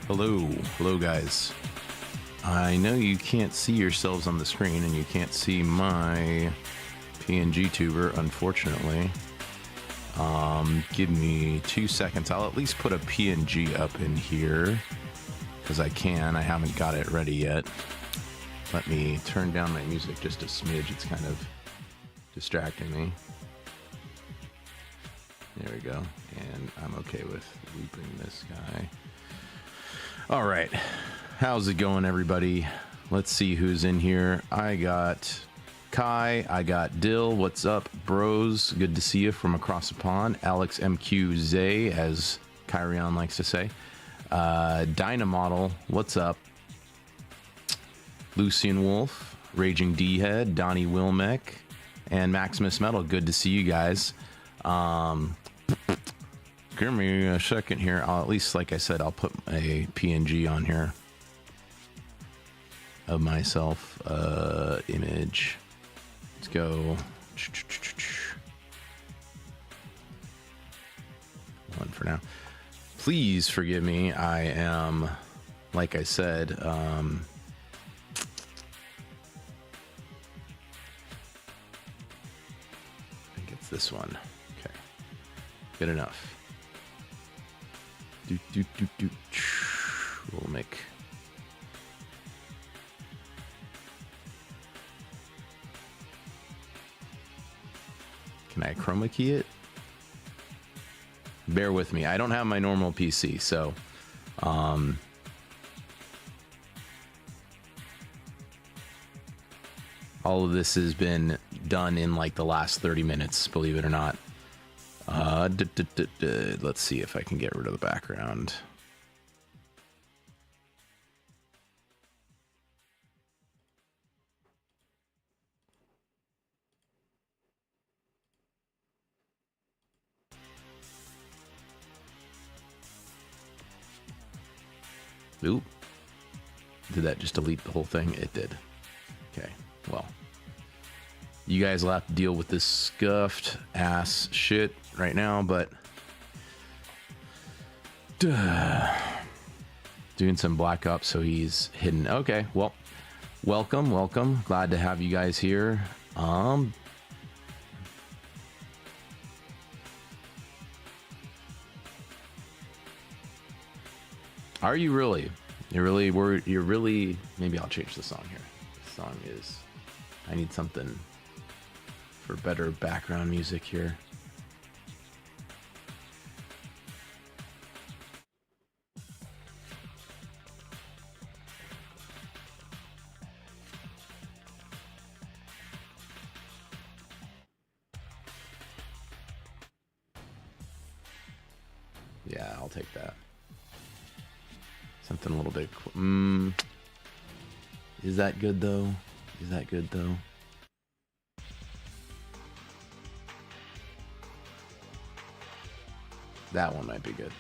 Hello guys. I know you can't see yourselves on the screen and you can't see my PNG tuber, unfortunately. Give me 2 seconds. I'll at least put a PNG up in here because I can. I haven't got it ready yet. Let me turn down my music just a smidge. It's kind of distracting me. There we go. And I'm okay with looping this guy. All right. How's it going, everybody? Let's see who's in here. I got Kai. I got Dill. What's up, bros? Good to see you from across the pond. Alex MQZ, as Kyrion likes to say. Dynamodel. What's up? Lucian Wolf. Raging D-Head. Donnie Wilmec. And Maximus Metal. Good to see you guys. Give me a second here. I'll at least, like I said, I'll put a PNG on here of myself. Image. Let's go. One for now. Please forgive me. I am, like I said, I think it's this one. Okay. Good enough. We'll make. Can I chroma key it? Bear with me. I don't have my normal PC, so all of this has been done in like the last 30 minutes, believe it or not. Let's see if I can get rid of the background. Oop. Did that just delete the whole thing? It did. Okay, well. You guys will have to deal with this scuffed ass shit right now, but doing some Black Ops, so he's hidden. Okay, well, welcome. Glad to have you guys here. Are you really? You're really. Maybe I'll change the song here. The song is. I need something for better background music here. Yeah, I'll take that. Something a little bit. Is that good though? Is that good though? That one might be good.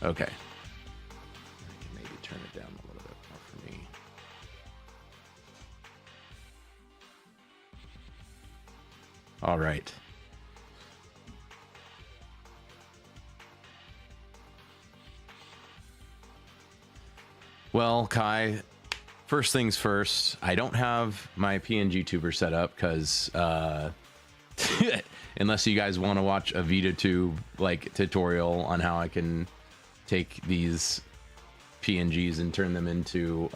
Okay. I can maybe turn it down a little bit more for me. All right. Well, Kai, first things first, I don't have my PNG tuber set up because unless you guys want to watch a VTUBER like tutorial on how I can take these PNGs and turn them into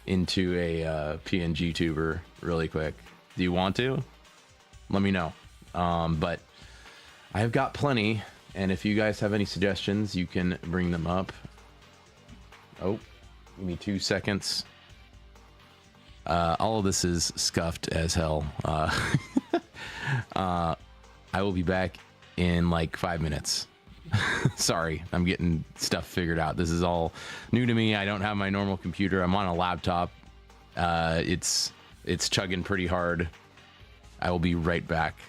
into a PNG tuber really quick. Do you want to? Let me know. But I've got plenty, and if you guys have any suggestions, you can bring them up. Oh, give me 2 seconds. All of this is scuffed as hell. I will be back in like 5 minutes. Sorry, I'm getting stuff figured out. This is all new to me. I don't have my normal computer. I'm on a laptop. It's chugging pretty hard. I will be right back.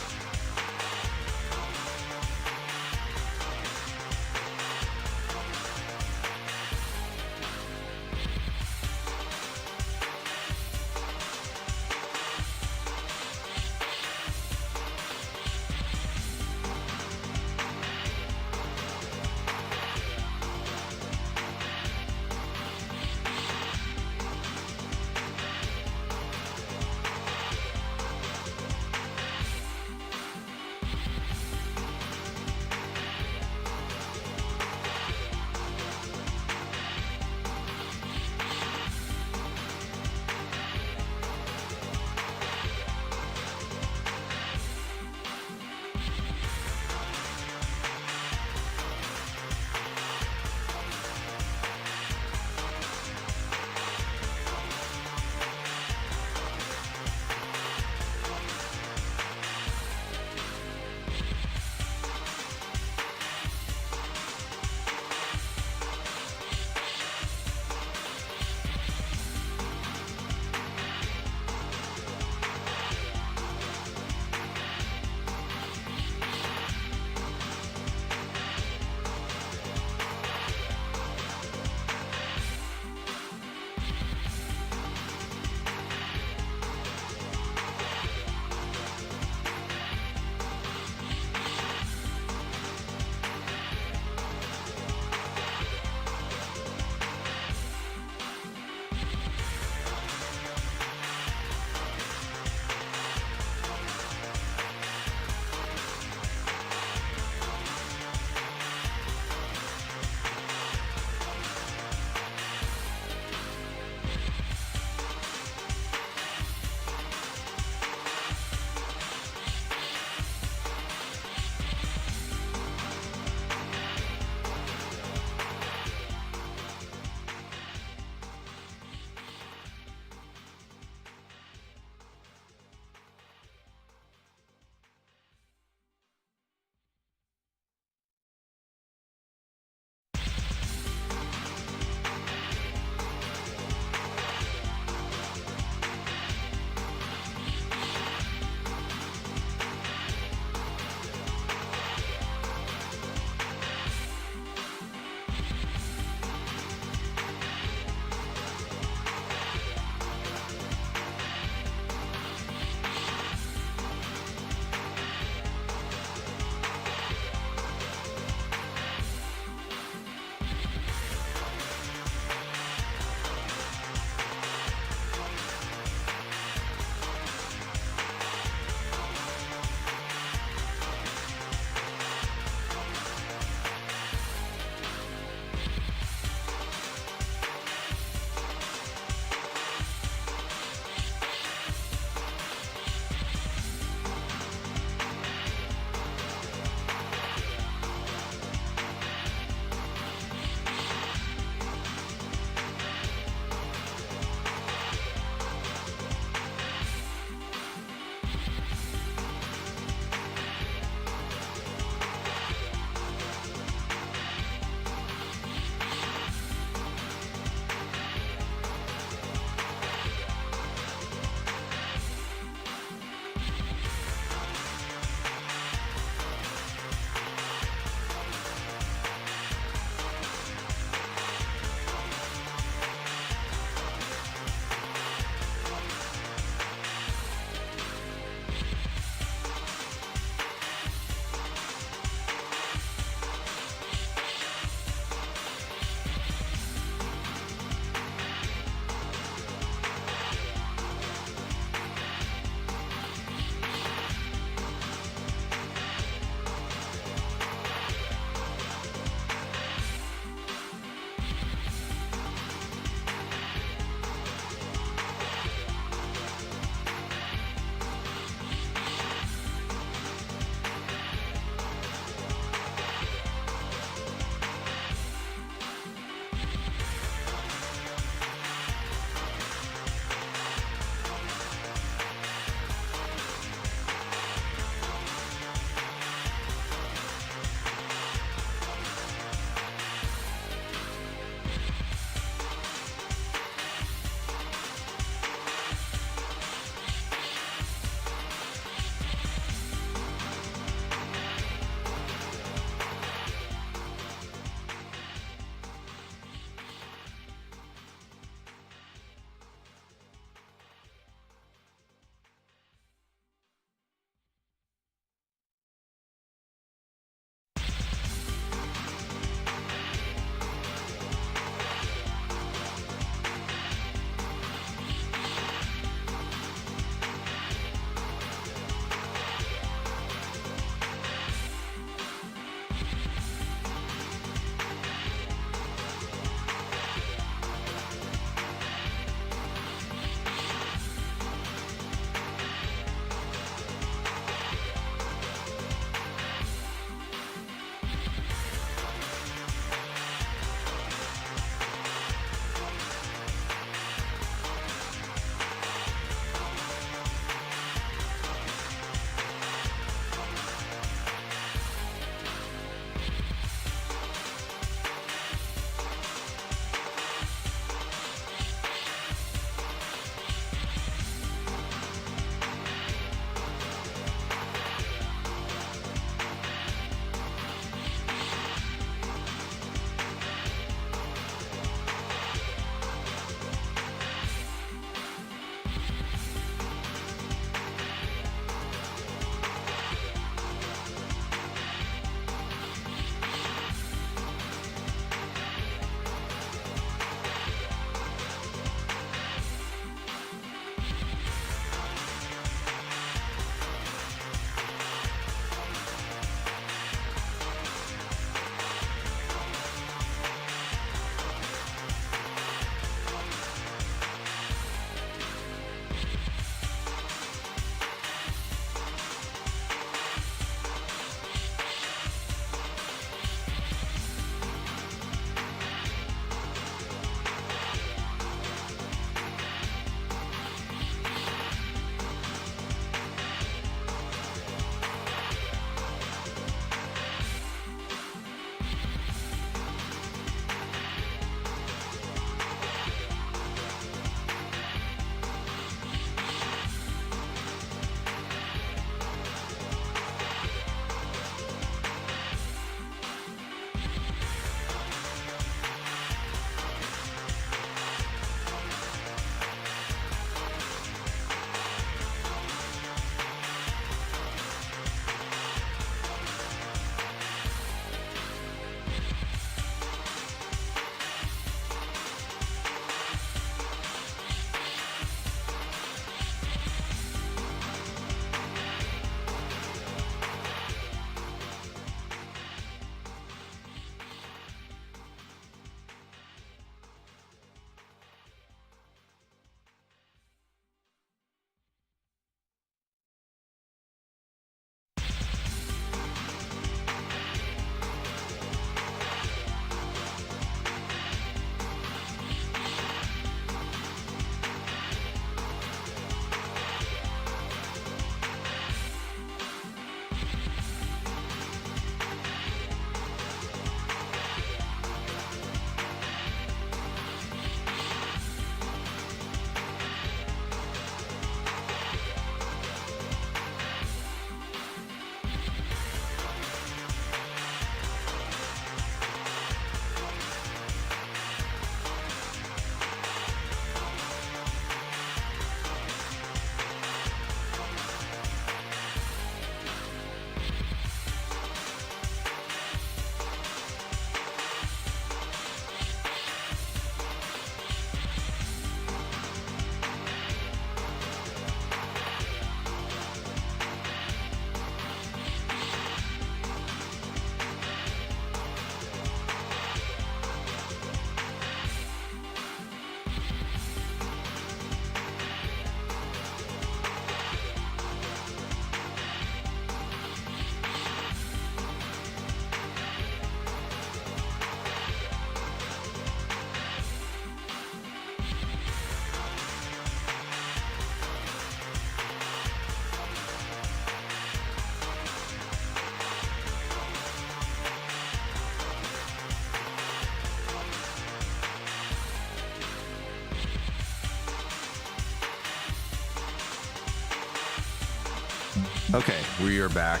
Okay, we are back.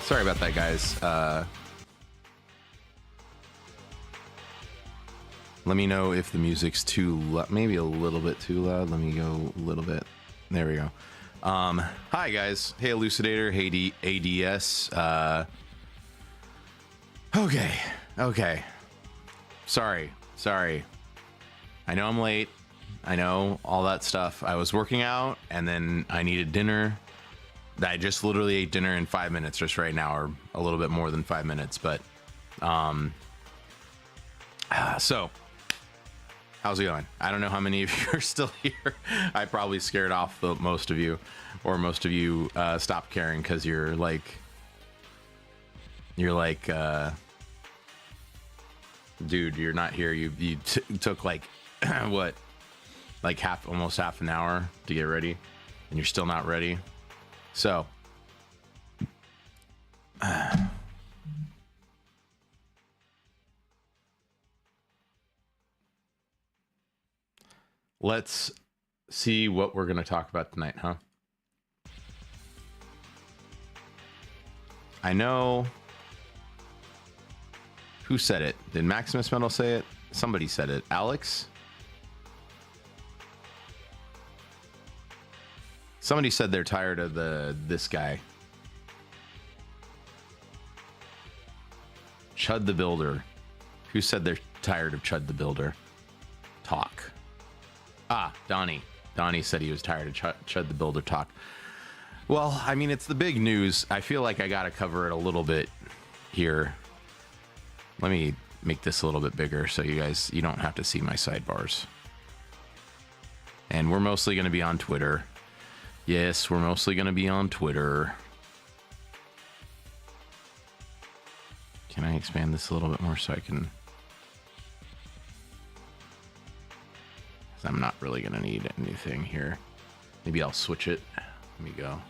Sorry about that, guys. Let me know if the music's too loud, maybe a little bit too loud. Let me go a little bit. There we go. Hi, guys. Hey, Elucidator. Hey, ADS. Okay. Sorry. I know I'm late. I know all that stuff. I was working out, and then I needed dinner. I just literally ate dinner in 5 minutes just right now, or a little bit more than 5 minutes. But, so how's it going? I don't know how many of you are still here. I probably scared off most of you, or most of you stopped caring because you're like, dude, you're not here. You took like what, like almost half an hour to get ready, and you're still not ready. So let's see what we're going to talk about tonight, huh? I know. Who said it? Did Maximus Metal say it? Somebody said it. Alex? Somebody said they're tired of this guy. Chud the Builder. Who said they're tired of Chud the Builder? Talk. Ah, Donnie. Donnie said he was tired of Chud the Builder talk. Well, I mean, it's the big news. I feel like I got to cover it a little bit here. Let me make this a little bit bigger so you don't have to see my sidebars. And we're mostly going to be on Twitter. Yes, we're mostly going to be on Twitter. Can I expand this a little bit more so I can... I'm not really going to need anything here. Maybe I'll switch it. Let me go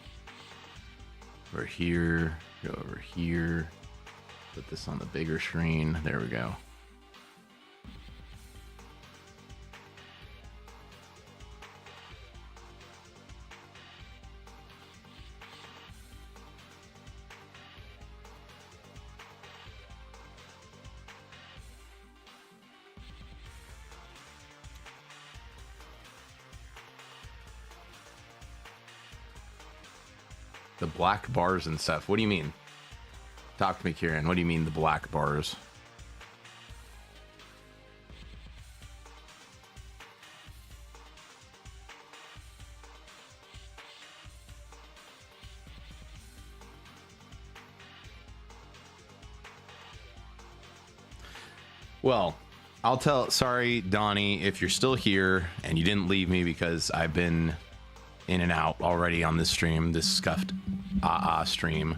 over here, go over here. Put this on the bigger screen. There we go. The black bars and stuff. What do you mean? Talk to me, Kieran. What do you mean the black bars? Well, I'll tell... Sorry, Donnie, if you're still here and you didn't leave me because I've been in and out already on this stream, this scuffed stream.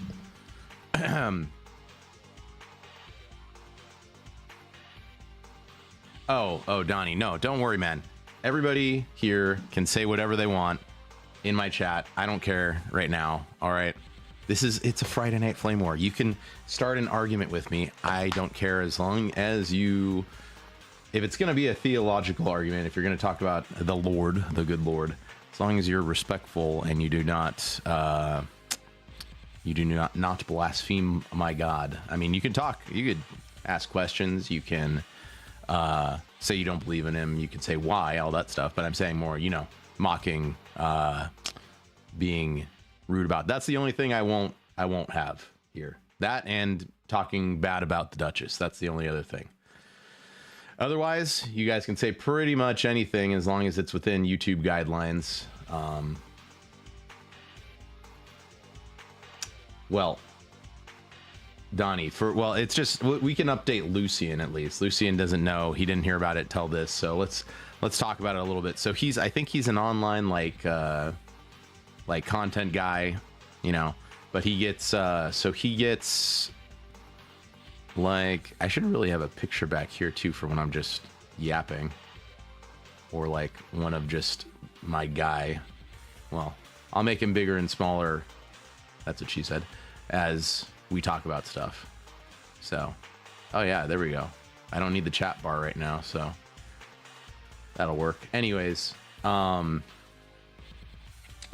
Oh, Donnie, no, don't worry, man. Everybody here can say whatever they want in my chat. I don't care right now. All right. It's a Friday Night Flame War. You can start an argument with me. I don't care as long as you... If it's going to be a theological argument, if you're going to talk about the Lord, the good Lord, as long as you're respectful and you do not blaspheme my God. I mean, you can talk. You could ask questions. You can say you don't believe in him. You can say why, all that stuff. But I'm saying more, mocking, being rude about. That's the only thing I won't have here. That and talking bad about the Duchess. That's the only other thing. Otherwise, you guys can say pretty much anything as long as it's within YouTube guidelines. Well, Donnie, it's just, we can update Lucian at least. Lucian doesn't know. He didn't hear about it till this. So let's talk about it a little bit. So I think he's an online like content guy, but he gets like, I should really have a picture back here too for when I'm just yapping, or like one of just my guy. Well, I'll make him bigger and smaller. That's what she said, as we talk about stuff. So, oh yeah, there we go. I don't need the chat bar right now, so that'll work. Anyways,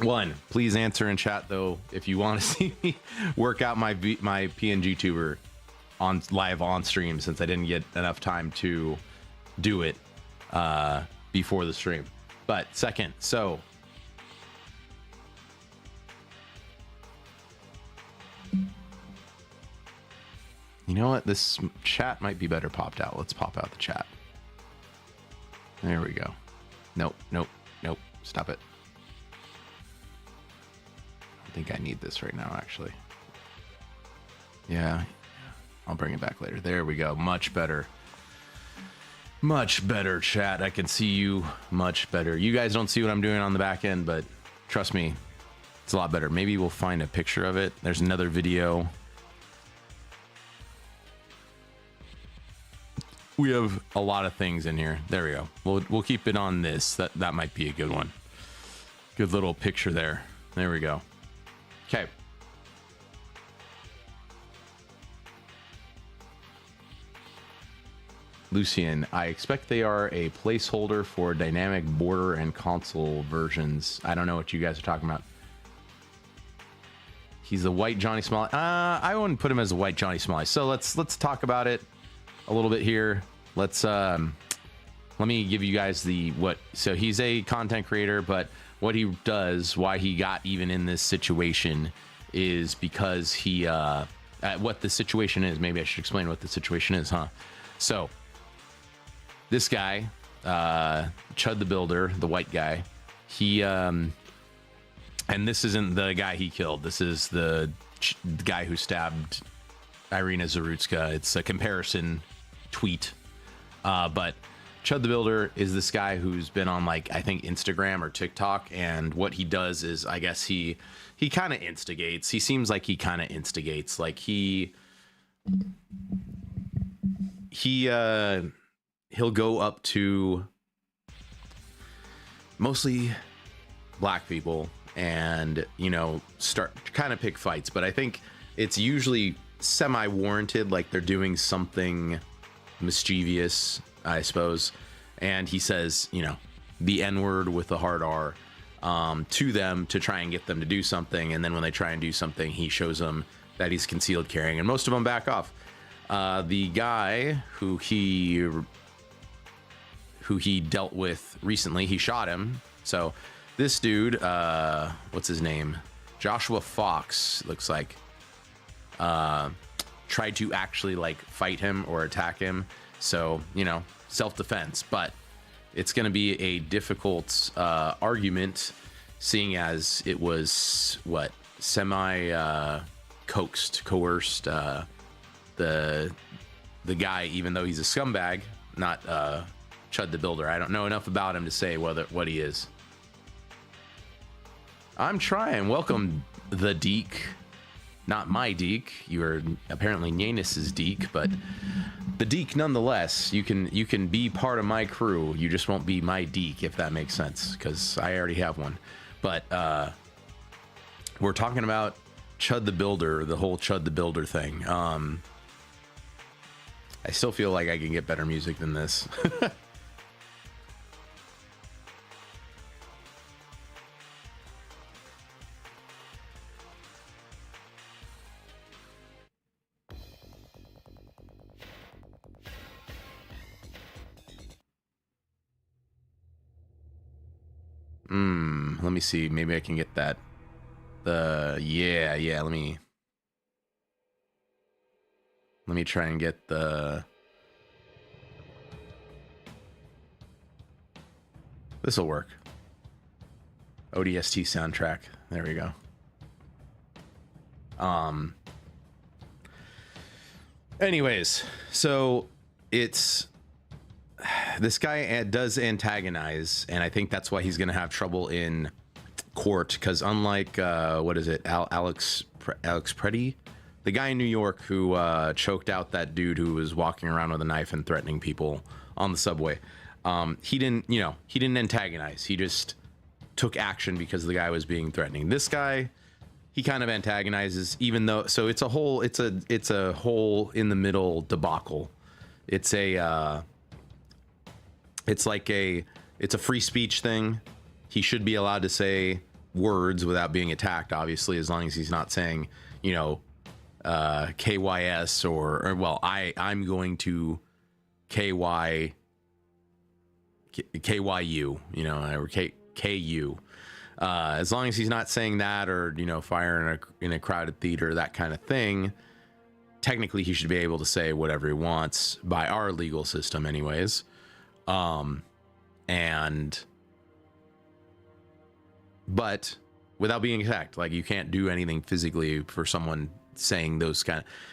One, please answer in chat though if you want to see me work out my PNG tuber on live on stream, since I didn't get enough time to do it before the stream. But second, so you know what? This chat might be better popped out. Let's pop out the chat. There we go. Nope, nope, nope. Stop it. I think I need this right now, actually. Yeah, I'll bring it back later. There we go. Much better. Much better, chat. I can see you much better. You guys don't see what I'm doing on the back end, but trust me, it's a lot better. Maybe we'll find a picture of it. There's another video. We have a lot of things in here. There we go. We'll keep it on this. That might be a good one. Good little picture there. There we go. Okay. Lucian, I expect they are a placeholder for dynamic border and console versions. I don't know what you guys are talking about. He's a white Johnny Smiley. I wouldn't put him as a white Johnny Smiley. So let's talk about it a little bit here. Let's let me give you guys the what. So he's a content creator, but what he does, why he got even in this situation, is because he what the situation is. Maybe I should explain what the situation is, huh? So this guy, Chud the Builder, the white guy, he and this isn't the guy he killed. This is the guy who stabbed Irina Zarutska. It's a comparison tweet. But Chud the Builder is this guy who's been on, like, I think Instagram or TikTok, and what he does is, I guess he kind of instigates. He seems like he kind of instigates. Like he'll go up to mostly black people and, you know, start kind of pick fights. But I think it's usually semi-warranted, like they're doing something mischievous, I suppose. And he says, you know, the N-word with the hard R to them to try and get them to do something. And then when they try and do something, he shows them that he's concealed carrying, and most of them back off. The guy who he dealt with recently, he shot him. So this dude, what's his name? Joshua Fox, looks like, tried to actually, like, fight him or attack him. So, you know, self-defense, but it's going to be a difficult argument, seeing as it was what, coerced the guy, even though he's a scumbag, not Chud the Builder. I don't know enough about him to say what he is. I'm trying. Welcome, the Deke. Not my Deke. You are apparently Nanis's Deke, but the Deke nonetheless. You can be part of my crew. You just won't be my Deke, if that makes sense, because I already have one. But we're talking about Chud the Builder, the whole Chud the Builder thing. I still feel like I can get better music than this. Let me see. Maybe I can get that. Yeah. Let me try and get the. This'll work. ODST soundtrack. There we go. Anyways, so it's. This guy does antagonize, and I think that's why he's going to have trouble in court, because unlike what is it, Alex Preddy, the guy in New York who choked out that dude who was walking around with a knife and threatening people on the subway, he didn't antagonize. He just took action because the guy was being threatening. This guy, he kind of antagonizes, even though, so it's a whole in the middle debacle. It's a it's a free speech thing. He should be allowed to say words without being attacked, obviously, as long as he's not saying, you know, KYS or well, I'm going to KYU, you know, or KU. As long as he's not saying that, or, you know, fire in a crowded theater, that kind of thing, technically he should be able to say whatever he wants by our legal system anyways. But without being attacked, like, you can't do anything physically for someone saying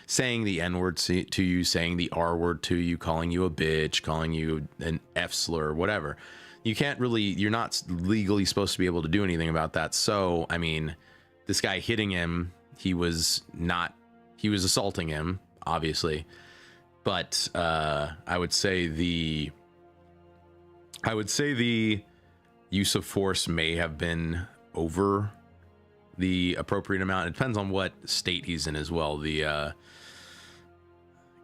saying the N-word to you, saying the R-word to you, calling you a bitch, calling you an F slur, whatever. You can't really, you're not legally supposed to be able to do anything about that. So, I mean, this guy hitting him, he was assaulting him, obviously. But I would say the use of force may have been over the appropriate amount. It depends on what state he's in as well.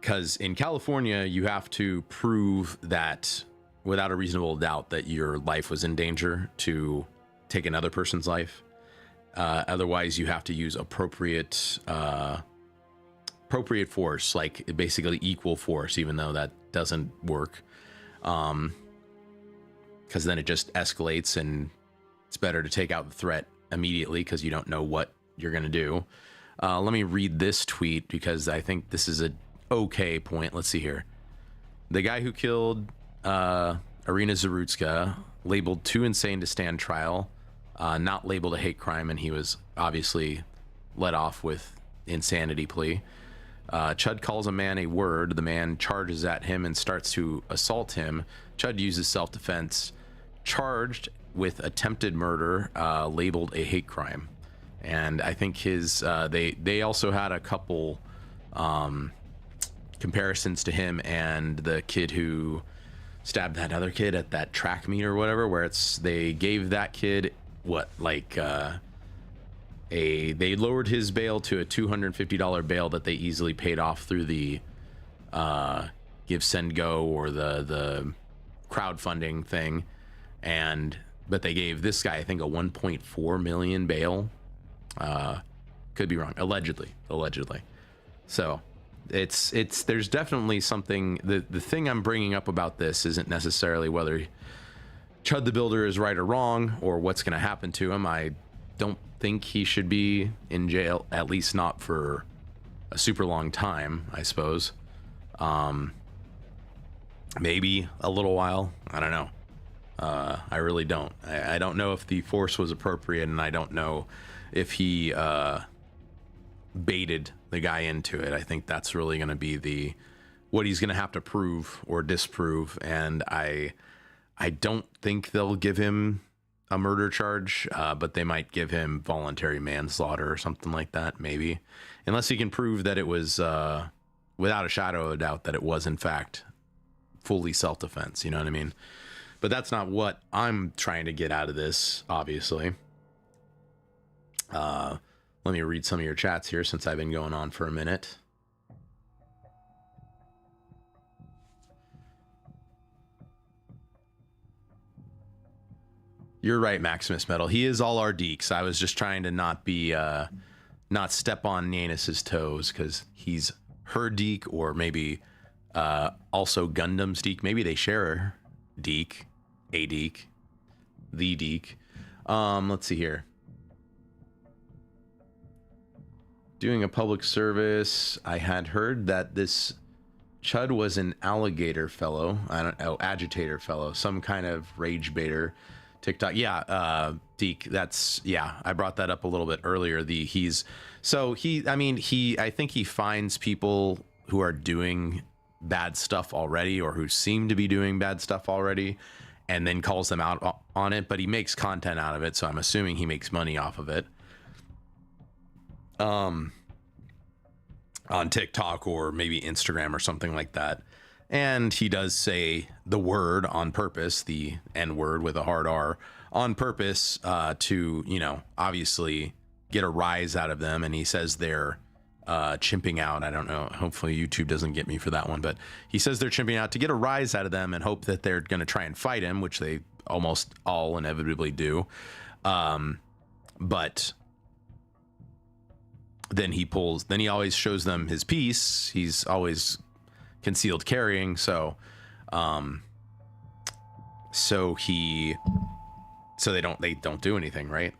Because in California, you have to prove that without a reasonable doubt that your life was in danger to take another person's life. Otherwise, you have to use appropriate force, like basically equal force, even though that doesn't work. Because then it just escalates, and it's better to take out the threat immediately because you don't know what you're going to do. Let me read this tweet because I think this is a okay point. Let's see here. The guy who killed Irina Zarutska, labeled too insane to stand trial, not labeled a hate crime, and he was obviously let off with insanity plea. Chud calls a man a word. The man charges at him and starts to assault him. Chud uses self-defense, charged with attempted murder, labeled a hate crime. And I think his they also had a couple comparisons to him and the kid who stabbed that other kid at that track meet or whatever, where they gave that kid what, like they lowered his bail to a $250 bail that they easily paid off through the Give Send Go or the crowdfunding thing, but they gave this guy, I think, a 1.4 million bail. Could be wrong, allegedly. So there's definitely something. The thing I'm bringing up about this isn't necessarily whether Chud the Builder is right or wrong or what's going to happen to him. I don't think he should be in jail, at least not for a super long time, I suppose. Maybe a little while. I don't know. I really don't. I don't know if the force was appropriate, and I don't know if he baited the guy into it. I think that's really going to be what he's going to have to prove or disprove, and I don't think they'll give him a murder charge, but they might give him voluntary manslaughter or something like that, maybe, unless he can prove that it was without a shadow of a doubt that it was in fact fully self-defense. You know what I mean? But that's not what I'm trying to get out of this, obviously. Let me read some of your chats here since I've been going on for a minute. You're right, Maximus Metal. He is all our deeks. I was just trying to not step on Nanus's toes because he's her deek, or maybe also Gundam's deek. Maybe they share deek, a deek, the deek. Let's see here. Doing a public service. I had heard that this Chud was an alligator fellow. I don't know, agitator fellow, some kind of rage baiter. TikTok, yeah, Deke, I brought that up a little bit earlier. I think he finds people who are doing bad stuff already, or who seem to be doing bad stuff already, and then calls them out on it, but he makes content out of it, so I'm assuming he makes money off of it. On TikTok or maybe Instagram or something like that. And he does say the word on purpose, the N word with a hard R, on purpose to, obviously get a rise out of them. And he says they're chimping out. I don't know. Hopefully YouTube doesn't get me for that one. But he says they're chimping out to get a rise out of them and hope that they're going to try and fight him, which they almost all inevitably do. But then he always shows them his piece. He's always concealed carrying. So they don't do anything, right?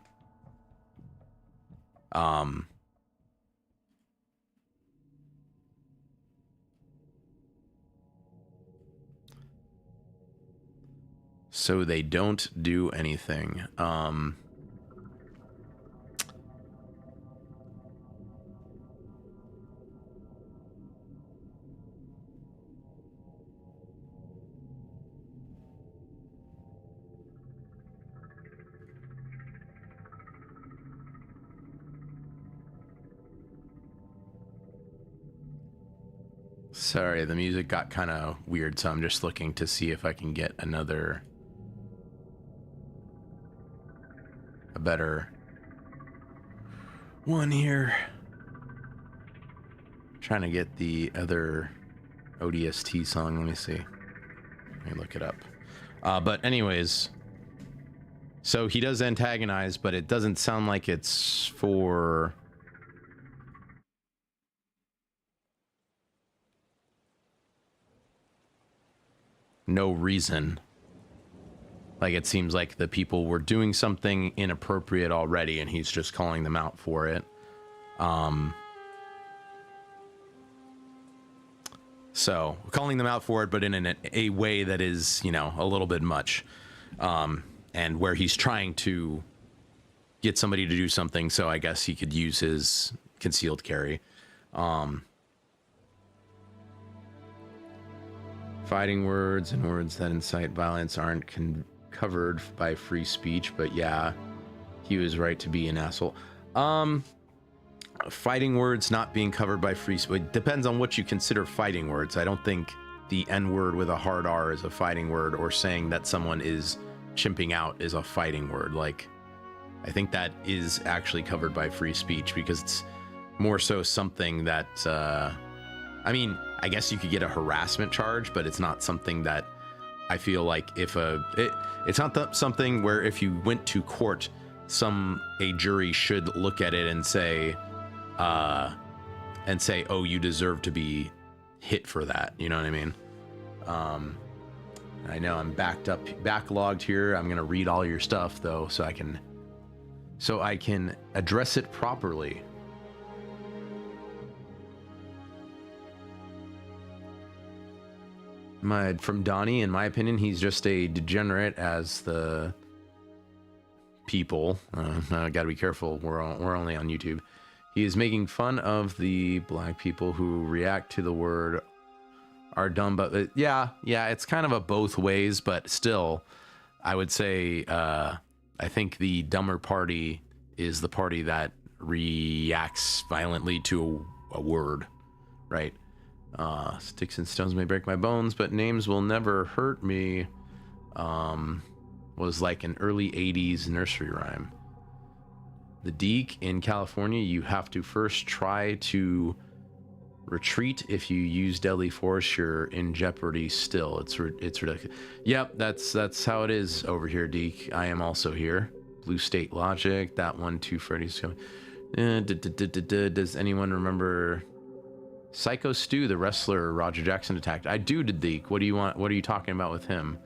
So they don't do anything. Sorry, the music got kind of weird, so I'm just looking to see if I can get a better one here. Trying to get the other ODST song. Let me see. Let me look it up. But anyways, so he does antagonize, but it doesn't sound like it's for no reason. Like, it seems like the people were doing something inappropriate already, and he's just calling them out for it. So, calling them out for it, but in a way that is, you know, a little bit much. And where he's trying to get somebody to do something, so I guess he could use his concealed carry. Fighting words and words that incite violence aren't covered by free speech, but yeah, he was right to be an asshole. Fighting words not being covered by free speech, it depends on what you consider fighting words. I don't think the N-word with a hard R is a fighting word, or saying that someone is chimping out is a fighting word. Like, I think that is actually covered by free speech, because it's more so something that, I mean, I guess you could get a harassment charge, but it's not something that I feel like if it's not something where if you went to court, a jury should look at it and say, oh, you deserve to be hit for that. You know what I mean? I know I'm backlogged here. I'm going to read all your stuff though, so I can address it properly. From Donnie, in my opinion, he's just a degenerate as the people. I gotta be careful. We're only on YouTube. He is making fun of the black people who react to the word are dumb, but yeah, it's kind of a both ways, but still, I would say, I think the dumber party is the party that reacts violently to a word, right? Sticks and stones may break my bones, but names will never hurt me. Was like an early 80s nursery rhyme. The Deke in California, you have to first try to retreat. If you use deadly force, you're in jeopardy still. It's ridiculous. Yep, that's how it is over here, Deke. I am also here. Blue State Logic, that one too, Freddy's coming. Does anyone remember Psycho Stu, the wrestler Roger Jackson attacked? I do, Deke. What do you want? What are you talking about with him?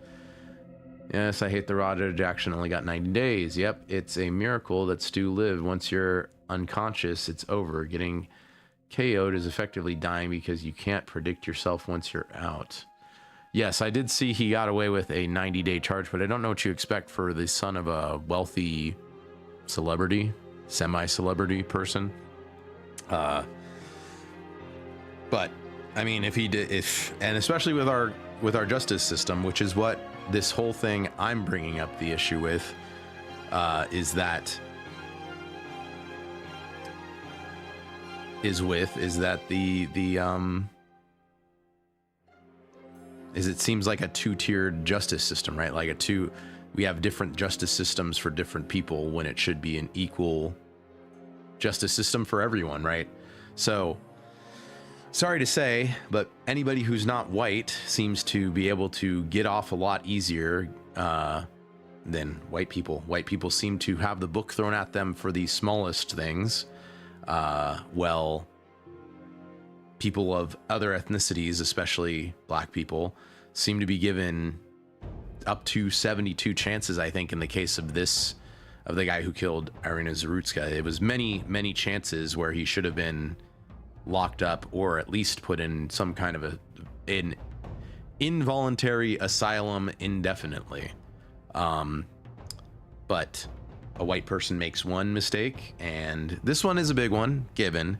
Yes, I hate the Roger Jackson only got 90 days. Yep, it's a miracle that Stu lived. Once you're unconscious, it's over. Getting KO'd is effectively dying because you can't predict yourself once you're out. Yes, I did see he got away with a 90-day charge, but I don't know what you expect for the son of a wealthy celebrity, semi-celebrity person. But I mean, if he did, and especially with our justice system, which is what this whole thing I'm bringing up the issue with, is that it seems like a two-tiered justice system, right? Like we have different justice systems for different people when it should be an equal justice system for everyone, right? So, sorry to say, but anybody who's not white seems to be able to get off a lot easier, than white people. White people seem to have the book thrown at them for the smallest things. Well, people of other ethnicities, especially black people, seem to be given up to 72 chances, I think, in the case of the guy who killed Irina Zarutska. It was many chances where he should have been locked up or at least put in some kind of an involuntary asylum indefinitely. But a white person makes one mistake, and this one is a big one, given,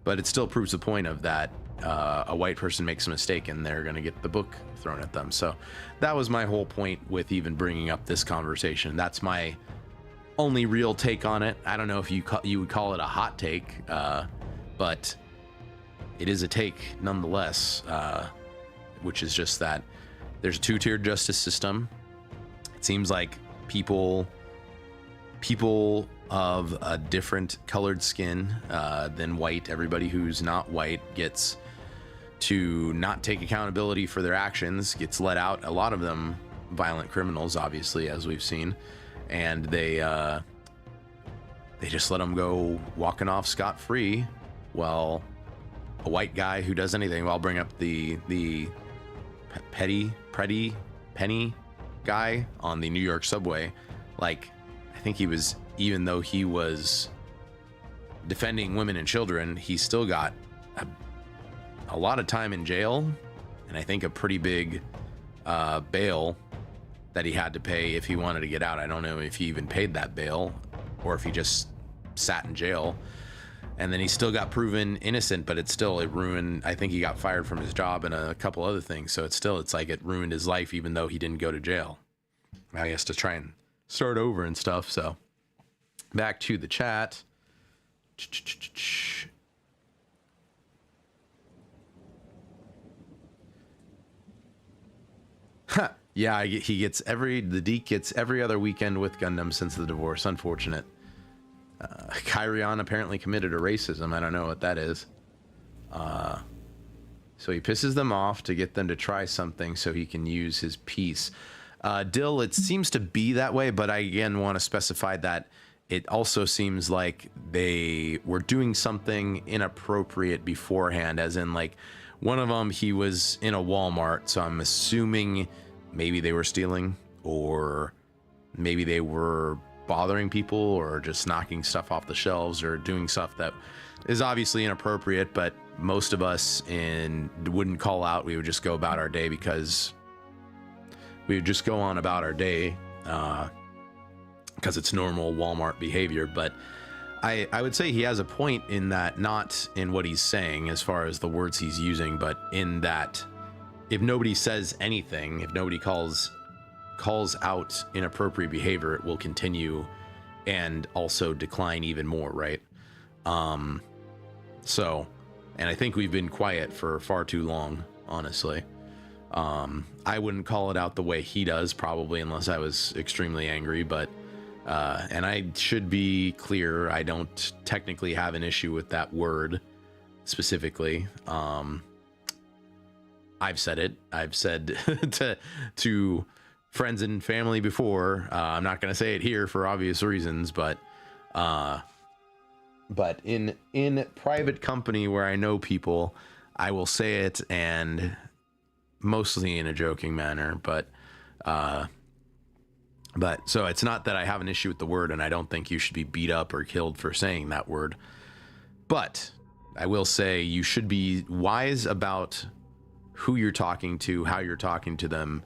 but it still proves the point of that. A white person makes a mistake and they're going to get the book thrown at them. So that was my whole point with even bringing up this conversation. That's my only real take on it. I don't know if you would call it a hot take, but it is a take nonetheless, which is just that there's a two-tiered justice system. It seems like people of a different colored skin than white, everybody who's not white gets to not take accountability for their actions, gets let out. A lot of them violent criminals, obviously, as we've seen, and they just let them go walking off scot-free. Well, a white guy who does anything, well, I'll bring up the penny guy on the New York subway. Like, I think he was, even though he was defending women and children, he still got a lot of time in jail, and I think a pretty big bail that he had to pay if he wanted to get out. I don't know if he even paid that bail or if he just sat in jail. And then he still got proven innocent, but it ruined, I think he got fired from his job and a couple other things. So it's like it ruined his life, even though he didn't go to jail. Now he has to try and start over and stuff. So back to the chat. Yeah, the Deke gets every other weekend with Gundam since the divorce. Unfortunate. Kyrion apparently committed a racism. I don't know what that is. So he pisses them off to get them to try something so he can use his piece. Dill, it seems to be that way, but I again want to specify that it also seems like they were doing something inappropriate beforehand, as in, like, one of them, he was in a Walmart, so I'm assuming maybe they were stealing, or maybe they were bothering people, or just knocking stuff off the shelves, or doing stuff that is obviously inappropriate, but most of us wouldn't call out. We would just go about our day because we would just go on about our day because it's normal Walmart behavior. But I would say he has a point in that, not in what he's saying as far as the words he's using, but in that if nobody says anything, if nobody calls out inappropriate behavior, it will continue and also decline even more, right? So, and I think we've been quiet for far too long, honestly. I wouldn't call it out the way he does, probably, unless I was extremely angry, but and I should be clear, I don't technically have an issue with that word specifically. I've said it. I've said to friends and family before. I'm not going to say it here for obvious reasons, but in private company where I know people, I will say it, and mostly in a joking manner. But so it's not that I have an issue with the word, and I don't think you should be beat up or killed for saying that word. But I will say you should be wise about who you're talking to, how you're talking to them.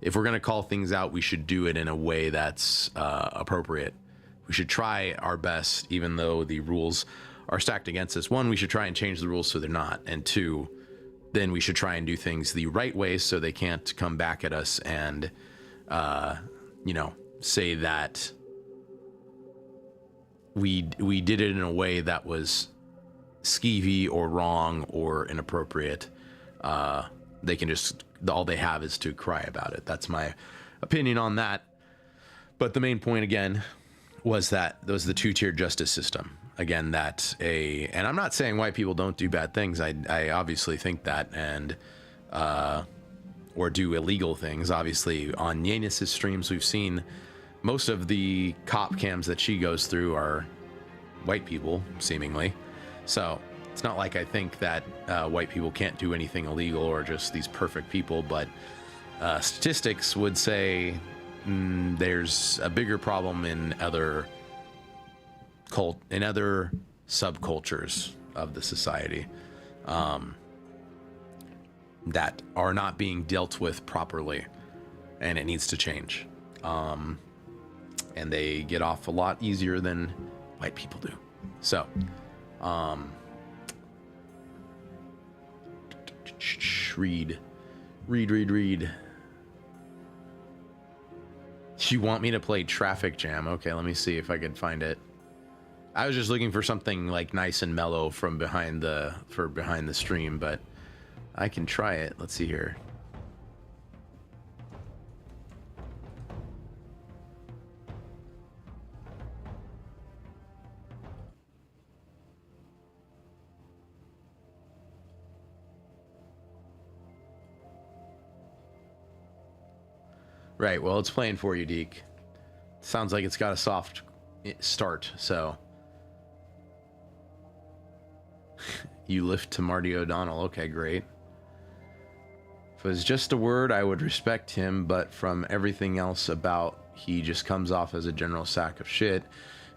If we're going to call things out, we should do it in a way that's appropriate. We should try our best, even though the rules are stacked against us. One, we should try and change the rules so they're not. And two, then we should try and do things the right way so they can't come back at us and, say that we did it in a way that was skeevy or wrong or inappropriate. They can just, all they have is to cry about it. That's my opinion on that. But the main point, again, was that there was the two-tiered justice system. Again, and I'm not saying white people don't do bad things. I obviously think that, and or do illegal things. Obviously, on Yanis's streams, we've seen most of the cop cams that she goes through are white people, seemingly. So it's not like I think that white people can't do anything illegal or just these perfect people, but statistics would say there's a bigger problem in other subcultures of the society that are not being dealt with properly, and it needs to change. And they get off a lot easier than white people do. So, read. You want me to play Traffic Jam? Okay, let me see if I can find it. I was just looking for something like nice and mellow from behind the stream, but I can try it. Let's see here. Right, well, it's playing for you, Deke. Sounds like it's got a soft start, so. You lift to Marty O'Donnell. Okay, great. If it was just a word, I would respect him, but from everything else about, he just comes off as a general sack of shit.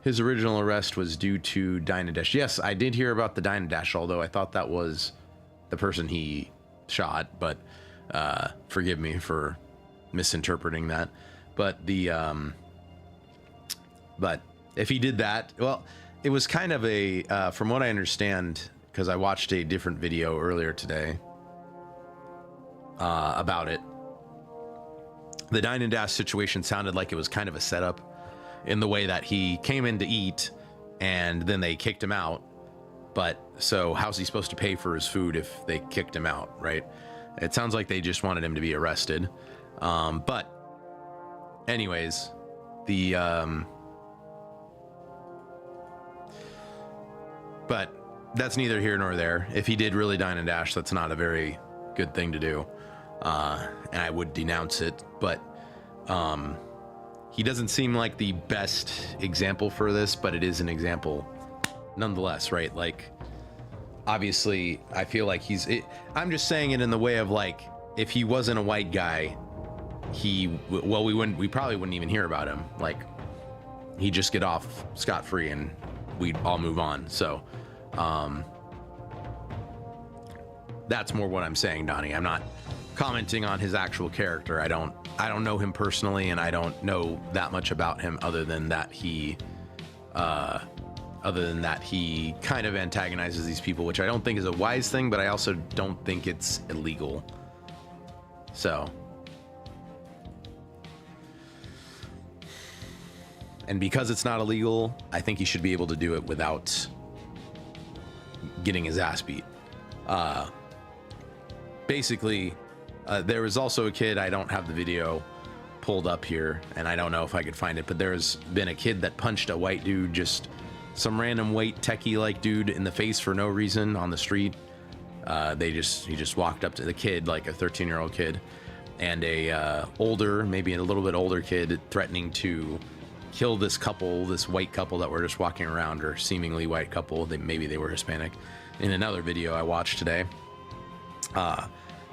His original arrest was due to Dynadash. Yes, I did hear about the Dynadash, although I thought that was the person he shot, but forgive me for misinterpreting that. But the but if he did that, well, it was kind of a from what I understand, because I watched a different video earlier today about it, the Dine and Dash situation sounded like it was kind of a setup in the way that he came in to eat and then they kicked him out. But so how's he supposed to pay for his food if they kicked him out, right? It sounds like they just wanted him to be arrested. But anyways, the but that's neither here nor there. If he did really dine and dash, that's not a very good thing to do, and I would denounce it. But he doesn't seem like the best example for this, but it is an example nonetheless, right? Like, obviously, I feel like I'm just saying it in the way of, like, if he wasn't a white guy, we probably wouldn't even hear about him. Like, he'd just get off scot-free and we'd all move on. So that's more what I'm saying, Donnie. I'm not commenting on his actual character. I don't know him personally, and I don't know that much about him other than that he kind of antagonizes these people, which I don't think is a wise thing, but I also don't think it's illegal. So, and because it's not illegal, I think he should be able to do it without getting his ass beat. Basically, there was also a kid, I don't have the video pulled up here, and I don't know if I could find it, but there's been a kid that punched a white dude, just some random white techie-like dude in the face for no reason on the street. He just walked up to the kid, like a 13-year-old kid, and maybe a little bit older kid threatening to kill this white couple that were just walking around, or seemingly white couple. Maybe they were Hispanic. In another video I watched today,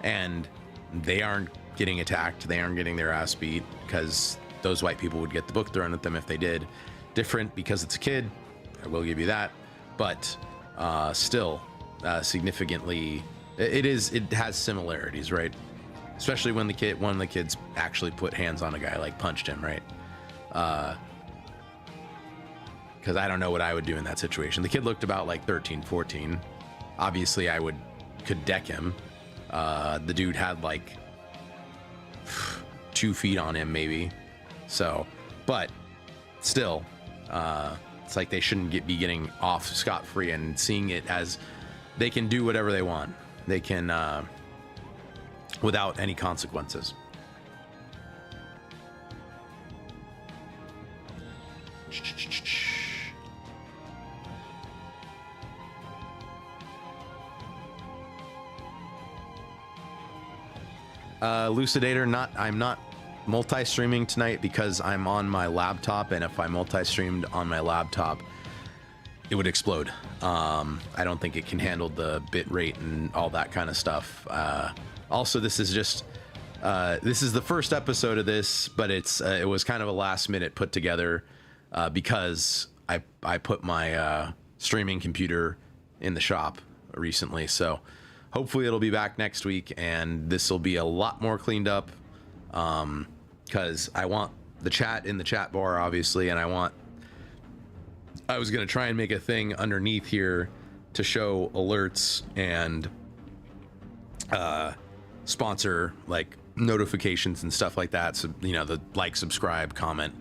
and they aren't getting attacked. They aren't getting their ass beat, because those white people would get the book thrown at them if they did. Different because it's a kid, I will give you that, but still significantly it has similarities, right? Especially when one of the kids actually put hands on a guy, like punched him, right? Because I don't know what I would do in that situation. The kid looked about like 13, 14. Obviously I could deck him. The dude had like 2 feet on him maybe. So, but still, it's like they shouldn't be getting off scot-free, and seeing it as they can do whatever they want. They can, without any consequences. Lucidator, I'm not multi-streaming tonight because I'm on my laptop, and if I multi-streamed on my laptop, it would explode. I don't think it can handle the bit rate and all that kind of stuff. Also, this is just this is the first episode of this, but it was kind of a last minute put together because I put my streaming computer in the shop recently, so hopefully it'll be back next week and this will be a lot more cleaned up, because I want the chat in the chat bar, obviously, and I was going to try and make a thing underneath here to show alerts and sponsor like notifications and stuff like that. So, you know, the like, subscribe, comment,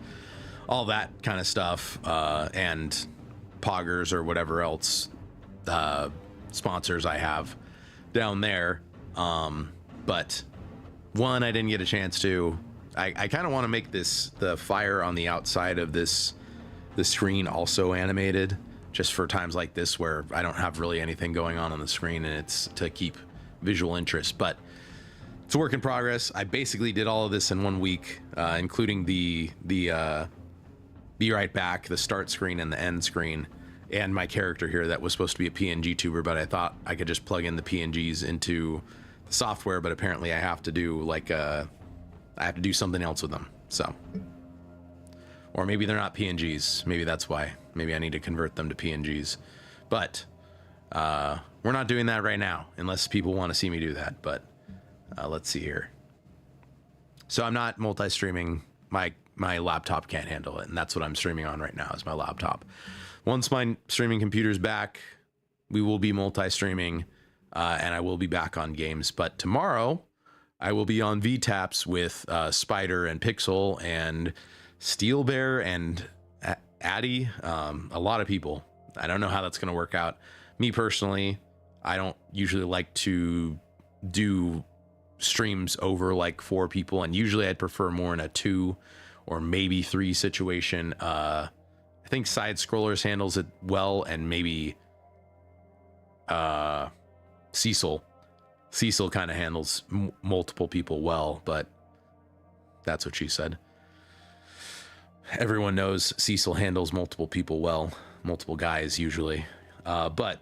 all that kind of stuff, and poggers or whatever else sponsors I have down there. But one, I didn't get a chance to. I kind of want to make the fire on the outside of the screen also animated, just for times like this where I don't have really anything going on the screen, and it's to keep visual interest. But it's a work in progress. I basically did all of this in 1 week, including the be right back, the start screen and the end screen, and my character here that was supposed to be a PNG tuber, but I thought I could just plug in the PNGs into the software, but apparently I have to do like I have to do something else with them. So, or maybe they're not PNGs. Maybe that's why. Maybe I need to convert them to PNGs. But we're not doing that right now, unless people want to see me do that. But let's see here. So I'm not multi-streaming. My laptop can't handle it, and that's what I'm streaming on right now, is my laptop. Once my streaming computer's back, we will be multi-streaming, and I will be back on games. But tomorrow, I will be on VTAPs with Spider and Pixel and Steel Bear and Addy, a lot of people. I don't know how that's going to work out. Me personally, I don't usually like to do streams over like 4 people, and usually I'd prefer more in a 2 or maybe 3 situation. I think Side Scrollers handles it well, and maybe Cecil kind of handles multiple people well, but that's what she said. Everyone knows Cecil handles multiple people well, multiple guys usually. But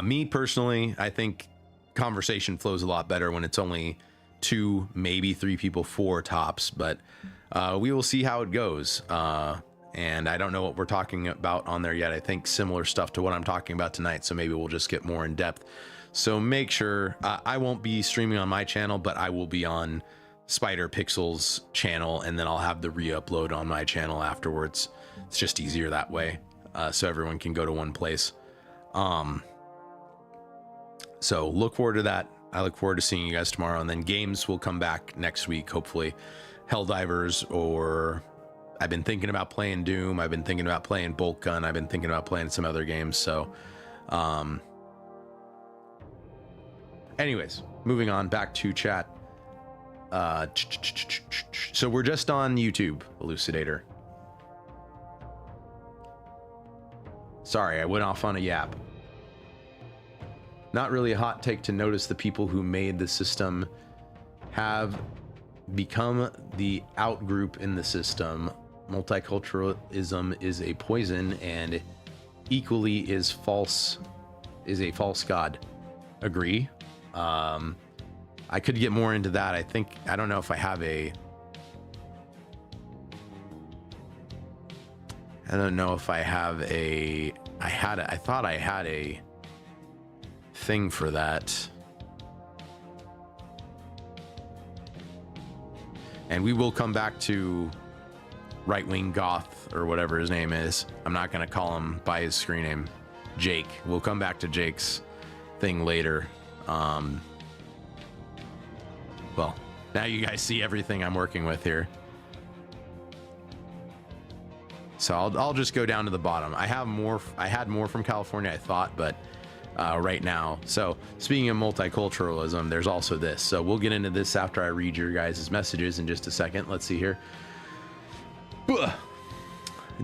me personally, I think conversation flows a lot better when it's only 2, maybe 3 people, 4 tops. But we will see how it goes. And I don't know what we're talking about on there yet. I think similar stuff to what I'm talking about tonight. So maybe we'll just get more in depth. So make sure I won't be streaming on my channel, but I will be on Spider Pixel's channel, and then I'll have the re-upload on my channel afterwards. It's just easier that way, so everyone can go to one place. So look forward to that. I look forward to seeing you guys tomorrow, and then games will come back next week, hopefully. Helldivers, or I've been thinking about playing Doom. I've been thinking about playing Bolt Gun. I've been thinking about playing some other games. So anyways, moving on back to chat. So we're just on YouTube, Elucidator. Sorry, I went off on a yap. Not really a hot take to notice the people who made the system have become the out group in the system. Multiculturalism is a poison, and equally is a false god. Agree. I could get more into that. I don't know if I have a, I don't know if I have a, I thought I had a thing for that. And we will come back to right-wing goth, or whatever his name is. I'm not going to call him by his screen name, Jake. We'll come back to Jake's thing later. Well, now you guys see everything I'm working with here. So I'll just go down to the bottom. I had more from California, I thought, but right now. So speaking of multiculturalism, there's also this. So we'll get into this after I read your guys' messages in just a second. Let's see here.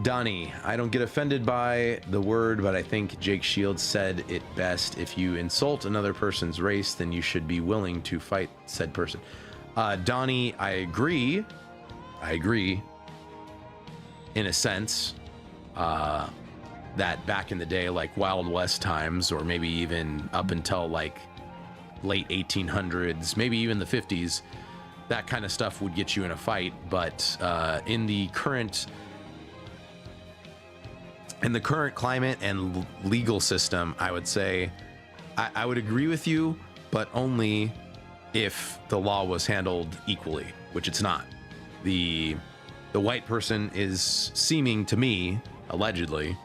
Donnie, I don't get offended by the word, but I think Jake Shields said it best. If you insult another person's race, then you should be willing to fight said person. Donnie, I agree in a sense, that back in the day, like Wild West times, or maybe even up until like late 1800s, maybe even the 50s, that kind of stuff would get you in a fight. But in the current climate and legal system, I would say I would agree with you, but only if the law was handled equally, which it's not. The white person is seeming to me, allegedly,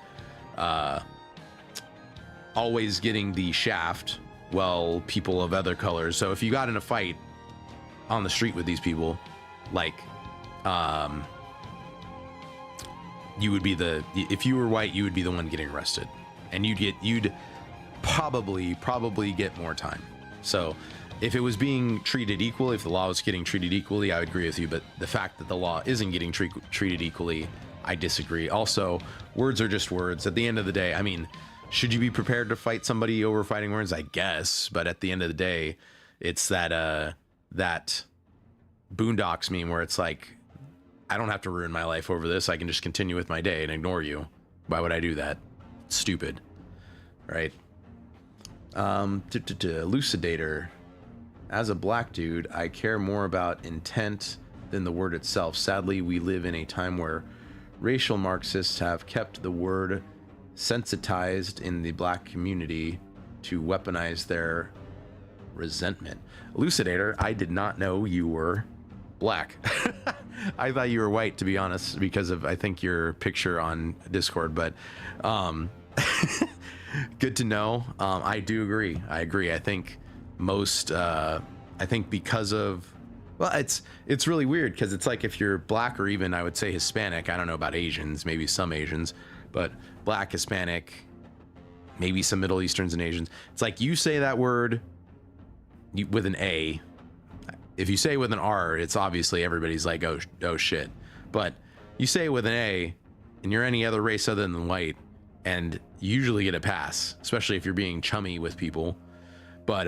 always getting the shaft, while people of other colors. So if you got in a fight on the street with these people, like, you would be if you were white, you would be the one getting arrested, and you'd probably get more time. So if it was being treated equally, if the law was getting treated equally, I would agree with you. But the fact that the law isn't getting treated equally, I disagree. Also, words are just words. At the end of the day, I mean, should you be prepared to fight somebody over fighting words? I guess. But at the end of the day, it's that Boondocks meme where it's like, I don't have to ruin my life over this. I can just continue with my day and ignore you. Why would I do that? It's stupid, right? Elucidator. As a black dude, I care more about intent than the word itself. Sadly, we live in a time where racial Marxists have kept the word sensitized in the black community to weaponize their resentment. Elucidator, I did not know you were black. I thought you were white, to be honest, because of, I think, your picture on Discord, but good to know. I do agree. I agree. I think most, I think because of, well, it's really weird because it's like if you're black or even, I would say, Hispanic, I don't know about Asians, maybe some Asians, but black, Hispanic, maybe some Middle Easterns and Asians. It's like you say that word with an A. If you say it with an R, it's obviously everybody's like, oh shit. But you say it with an A and you're any other race other than white, and you usually get a pass, especially if you're being chummy with people. But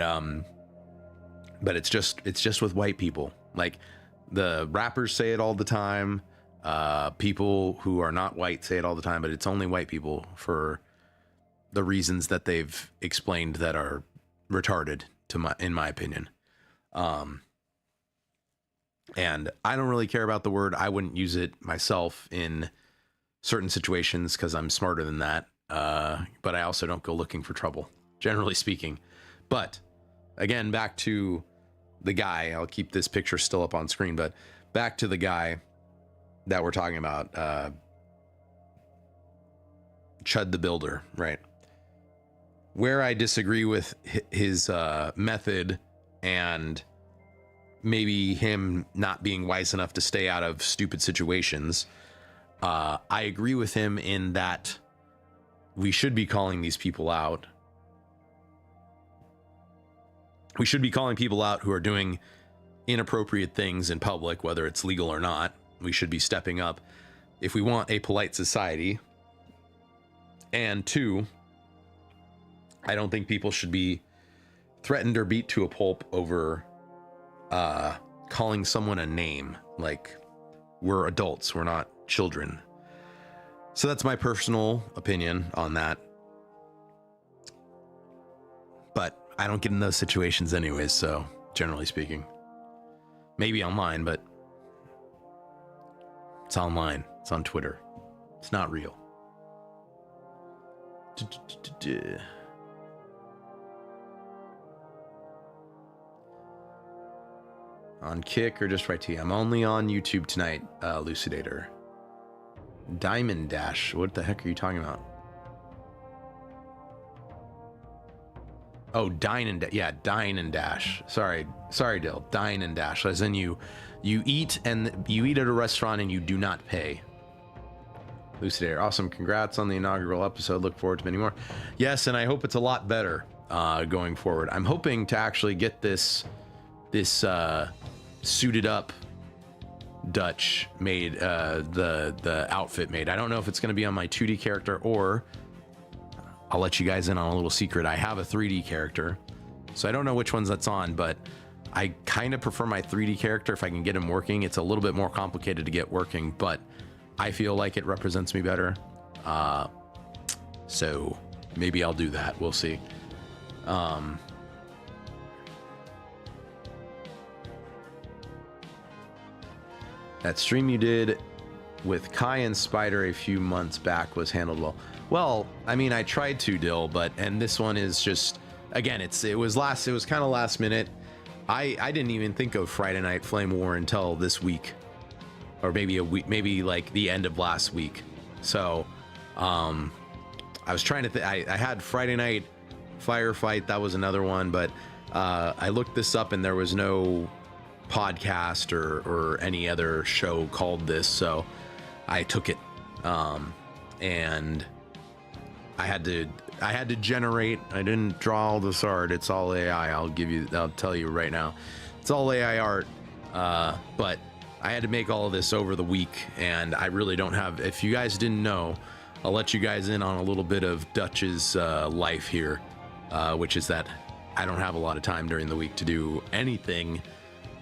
it's just with white people. Like the rappers say it all the time. People who are not white say it all the time, but it's only white people for the reasons that they've explained that are retarded in my opinion. And I don't really care about the word. I wouldn't use it myself in certain situations because I'm smarter than that. But I also don't go looking for trouble, generally speaking. But again, back to the guy. I'll keep this picture still up on screen, but back to the guy that we're talking about, Chud the Builder, right? Where I disagree with his method and maybe him not being wise enough to stay out of stupid situations, I agree with him in that we should be calling these people out. We should be calling people out who are doing inappropriate things in public, whether it's legal or not. We should be stepping up if we want a polite society. And two, I don't think people should be threatened or beat to a pulp over calling someone a name. Like, we're adults, we're not children. So that's my personal opinion on that. But I don't get in those situations anyways, so generally speaking. Maybe online, but it's online. It's on Twitter. It's not real. On Kick or just right to you? I'm only on YouTube tonight, Lucidator. Diamond Dash. What the heck are you talking about? Oh, Dine and Dash. Yeah, Dine and Dash. Sorry, Dill. Dine and Dash. As in you eat at a restaurant and you do not pay. Lucidator. Awesome. Congrats on the inaugural episode. Look forward to many more. Yes, and I hope it's a lot better going forward. I'm hoping to actually get this suited up Dutch made, the outfit made. I don't know if it's going to be on my 2D character, or I'll let you guys in on a little secret. I have a 3D character, so I don't know which ones that's on, but I kind of prefer my 3D character if I can get him working. It's a little bit more complicated to get working, but I feel like it represents me better. So maybe I'll do that. We'll see. That stream you did with Kai and Spider a few months back was handled well. Well, I mean, I tried to, Dill, and this one is just, again, it was kind of last minute. I didn't even think of Friday Night Flame War until this week, or maybe a week, maybe like the end of last week. So, I was trying to I had Friday Night Firefight, that was another one, but I looked this up and there was no podcast or any other show called this, so I took it, and I had to generate. I didn't draw all this art. It's all AI. I'll tell you right now, it's all AI art. But I had to make all of this over the week, and I really don't have. If you guys didn't know, I'll let you guys in on a little bit of Dutch's life here, which is that I don't have a lot of time during the week to do anything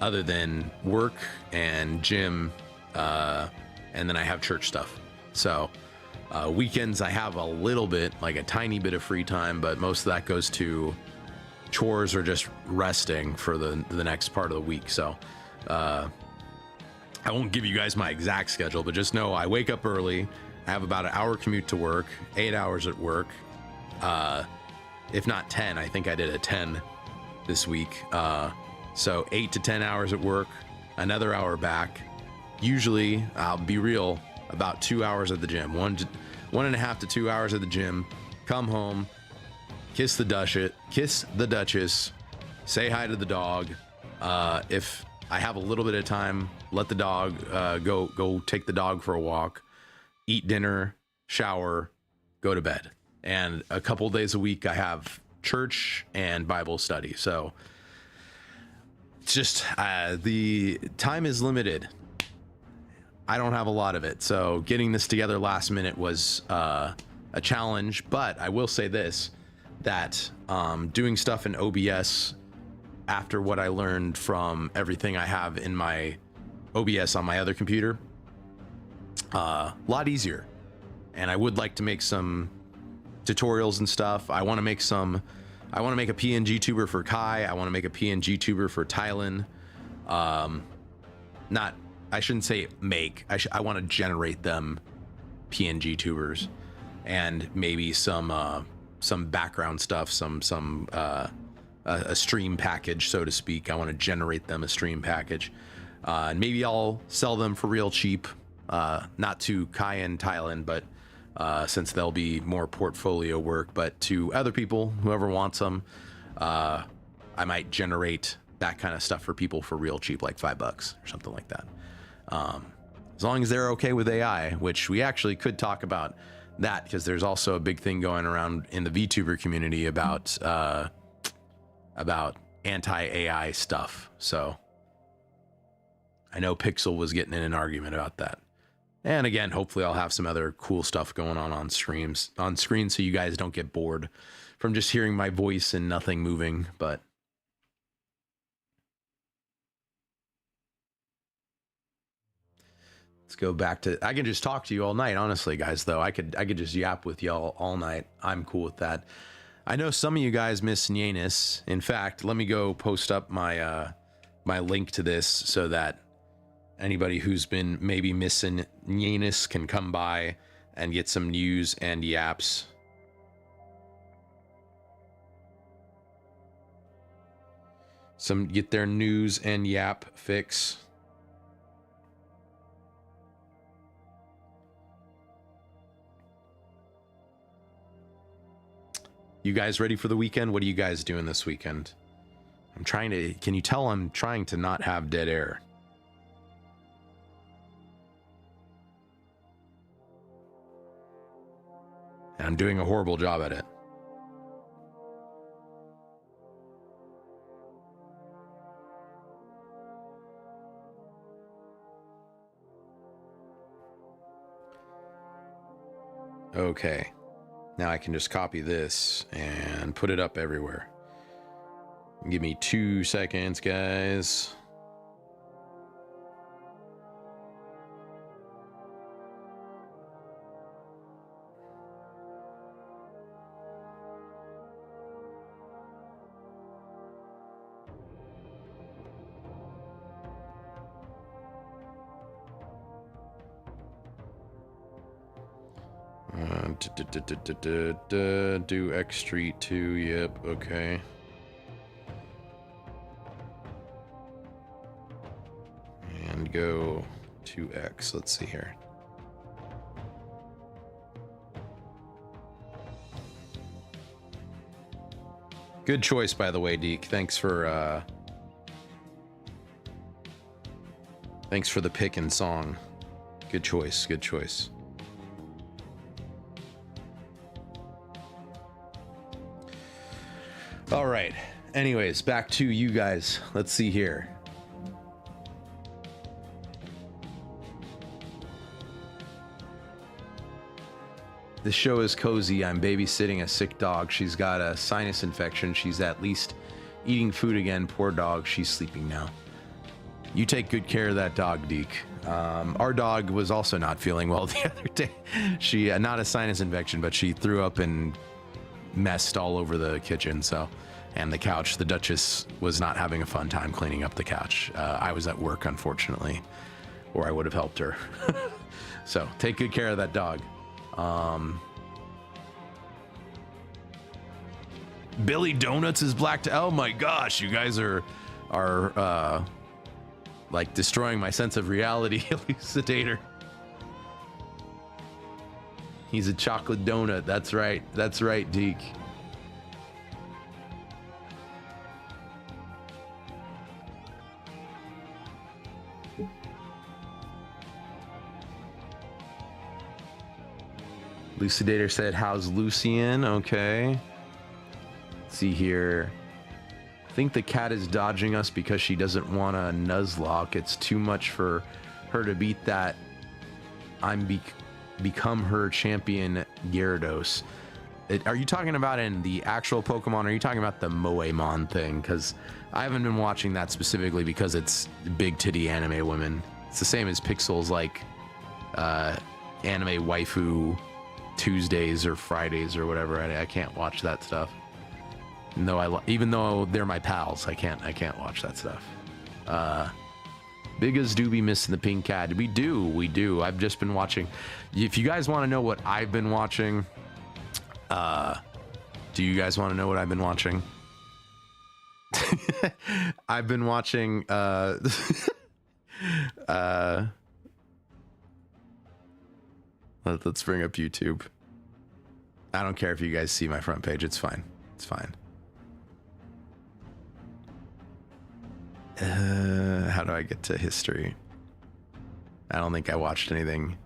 other than work and gym, and then I have church stuff. So weekends I have a little bit, like a tiny bit of free time, but most of that goes to chores or just resting for the next part of the week. So I won't give you guys my exact schedule, but just know I wake up early. I have about an hour commute to work, 8 hours at work, if not 10. I think I did a 10 this week. So 8 to 10 hours at work, another hour back. Usually, I'll be real, about 2 hours at the gym, 1.5 to 2 hours at the gym. Come home, kiss the Duchess, say hi to the dog. If I have a little bit of time, let the dog go take the dog for a walk, eat dinner, shower, go to bed. And a couple days a week, I have church and Bible study. So it's just the time is limited. I don't have a lot of it, so getting this together last minute was a challenge. But I will say this, that doing stuff in OBS after what I learned from everything I have in my OBS on my other computer, a lot easier. And I would like to make some tutorials and stuff. I want to make a PNG tuber for Kai. I want to make a PNG tuber for Tylen. I shouldn't say make. I want to generate them PNG tubers, and maybe some background stuff, a stream package, so to speak. I want to generate them a stream package, and maybe I'll sell them for real cheap. Not to Kai and Tylen, but since they'll be more portfolio work, but to other people, whoever wants them, I might generate that kind of stuff for people for real cheap, like $5 or something like that. As long as they're okay with AI, which we actually could talk about that, because there's also a big thing going around in the VTuber community about anti-AI stuff. So I know Pixel was getting in an argument about that. And again, hopefully I'll have some other cool stuff going on screen, so you guys don't get bored from just hearing my voice and nothing moving. But let's go back to, I can just talk to you all night, honestly, guys, though. I could just yap with y'all all night. I'm cool with that. I know some of you guys miss Nyanus. In fact, let me go post up my my link to this so that anybody who's been maybe missing Nyanus can come by and get some news and yaps. Get their news and yap fix. You guys ready for the weekend? What are you guys doing this weekend? Can you tell I'm trying to not have dead air? And I'm doing a horrible job at it. Okay. Now I can just copy this and put it up everywhere. Give me 2 seconds, guys. Do X Street 2, yep, okay. And go to X, let's see here. Good choice, by the way, Deke. Thanks for the pick and song. Good choice, good choice. All right. Anyways, back to you guys. Let's see here. The show is cozy. I'm babysitting a sick dog. She's got a sinus infection. She's at least eating food again. Poor dog. She's sleeping now. You take good care of that dog, Deke. Our dog was also not feeling well the other day. She, not a sinus infection, but she threw up and messed all over the kitchen, and the couch. The Duchess was not having a fun time cleaning up the couch. I was at work, unfortunately, or I would have helped her. So take good care of that dog. Billy Donuts is black to, oh my gosh, you guys are like destroying my sense of reality. Elucidator. He's a chocolate donut. That's right. That's right, Deke. Lucidator said, how's Lucian? Okay. Let's see here. I think the cat is dodging us because she doesn't want a Nuzlocke. It's too much for her to beat that become her champion Gyarados. Are you talking about in the actual Pokemon, or are you talking about the Moemon thing? Because I haven't been watching that specifically because it's big titty anime women. It's the same as Pixel's like anime waifu Tuesdays or Fridays or whatever. I can't watch that stuff. No, even though they're my pals, I can't watch that stuff. Big as do be missing the pink cat. We do. I've just been watching. If you guys want to know what I've been watching, do you guys want to know what I've been watching? I've been watching let's bring up YouTube. I don't care if you guys see my front page. It's fine. It's fine. How do I get to history? I don't think I watched anything.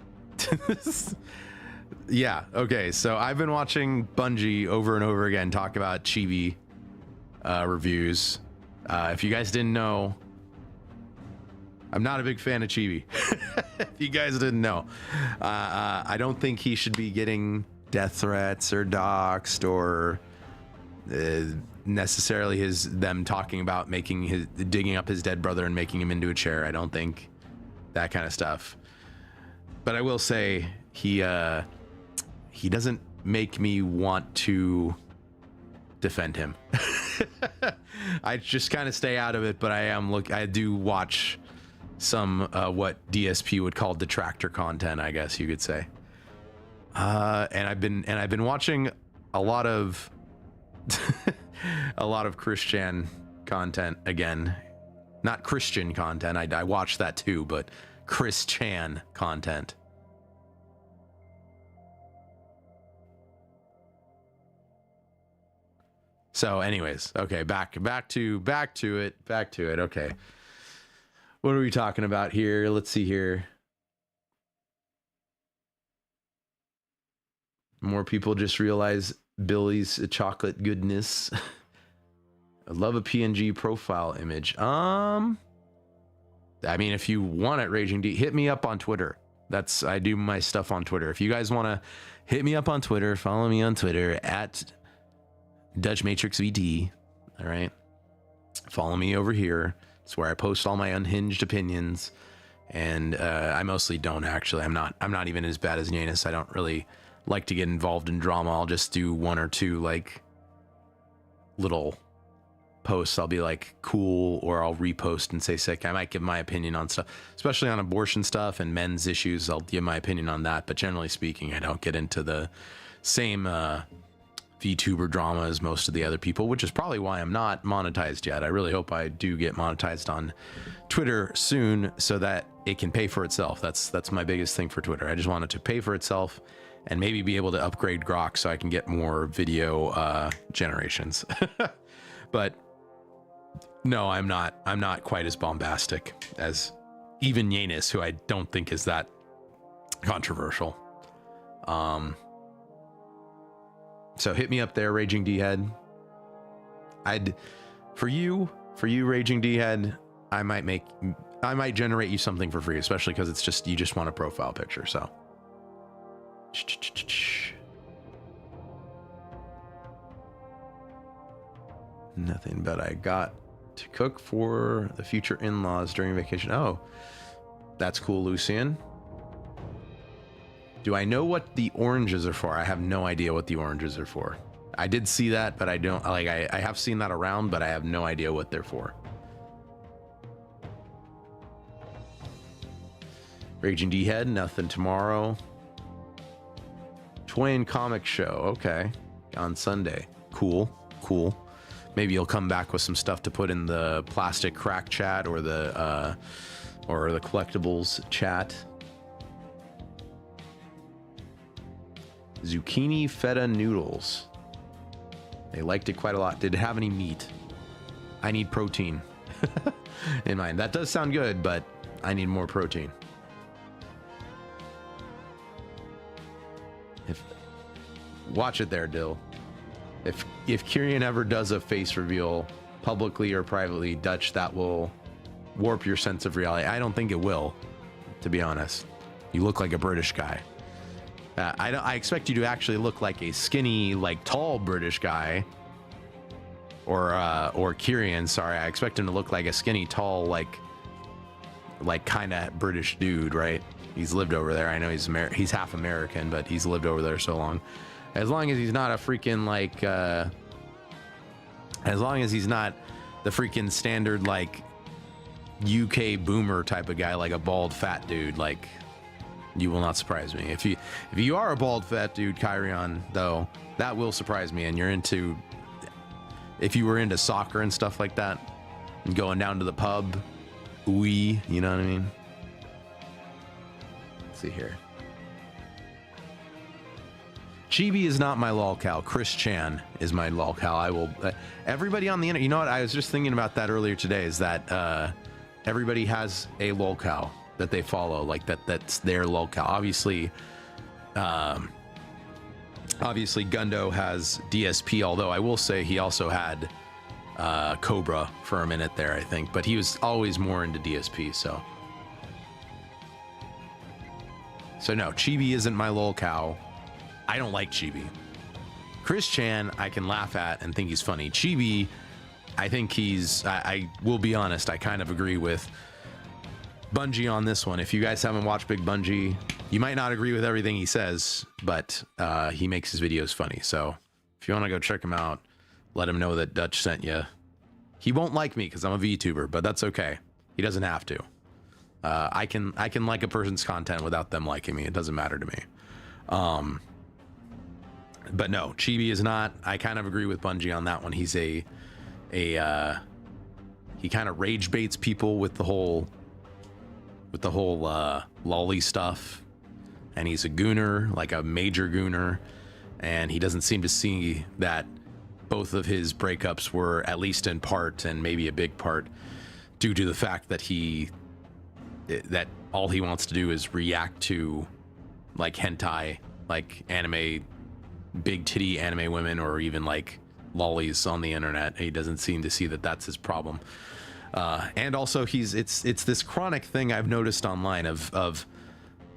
Yeah, okay, so I've been watching Bungie over and over again talk about Chibi reviews. If you guys didn't know, I'm not a big fan of Chibi. If you guys didn't know, I don't think he should be getting death threats or doxxed or necessarily them talking about digging up his dead brother and making him into a chair. I don't think that kind of stuff. But I will say he doesn't make me want to defend him. I just kind of stay out of it, but I do watch some what DSP would call detractor content, I guess you could say. And I've been watching a lot of a lot of Christian content again. Not Christian content. I watched that too, but Christian content. So anyways, okay, back to it. Okay. What are we talking about here? Let's see here. More people just realize Billy's a chocolate goodness. I love a PNG profile image. I mean, if you want it, Raging D, hit me up on Twitter. I do my stuff on Twitter. If you guys want to hit me up on Twitter, follow me on Twitter at Dutch Matrix VT. All right. follow me over here. It's where I post all my unhinged opinions, and I mostly don't actually. I'm not even as bad as Yannis. I don't really like to get involved in drama. I'll just do one or two like little posts. I'll be like cool, or I'll repost and say sick. I might give my opinion on stuff, especially on abortion stuff and men's issues. I'll give my opinion on that, but generally speaking, I don't get into the same VTuber drama as most of the other people, which is probably why I'm not monetized yet. I really hope I do get monetized on Twitter soon so that it can pay for itself. That's my biggest thing for Twitter. I just want it to pay for itself and maybe be able to upgrade Grok so I can get more video generations. But no, I'm not quite as bombastic as even Yannis, who I don't think is that controversial. So hit me up there, Raging D-Head. For you, Raging D-Head, I might generate you something for free, especially because it's just, you just want a profile picture, so. Nothing, but I got to cook for the future in-laws during vacation. Oh, that's cool, Lucian. Do I know what the oranges are for? I have no idea what the oranges are for. I did see that, but I don't, like, I have seen that around, but I have no idea what they're for. Raging D-Head, nothing tomorrow. Twain comic show, okay. On Sunday. Cool, cool. Maybe you'll come back with some stuff to put in the plastic crack chat or the collectibles chat. Zucchini feta noodles. They liked it quite a lot. Did it have any meat? I need protein in mine. That does sound good, but I need more protein. Watch it there, Dill. If Kyrian ever does a face reveal publicly or privately, Dutch, that will warp your sense of reality. I don't think it will, to be honest. You look like a British guy. I expect you to actually look like a skinny, like tall British guy, or Kyrian. Sorry, I expect him to look like a skinny, tall, like kind of British dude, right? He's lived over there. I know he's half American, but he's lived over there so long. As long as he's not a freaking like, as long as he's not the freaking standard like UK boomer type of guy, like a bald fat dude, like. You will not surprise me. If you are a bald fat dude, Kyrian, though, that will surprise me. And you're into, if you were into soccer and stuff like that, and going down to the pub, you know what I mean? Let's see here. Chibi is not my lolcow. Chris Chan is my lolcow. I will. Everybody on the internet. You know what? I was just thinking about that earlier today. Is that everybody has a lolcow that they follow, like that's their lolcow. Obviously Gundo has DSP, although I will say he also had Cobra for a minute there, I think, but he was always more into DSP. So no, Chibi isn't my lolcow. I don't like Chibi. Chris Chan I can laugh at and think he's funny. Chibi, I think I will be honest, I kind of agree with Bungie on this one. If you guys haven't watched Big Bungie, you might not agree with everything he says, but he makes his videos funny. So if you want to go check him out, let him know that Dutch sent you. He won't like me because I'm a VTuber, but that's okay. He doesn't have to. I can like a person's content without them liking me. It doesn't matter to me. But no, Chibi is not. I kind of agree with Bungie on that one. He's he kind of rage baits people with the whole lolly stuff, and he's a gooner, like a major gooner, and he doesn't seem to see that both of his breakups were, at least in part and maybe a big part, due to the fact that that all he wants to do is react to like hentai, like anime, big titty anime women, or even like lollies on the internet. He doesn't seem to see that that's his problem. And also it's this chronic thing I've noticed online of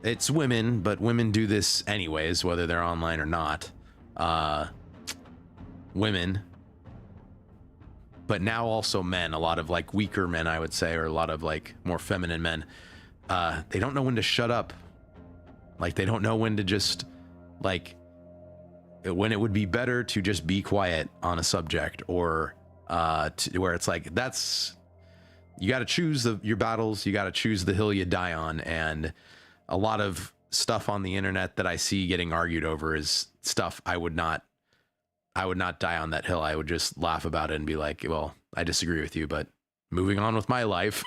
it's women, but women do this anyways, whether they're online or not. Women but now also men, a lot of like weaker men, I would say, or a lot of like more feminine men, they don't know when to shut up. Like, they don't know when to just, like, when it would be better to just be quiet on a subject, or where it's like, you got to choose your battles, you got to choose the hill you die on. And a lot of stuff on the internet that I see getting argued over is stuff I would not die on that hill. I would just laugh about it and be like, well, I disagree with you, but moving on with my life.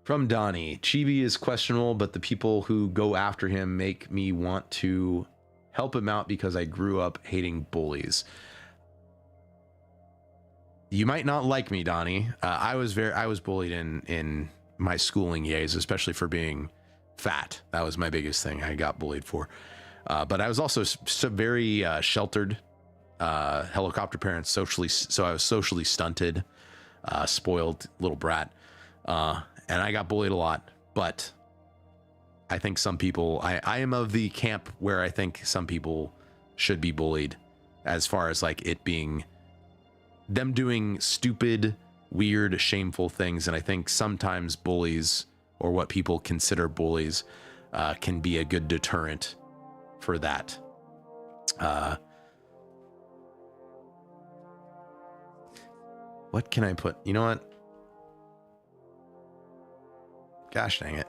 From Donnie, Chibi is questionable, but the people who go after him make me want to help him out because I grew up hating bullies. You might not like me, Donnie. I was bullied in my schooling years, especially for being fat. That was my biggest thing I got bullied for. But I was also very sheltered, helicopter parents, so I was socially stunted, spoiled little brat. And I got bullied a lot, but I think some people, I am of the camp where I think some people should be bullied, as far as like it being them doing stupid, weird, shameful things. And I think sometimes bullies, or what people consider bullies, can be a good deterrent for that. What can I put? You know what? Gosh dang it.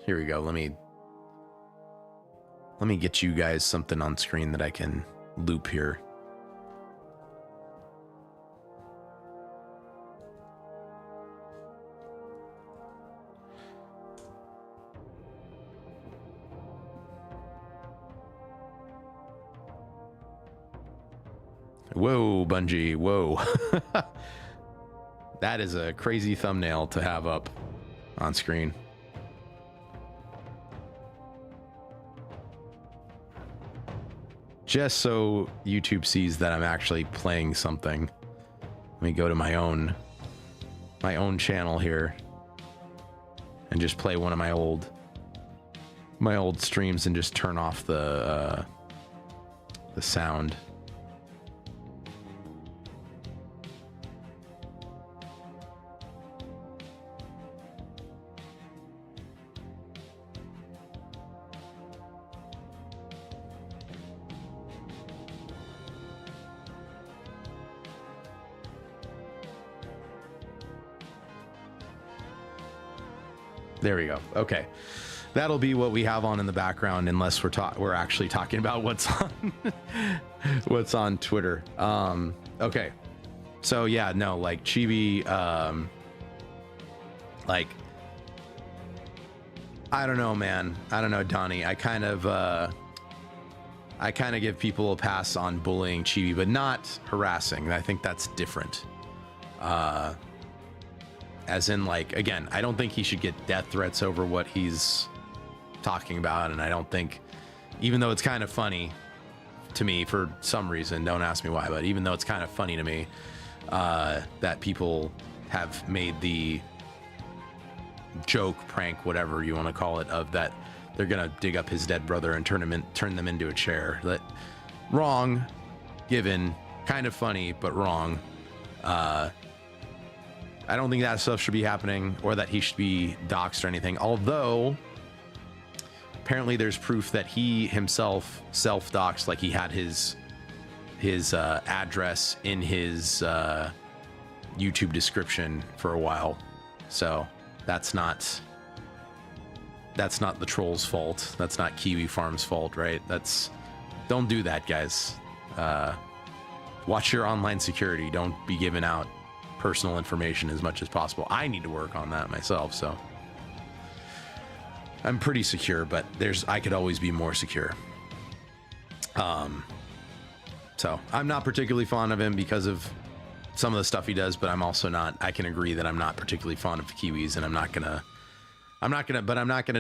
Here we go. Let me get you guys something on screen that I can loop here. Whoa, Bungie, whoa. That is a crazy thumbnail to have up on screen. Just so YouTube sees that I'm actually playing something. Let me go to my own channel here and just play one of my old streams and just turn off the sound. There we go. Okay, that'll be what we have on in the background, unless we're actually talking about what's on what's on Twitter. Okay, so yeah, no, like Chibi, like I don't know, man. I don't know, Donnie. I kind of give people a pass on bullying Chibi, but not harassing. I think that's different. As in, like, again, I don't think he should get death threats over what he's talking about. And I don't think, even though it's kind of funny to me for some reason, don't ask me why, but even though it's kind of funny to me, that people have made the joke, prank, whatever you want to call it, of that they're going to dig up his dead brother and turn them into a chair. That wrong, given, kind of funny, but wrong. I don't think that stuff should be happening, or that he should be doxxed or anything. Although, apparently there's proof that he himself self-doxxed, like he had his address in his YouTube description for a while. So that's not the troll's fault. That's not Kiwi Farm's fault, right? Don't do that, guys. Watch your online security. Don't be giving out personal information as much as possible. I need to work on that myself, so I'm pretty secure, but I could always be more secure. So I'm not particularly fond of him because of some of the stuff he does, but I'm also not, I can agree that I'm not particularly fond of the Kiwis, and I'm not gonna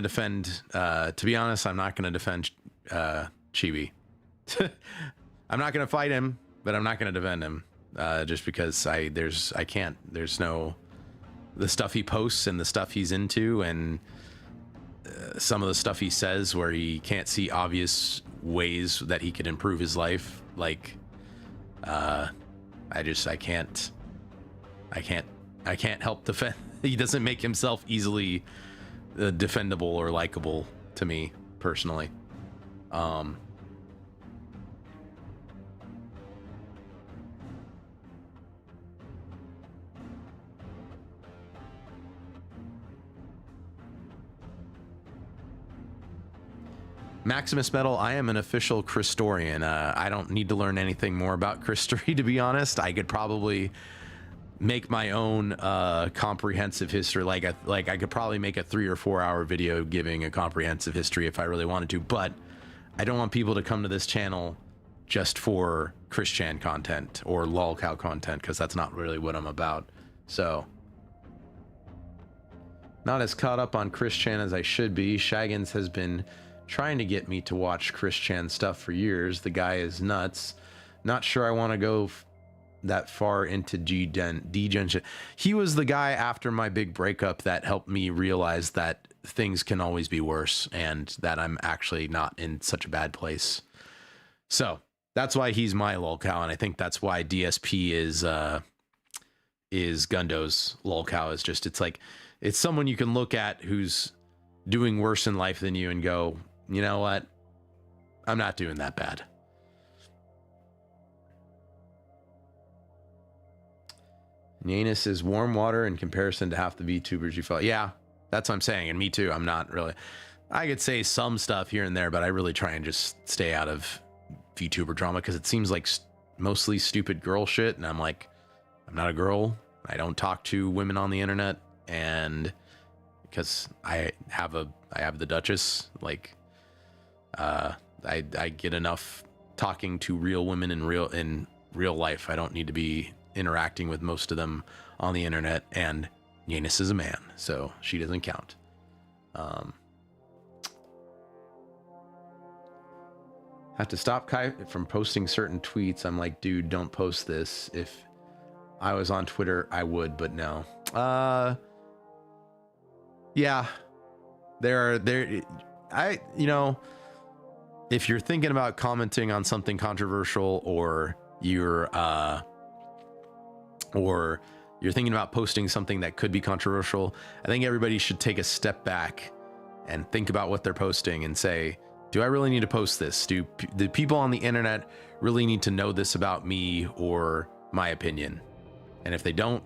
defend, to be honest, I'm not gonna defend Chibi. I'm not gonna fight him, but I'm not gonna defend him. Just because there's the stuff he posts and the stuff he's into, and some of the stuff he says where he can't see obvious ways that he could improve his life. Like, I can't help defend. He doesn't make himself easily defendable or likable to me personally. Maximus Metal, I am an official Christorian. I don't need to learn anything more about Christory, to be honest. I could probably make my own comprehensive history. Like I could probably make a 3 or 4 hour video giving a comprehensive history if I really wanted to, but I don't want people to come to this channel just for Christian content or lolcow content, because that's not really what I'm about. So, not as caught up on Christian as I should be. Shaggins has been trying to get me to watch Christian stuff for years. The guy is nuts. Not sure I want to go that far into degen. He was the guy after my big breakup that helped me realize that things can always be worse and that I'm actually not in such a bad place. So that's why he's my lolcow, and I think that's why DSP is Gundo's lolcow. Is just, it's like, it's someone you can look at who's doing worse in life than you and go, you know what? I'm not doing that bad. Yanus is warm water in comparison to half the VTubers you follow. Yeah, that's what I'm saying. And me too. I'm not really, I could say some stuff here and there, but I really try and just stay out of VTuber drama because it seems like mostly stupid girl shit. And I'm like, I'm not a girl. I don't talk to women on the internet. And because I have the Duchess, like, I get enough talking to real women in real life. I don't need to be interacting with most of them on the internet, and Yanus is a man, so she doesn't count. Have to stop Kai from posting certain tweets. I'm like, dude, don't post this. If I was on Twitter, I would, but no. Yeah, you know, if you're thinking about commenting on something controversial, or you're thinking about posting something that could be controversial, I think everybody should take a step back and think about what they're posting and say, do I really need to post this? Do the people on the internet really need to know this about me or my opinion? And if they don't,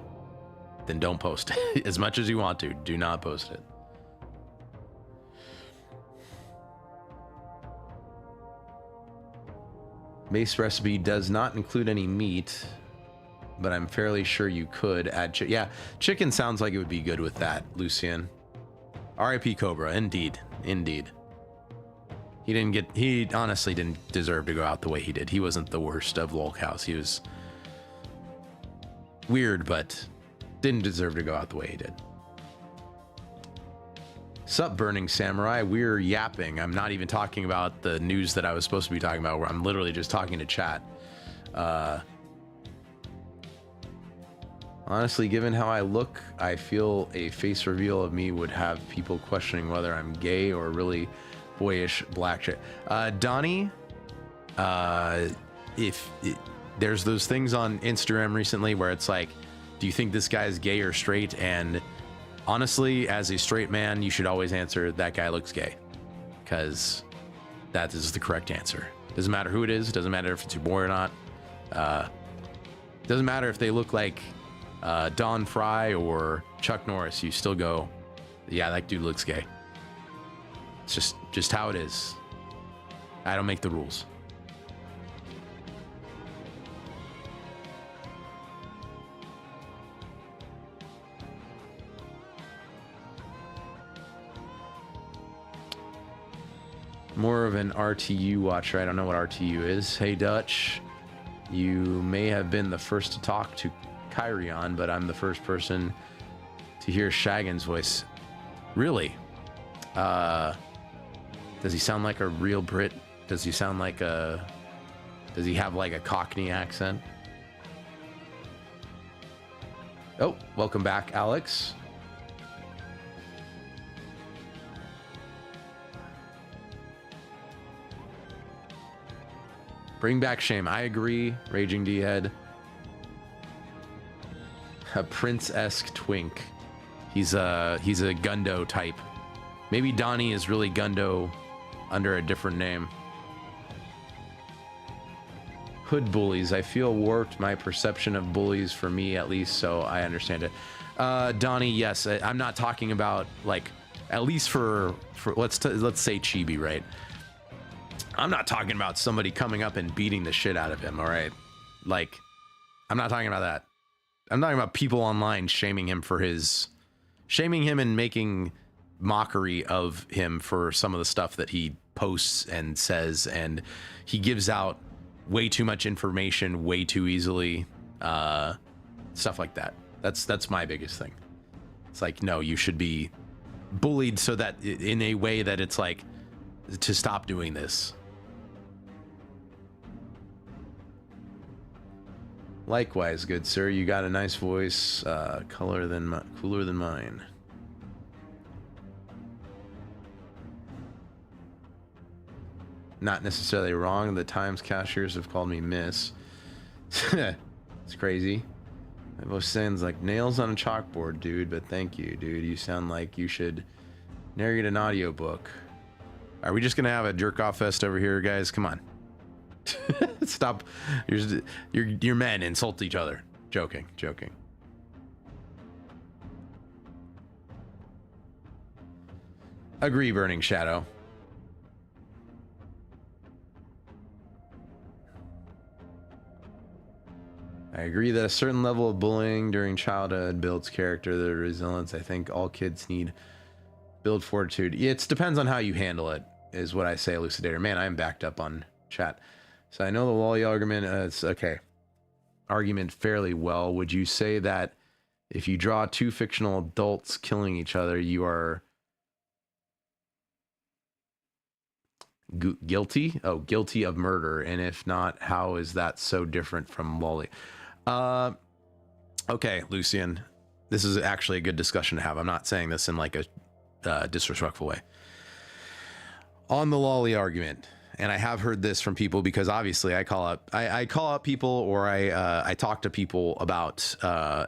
then don't post it. As much as you want to, do not post it. Base recipe does not include any meat, but I'm fairly sure you could add yeah, chicken sounds like it would be good with that, Lucian. R.I.P. Cobra, indeed. He honestly didn't deserve to go out the way he did. He wasn't the worst of lolcows. He was weird, but didn't deserve to go out the way he did. Sup, Burning Samurai, we're yapping. I'm not even talking about the news that I was supposed to be talking about, where I'm literally just talking to chat. Honestly, given how I look, I feel a face reveal of me would have people questioning whether I'm gay or really boyish black shit. Donnie, there's those things on Instagram recently where it's like, do you think this guy is gay or straight? And honestly, as a straight man, you should always answer, that guy looks gay, because that is the correct answer. Doesn't matter who it is. Doesn't matter if it's your boy or not. Doesn't matter if they look like Don Fry or Chuck Norris. You still go, yeah, that dude looks gay. It's just how it is. I don't make the rules. More of an RTU watcher. I don't know what RTU is. Hey, Dutch. You may have been the first to talk to Kyrion, but I'm the first person to hear Shagan's voice. Really? Does he sound like a real Brit? Does he sound like does he have like a Cockney accent? Oh, welcome back, Alex. Bring back shame. I agree, Raging D-Head. A prince-esque twink. He's a Gundo type. Maybe Donnie is really Gundo under a different name. Hood bullies. I feel warped my perception of bullies, for me at least, so I understand it. Donnie, yes. I'm not talking about, like, at least for let's say Chibi, right? I'm not talking about somebody coming up and beating the shit out of him, all right? Like, I'm not talking about that. I'm talking about people online shaming him and making mockery of him for some of the stuff that he posts and says, and he gives out way too much information way too easily, stuff like that. That's my biggest thing. It's like, no, you should be bullied so that in a way that it's like to stop doing this. Likewise, good sir, you got a nice voice, cooler than mine. Not necessarily wrong. The Times cashiers have called me miss. It's crazy. My voice sounds like nails on a chalkboard, dude, but thank you, dude. You sound like you should narrate an audiobook. Are we just gonna have a jerk-off fest over here, guys? Come on. Stop. Your men insult each other. Joking. Agree, Burning Shadow. I agree that a certain level of bullying during childhood builds character, the resilience. I think all kids need build fortitude. It depends on how you handle it, is what I say, Elucidator. Man, I'm backed up on chat. So I know the Wally argument, it's okay. Argument fairly well. Would you say that if you draw two fictional adults killing each other, you are guilty? Oh, guilty of murder. And if not, how is that so different from Wally? Okay, Lucian, this is actually a good discussion to have. I'm not saying this in like a disrespectful way. On the Lolly argument, and I have heard this from people because obviously I call out people, or I talk to people about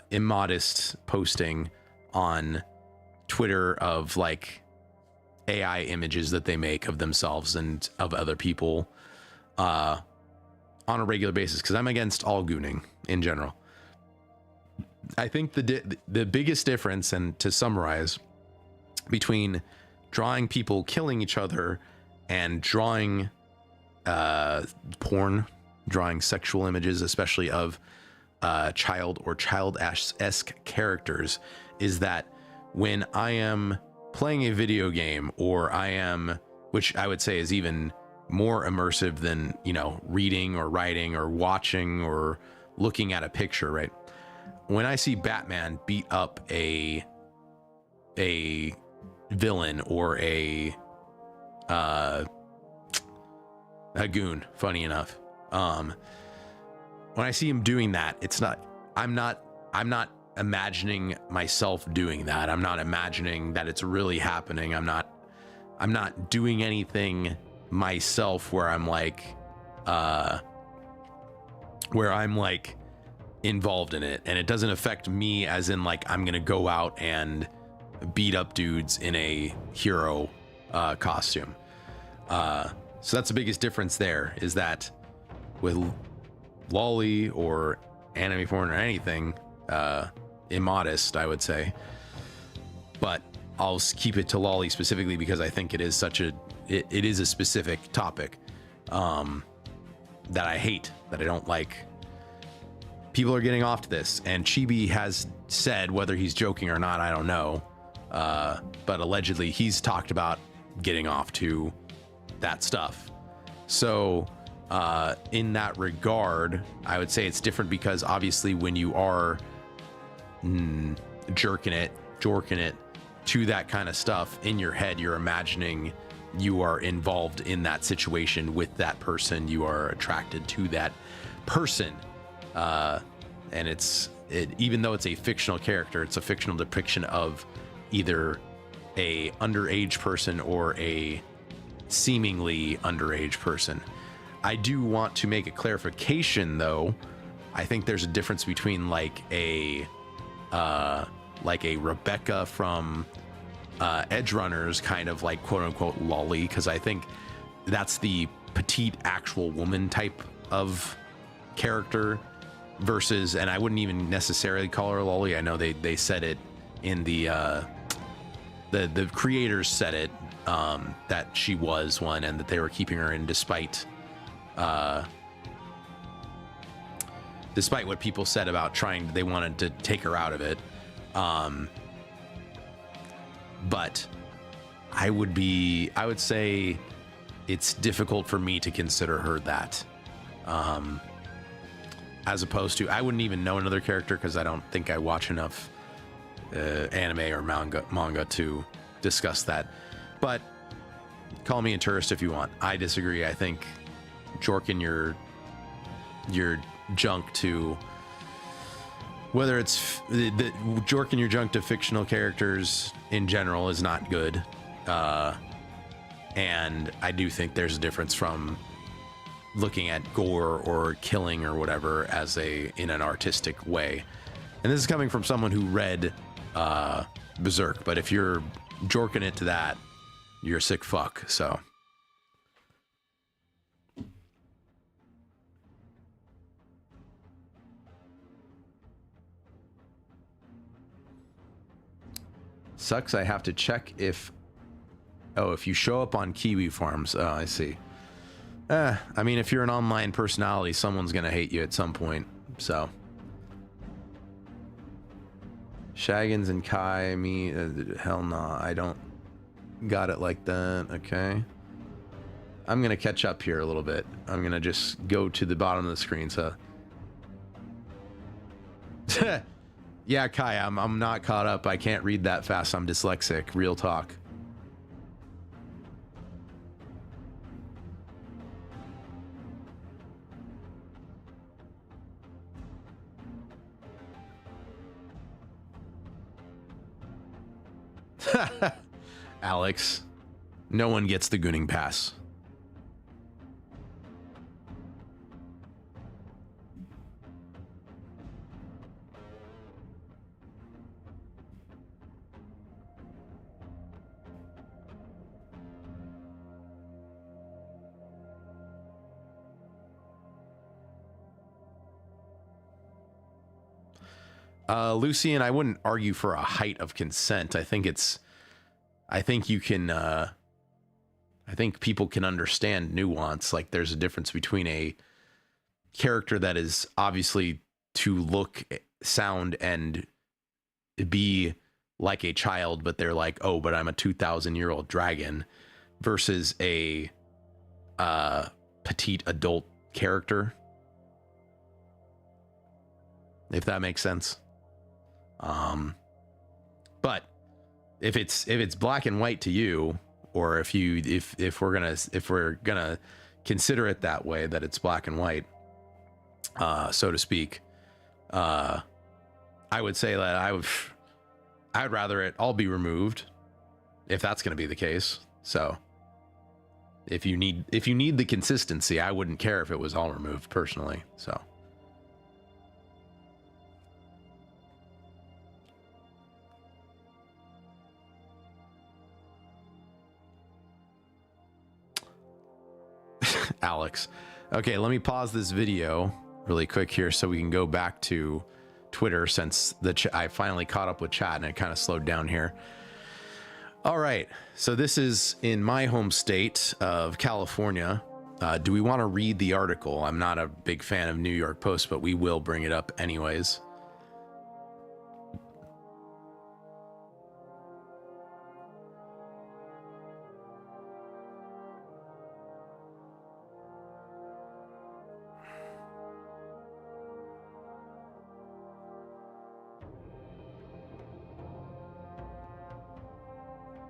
immodest posting on Twitter of like AI images that they make of themselves and of other people on a regular basis, because I'm against all gooning in general. I think the biggest difference, and to summarize, between drawing people killing each other and drawing porn, drawing sexual images, especially of child or child-esque characters, is that when I am playing a video game, or I am, which I would say is even more immersive than, you know, reading or writing or watching or looking at a picture, right? When I see Batman beat up a villain or a goon, funny enough, when I see him doing that, it's not, I'm not imagining myself doing that. I'm not imagining that it's really happening. I'm not doing anything myself where I'm like involved in it, and it doesn't affect me as in like I'm gonna go out and beat up dudes in a hero costume. So that's the biggest difference there, is that with lolly or anime porn or anything immodest, I would say, but I'll keep it to lolly specifically because I think it is such a it is a specific topic that I hate, that I don't like. People are getting off to this, and Chibi has said, whether he's joking or not, I don't know, but allegedly he's talked about getting off to that stuff. So in that regard, I would say it's different, because obviously when you are jorking it to that kind of stuff, in your head you're imagining you are involved in that situation with that person, you are attracted to that person, and even though it's a fictional character, it's a fictional depiction of either a underage person or a seemingly underage person. I do want to make a clarification, though. I think there's a difference between like a Rebecca from Edge Runners, kind of like quote unquote lolly, because I think that's the petite actual woman type of character versus, and I wouldn't even necessarily call her lolly. I know they said it in the creators said it, that she was one and that they were keeping her in despite what people said about they wanted to take her out of it. But I would say it's difficult for me to consider her that, as opposed to, I wouldn't even know another character because I don't think I watch enough anime or manga to discuss that. But call me a tourist if you want. I disagree. I think jorking your junk to, whether it's jorking your junk to fictional characters in general is not good. And I do think there's a difference from looking at gore or killing or whatever as in an artistic way. And this is coming from someone who read Berserk, but if you're jorking it to that, you're a sick fuck. So sucks. I have to check if you show up on Kiwi Farms. Oh, I see. I mean, if you're an online personality, someone's gonna hate you at some point. So Shaggins and Kai, me, hell nah, I don't got it like that. Okay, I'm gonna catch up here a little bit. I'm gonna just go to the bottom of the screen. So yeah, Kai, I'm not caught up. I can't read that fast. I'm dyslexic. Real talk. Alex, no one gets the Gooning Pass. Lucian, I wouldn't argue for a height of consent. I think you can, I think people can understand nuance. Like there's a difference between a character that is obviously to look, sound, and be like a child, but they're like, oh, but I'm a 2,000-year-old dragon, versus a petite adult character. If that makes sense. But if it's black and white to you, or if we're gonna consider it that way, that it's black and white, so to speak, I would say that I'd rather it all be removed if that's going to be the case. So if you need the consistency, I wouldn't care if it was all removed personally. So Alex. Okay, let me pause this video really quick here so we can go back to Twitter, since I finally caught up with chat and it kind of slowed down here. All right, so this is in my home state of California. Do we want to read the article? I'm not a big fan of New York Post, but we will bring it up anyways.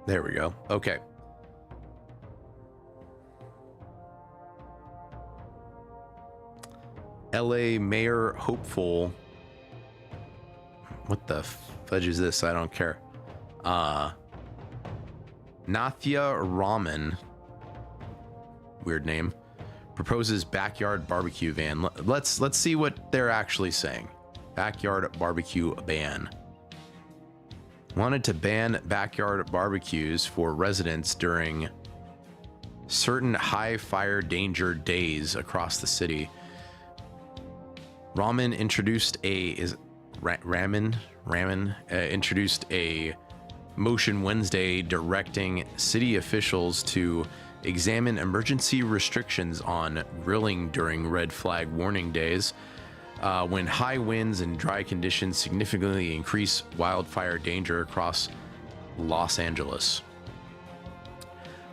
There we go. Okay. LA Mayor hopeful. What the fudge is this? I don't care. Nathya Raman, weird name, proposes backyard barbecue ban. Let's see what they're actually saying. Backyard barbecue ban. Wanted to ban backyard barbecues for residents during certain high fire danger days across the city. Ramen introduced introduced a motion Wednesday directing city officials to examine emergency restrictions on grilling during red flag warning days, when high winds and dry conditions significantly increase wildfire danger across Los Angeles.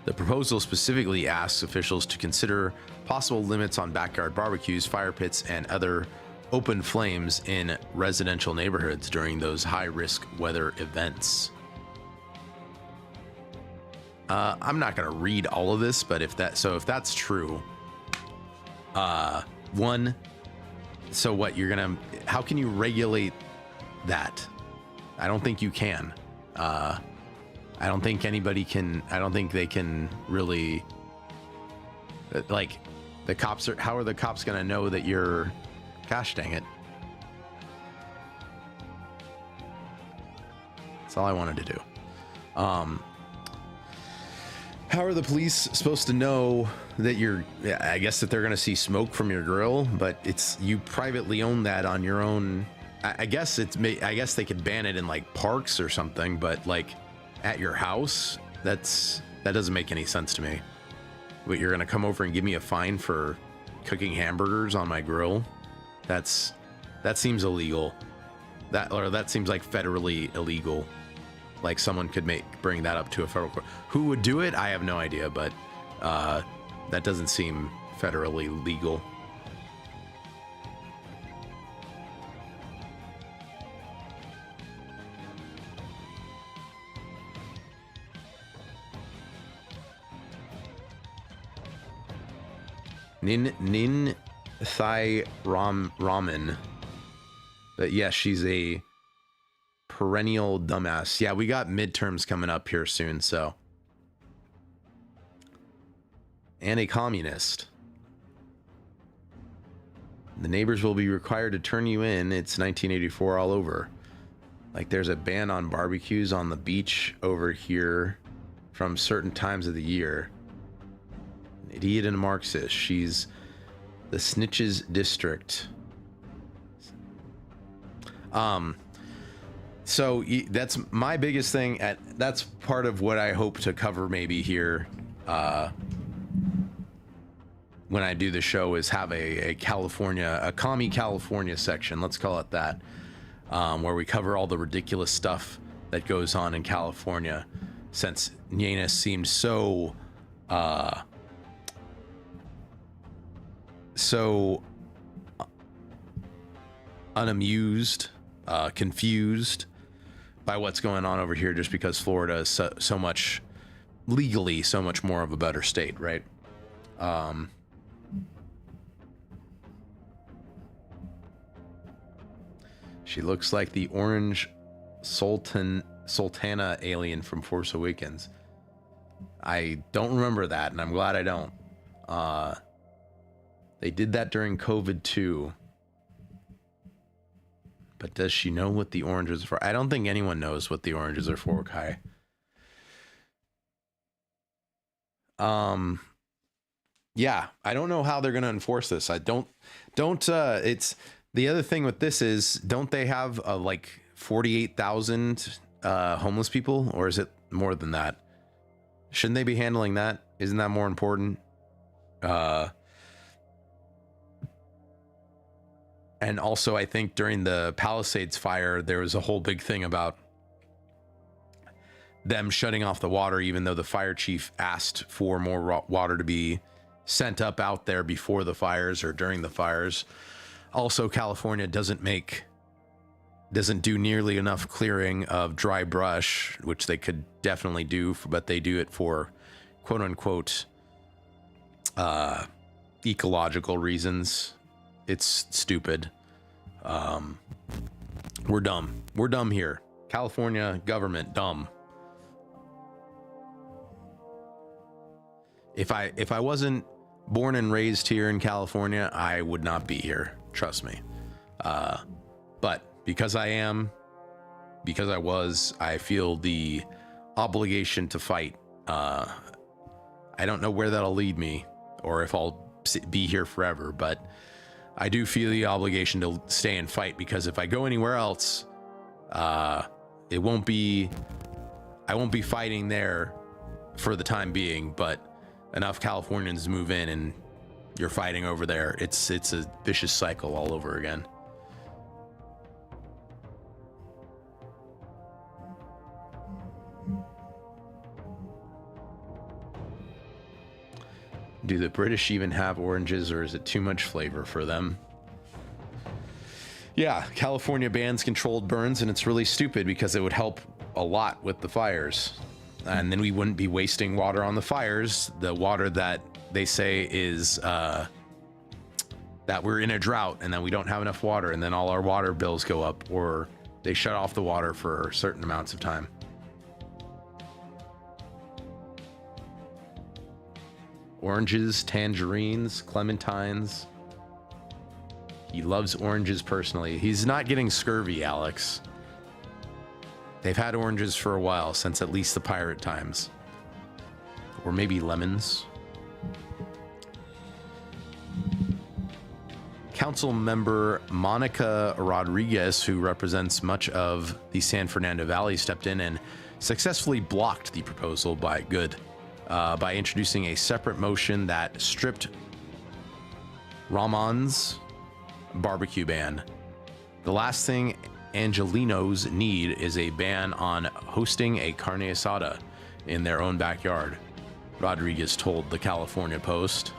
The proposal specifically asks officials to consider possible limits on backyard barbecues, fire pits, and other open flames in residential neighborhoods during those high-risk weather events. I'm not going to read all of this, but if that's true, one, so what how can you regulate that? I don't think you can. I don't think anybody can. I don't think they can really, like, how are the cops going to know that you're, gosh dang it. That's all I wanted to do. How are the police supposed to know that I guess that they're going to see smoke from your grill, but you privately own that on your own. I guess they could ban it in like parks or something, but like at your house, that doesn't make any sense to me. But you're going to come over and give me a fine for cooking hamburgers on my grill? That seems illegal. That seems like federally illegal. Like someone could bring that up to a federal court. Who would do it? I have no idea, but that doesn't seem federally legal. Nin Thai Ramen. But yes, she's a perennial dumbass. Yeah, we got midterms coming up here soon, so. And a communist. The neighbors will be required to turn you in. It's 1984 all over. Like, there's a ban on barbecues on the beach over here from certain times of the year. An idiot and a Marxist. She's the Snitches District. So that's my biggest thing. That's part of what I hope to cover maybe here when I do the show, is have a commie California section, let's call it that, where we cover all the ridiculous stuff that goes on in California, since Nina seemed so unamused, confused by what's going on over here, just because Florida is so much legally so much more of a better state, right? She looks like the orange Sultana alien from Force Awakens. I don't remember that, and I'm glad I don't. They did that during COVID too. But does she know what the oranges are for? I don't think anyone knows what the oranges are for, Kai. Yeah, I don't know how they're going to enforce this. It's the other thing with this is, don't they have like 48,000 homeless people, or is it more than that? Shouldn't they be handling that? Isn't that more important? And also, I think during the Palisades fire, there was a whole big thing about them shutting off the water, even though the fire chief asked for more water to be sent up out there before the fires or during the fires. Also, California doesn't do nearly enough clearing of dry brush, which they could definitely do, but they do it for quote unquote ecological reasons. It's stupid. We're dumb. We're dumb here. California government, dumb. If I wasn't born and raised here in California, I would not be here. Trust me. But because I am, because I was, I feel the obligation to fight. I don't know where that'll lead me or if I'll be here forever, but I do feel the obligation to stay and fight, because if I go anywhere else, I won't be fighting there for the time being, but enough Californians move in and you're fighting over there. It's a vicious cycle all over again. Do the British even have oranges, or is it too much flavor for them? Yeah, California bans controlled burns, and it's really stupid because it would help a lot with the fires. And then we wouldn't be wasting water on the fires, the water that they say is that we're in a drought and that we don't have enough water, and then all our water bills go up, or they shut off the water for certain amounts of time. Oranges, tangerines, clementines. He loves oranges personally. He's not getting scurvy, Alex. They've had oranges for a while, since at least the pirate times. Or maybe lemons. Council member Monica Rodriguez, who represents much of the San Fernando Valley, stepped in and successfully blocked the proposal by introducing a separate motion that stripped Ramon's barbecue ban. The last thing Angelinos need is a ban on hosting a carne asada in their own backyard, Rodriguez told the California Post.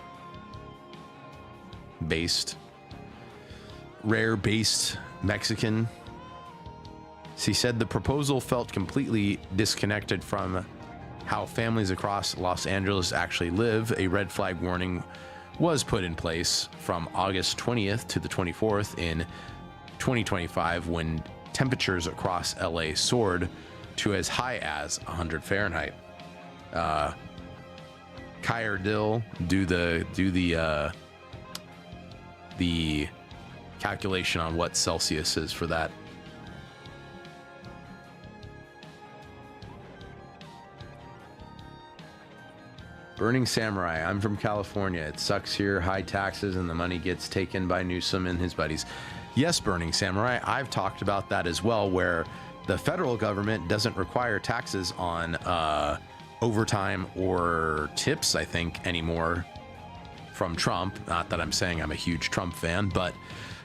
Rare-based Mexican. She said the proposal felt completely disconnected from how families across Los Angeles actually live. A red flag warning was put in place from August 20th to the 24th in 2025, when temperatures across LA soared to as high as 100 Fahrenheit. Kyer Dill, do the calculation on what Celsius is for that. Burning Samurai, I'm from California. It sucks here, high taxes, and the money gets taken by Newsom and his buddies. Yes, Burning Samurai, I've talked about that as well, where the federal government doesn't require taxes on overtime or tips, I think, anymore from Trump. Not that I'm saying I'm a huge Trump fan, but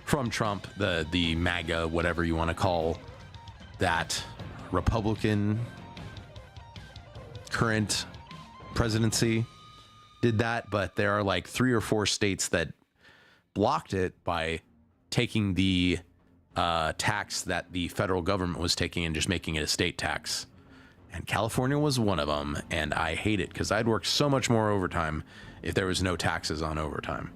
from Trump, the MAGA, whatever you want to call that Republican current presidency, did that. But there are like 3 or 4 states that blocked it by taking the tax that the federal government was taking and just making it a state tax. And California was one of them, and I hate it because I'd work so much more overtime if there was no taxes on overtime.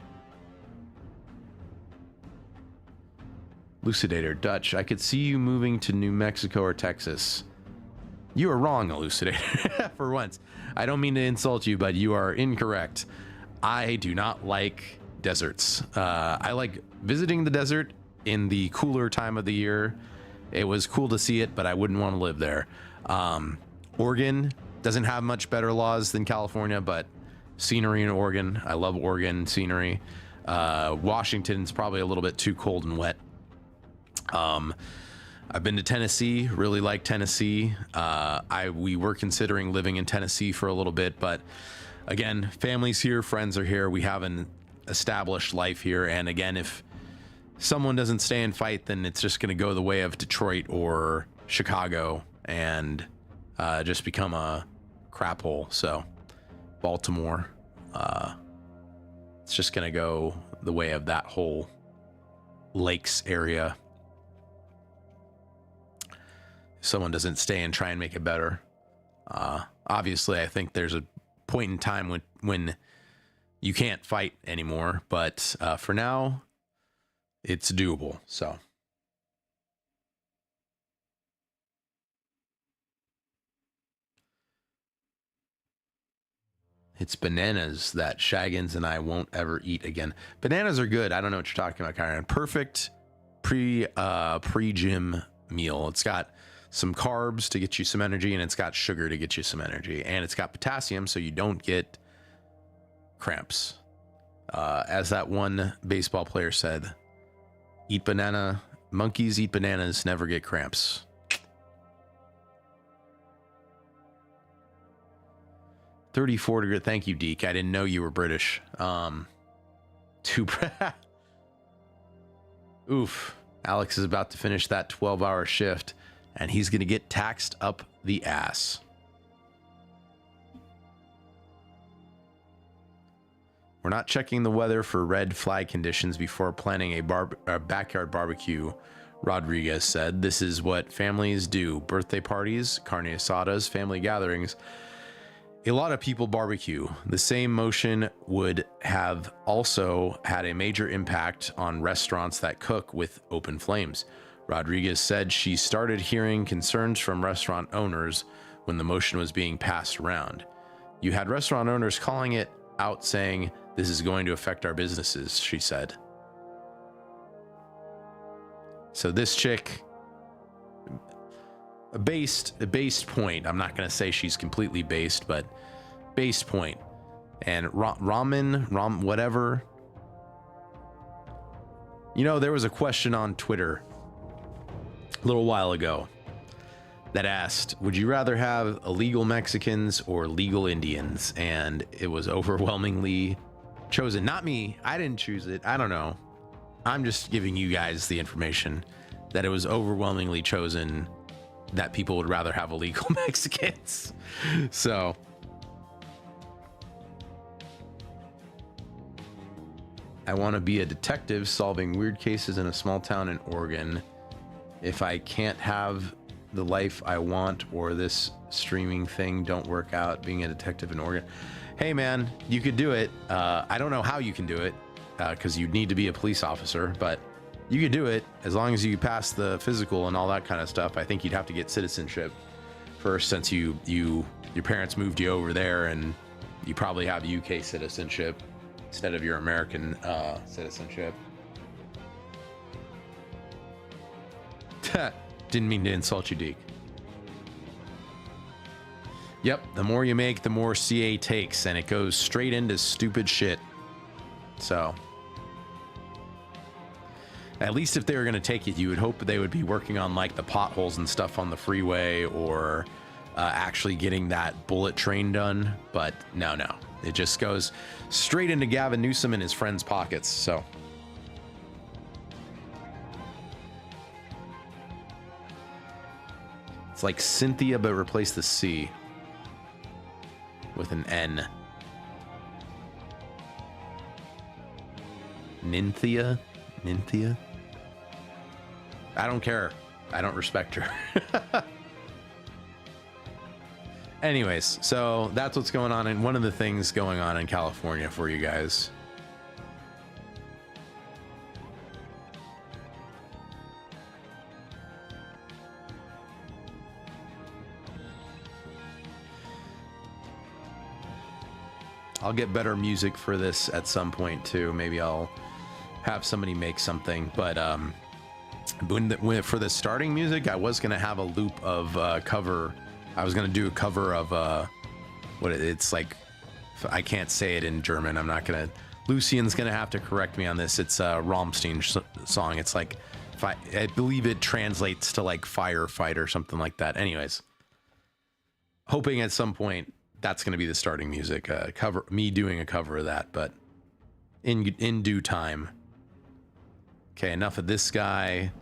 Elucidator, Dutch, I could see you moving to New Mexico or Texas. You are wrong, Elucidator, for once. I don't mean to insult you, but you are incorrect. I do not like deserts. I like visiting the desert in the cooler time of the year. It was cool to see it, but I wouldn't want to live there. Oregon doesn't have much better laws than California, but scenery in Oregon, I love Oregon scenery. Washington's probably a little bit too cold and wet. I've been to Tennessee, really like Tennessee. We were considering living in Tennessee for a little bit, but again, family's here, friends are here. We have an established life here. And again, if someone doesn't stay and fight, then it's just going to go the way of Detroit or Chicago and just become a crap hole. So Baltimore, it's just going to go the way of that whole lakes area. If someone doesn't stay and try and make it better. Obviously, I think there's a point in time when you can't fight anymore, but for now, it's doable. So. It's bananas that Shaggins and I won't ever eat again. Bananas are good. I don't know what you're talking about, Kyron. Perfect pre-gym meal. It's got some carbs to get you some energy, and it's got sugar to get you some energy, and it's got potassium so you don't get cramps. As that one baseball player said, eat banana. Monkeys eat bananas, never get cramps. 34 degree. Thank you, Deke. I didn't know you were British. Oof. Alex is about to finish that 12-hour shift, and he's going to get taxed up the ass. We're not checking the weather for red flag conditions before planning a backyard barbecue, Rodriguez said. This is what families do. Birthday parties, carne asadas, family gatherings. A lot of people barbecue. The same motion would have also had a major impact on restaurants that cook with open flames. Rodriguez said she started hearing concerns from restaurant owners when the motion was being passed around. You had restaurant owners calling it out saying, "This is going to affect our businesses," she said. So this chick, a based point. I'm not going to say she's completely based, but based point. And ramen, whatever. You know, there was a question on Twitter a little while ago that asked, would you rather have illegal Mexicans or legal Indians? And it was overwhelmingly chosen. Not me. I didn't choose it. I don't know. I'm just giving you guys the information that it was overwhelmingly chosen that people would rather have illegal Mexicans. So I want to be a detective solving weird cases in a small town in Oregon. If I can't have the life I want, or this streaming thing don't work out, being a detective in Oregon. Hey man, you could do it. I don't know how you can do it, because you'd need to be a police officer, but you could do it as long as you pass the physical and all that kind of stuff. I think you'd have to get citizenship first, since your parents moved you over there, and you probably have UK citizenship instead of your American citizenship. Didn't mean to insult you, Deke. Yep, the more you make, the more CA takes, and it goes straight into stupid shit. So at least if they were going to take it, you would hope they would be working on like the potholes and stuff on the freeway, or actually getting that bullet train done. But no, it just goes straight into Gavin Newsom and his friends' pockets. So it's like Cynthia, but replace the C with an N. Nynthia? I don't care. I don't respect her. Anyways, so that's what's going on, and one of the things going on in California for you guys. I'll get better music for this at some point too. Maybe I'll have somebody make something, but for the starting music, I was gonna have a loop of cover. I was gonna do a cover of it's like, I can't say it in German. I'm not gonna. Lucian's gonna have to correct me on this. It's a Rammstein song. It's like, I believe it translates to like firefight or something like that. Anyways, hoping at some point that's going to be the starting music, me doing a cover of that, but in due time. Okay, enough of this guy.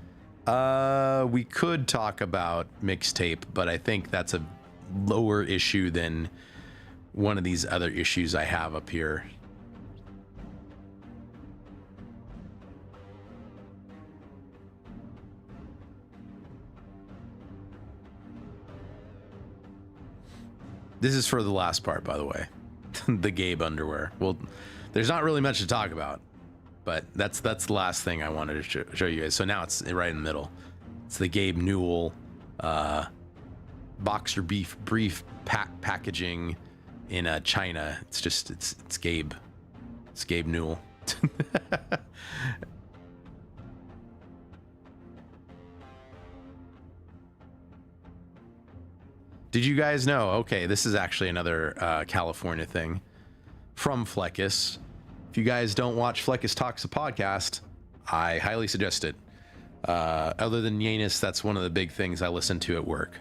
We could talk about mixtape, but I think that's a lower issue than one of these other issues I have up here. This is for the last part, by the way. The Gabe underwear. Well, there's not really much to talk about, but that's the last thing I wanted to show you guys. So now it's right in the middle. It's the Gabe Newell boxer brief packaging in China. It's just it's Gabe. It's Gabe Newell. Did you guys know? Okay, this is actually another California thing from Fleckus. If you guys don't watch Fleckus Talks, a podcast, I highly suggest it. Other than Yannis, that's one of the big things I listen to at work.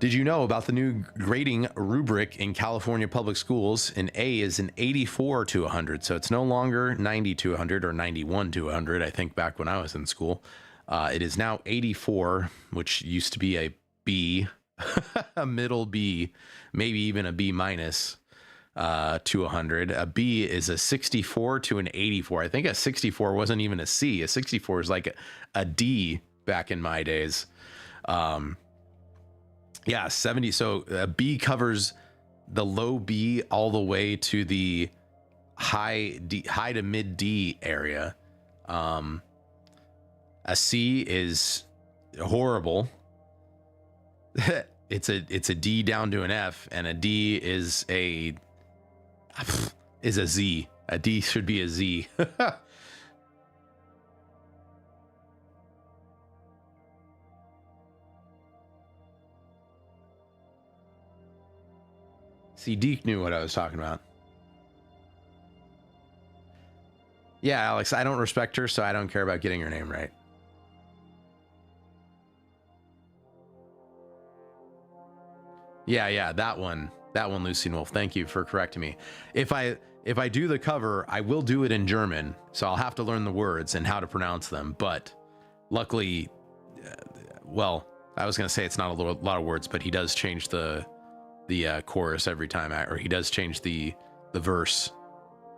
Did you know about the new grading rubric in California public schools? An A is an 84 to 100, so it's no longer 90 to 100 or 91 to 100. I think back when I was in school, it is now 84, which used to be a B, a middle B, maybe even a B minus to 100. A B is a 64 to an 84. I think a 64 wasn't even a C. A 64 is like a D back in my days. Yeah, 70. So a B covers the low B all the way to the high to mid D area. A C is horrible. It's a D down to an F, and a D is a Z. A D should be a Z. See, Deke knew what I was talking about. Yeah, Alex, I don't respect her, so I don't care about getting her name right. Yeah, that one, Lucian Wolf. Thank you for correcting me. If I do the cover, I will do it in German, so I'll have to learn the words and how to pronounce them. But luckily, well, I was gonna say it's not a lot of words, but he does change the chorus every time, or he does change the verse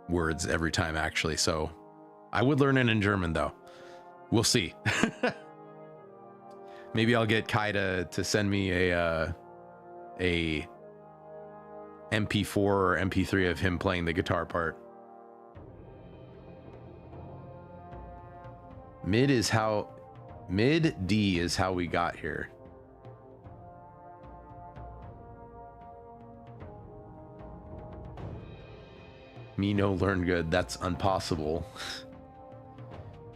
words every time, actually. So I would learn it in German, though. We'll see. Maybe I'll get Kai to send me a MP4 or MP3 of him playing the guitar part. Mid D is how we got here. Me no learn good. That's impossible.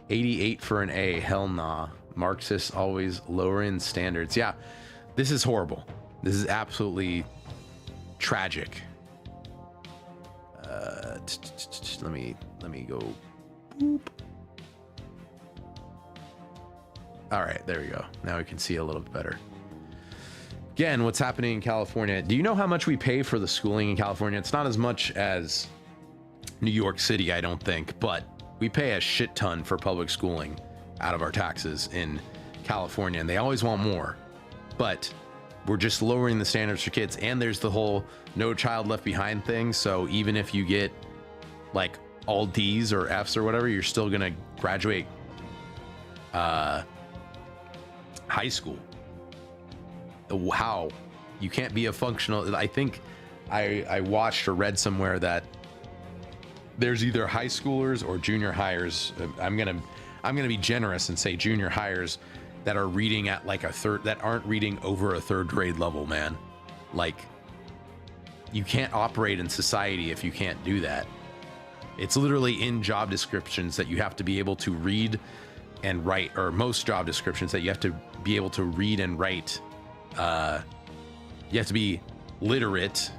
88 for an A. Hell nah. Marxists always lowering standards. Yeah, this is horrible. This is absolutely tragic. Let me go. Boop. All right, there we go. Now we can see a little bit better. Again, what's happening in California? Do you know how much we pay for the schooling in California? It's not as much as New York City, I don't think, but we pay a shit ton for public schooling out of our taxes in California, and they always want more. But we're just lowering the standards for kids, and there's the whole no child left behind thing. So even if you get like all D's or F's or whatever, you're still gonna graduate high school. How? You can't be a functional. I think I watched or read somewhere that there's either high schoolers or junior hires. I'm gonna be generous and say junior hires that are reading at like that aren't reading over a third grade level, man. Like, you can't operate in society if you can't do that. It's literally in job descriptions that you have to be able to read and write, or most job descriptions that you have to be able to read and write. You have to be literate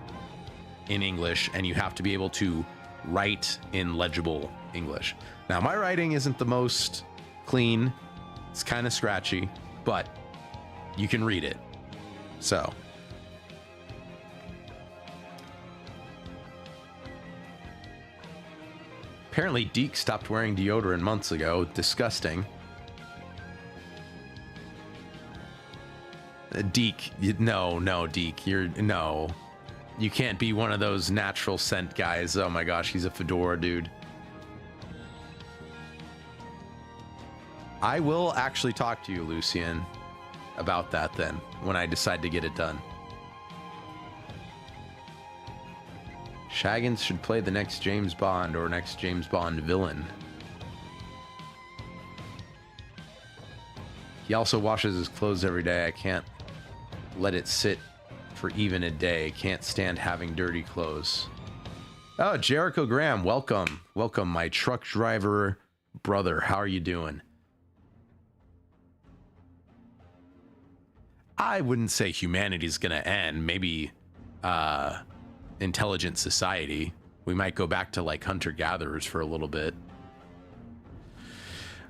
in English, and you have to be able to write in legible English. Now, my writing isn't the most clean. It's kind of scratchy, but you can read it. So apparently Deke stopped wearing deodorant months ago. Disgusting. Deke, no, Deke, no. You can't be one of those natural scent guys. Oh my gosh, he's a fedora dude. I will actually talk to you, Lucian, about that then, when I decide to get it done. Shaggins should play the next James Bond or next James Bond villain. He also washes his clothes every day. I can't let it sit for even a day. Can't stand having dirty clothes. Oh, Jericho Graham, welcome. Welcome, my truck driver brother. How are you doing? I wouldn't say humanity's gonna end. Maybe intelligent society. We might go back to like hunter-gatherers for a little bit.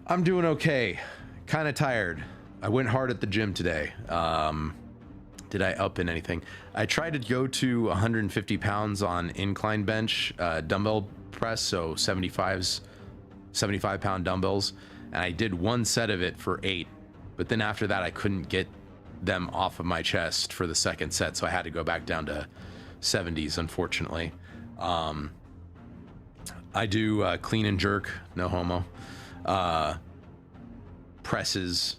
I'm doing okay. Kind of tired. I went hard at the gym today. Did I up in anything? I tried to go to 150 pounds on incline bench, dumbbell press, so 75-pound dumbbells, and I did one set of it for 8, but then after that I couldn't get them off of my chest for the second set, so I had to go back down to 70s, unfortunately. I do clean and jerk, no homo, presses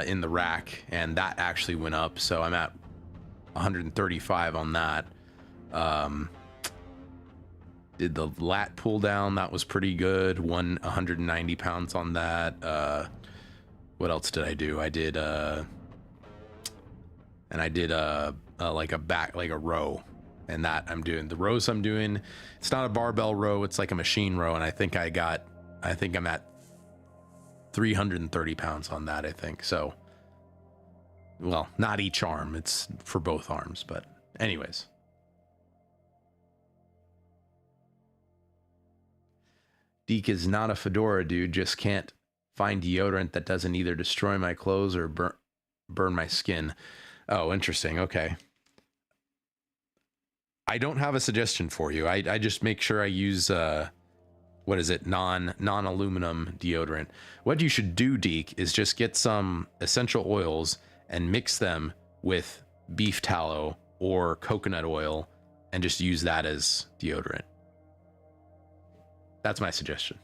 in the rack, and that actually went up, so I'm at 135 on that. Did the lat pull down, that was pretty good. 190 pounds on that. What else did I do? I did like a back, like a row, and that I'm doing the rows I'm doing. It's not a barbell row, it's like a machine row, and I think I'm at 330 pounds on that, I think. So, well, not each arm, it's for both arms, but anyways. Deke is not a fedora dude, just can't find deodorant that doesn't either destroy my clothes or burn my skin. Oh, interesting. Okay. I don't have a suggestion for you. I just make sure I use what is it, non-aluminum deodorant. What you should do, Deke, is just get some essential oils and mix them with beef tallow or coconut oil and just use that as deodorant. That's my suggestion.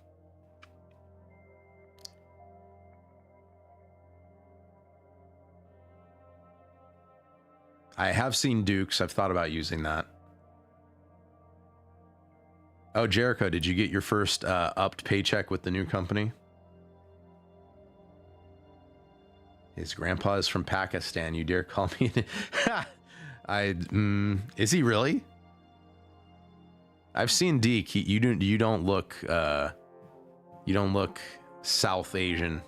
I have seen Dukes. I've thought about using that. Oh, Jericho, did you get your first upped paycheck with the new company? His grandpa is from Pakistan. You dare call me? Is he really? I've seen Deke. You don't look South Asian.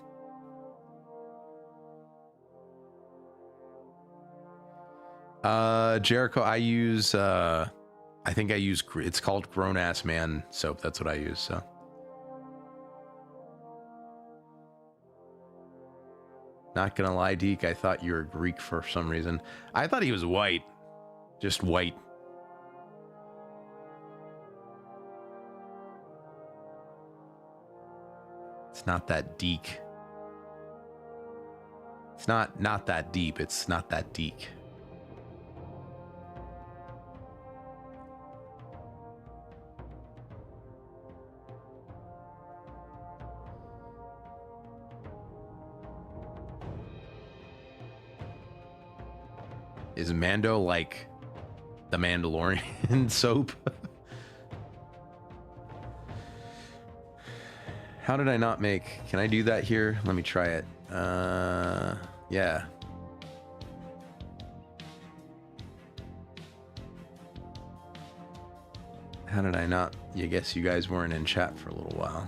Jericho, I use I think I use, it's called Grown Ass Man soap. That's what I use, so. Not gonna lie, Deke, I thought you were Greek for some reason. I thought he was white. Just white. It's not that Deke. It's not that deep. It's not that Deke. Is Mando like the Mandalorian soap? How did I not make? Can I do that here? Let me try it. Yeah. How did I not? I guess you guys weren't in chat for a little while.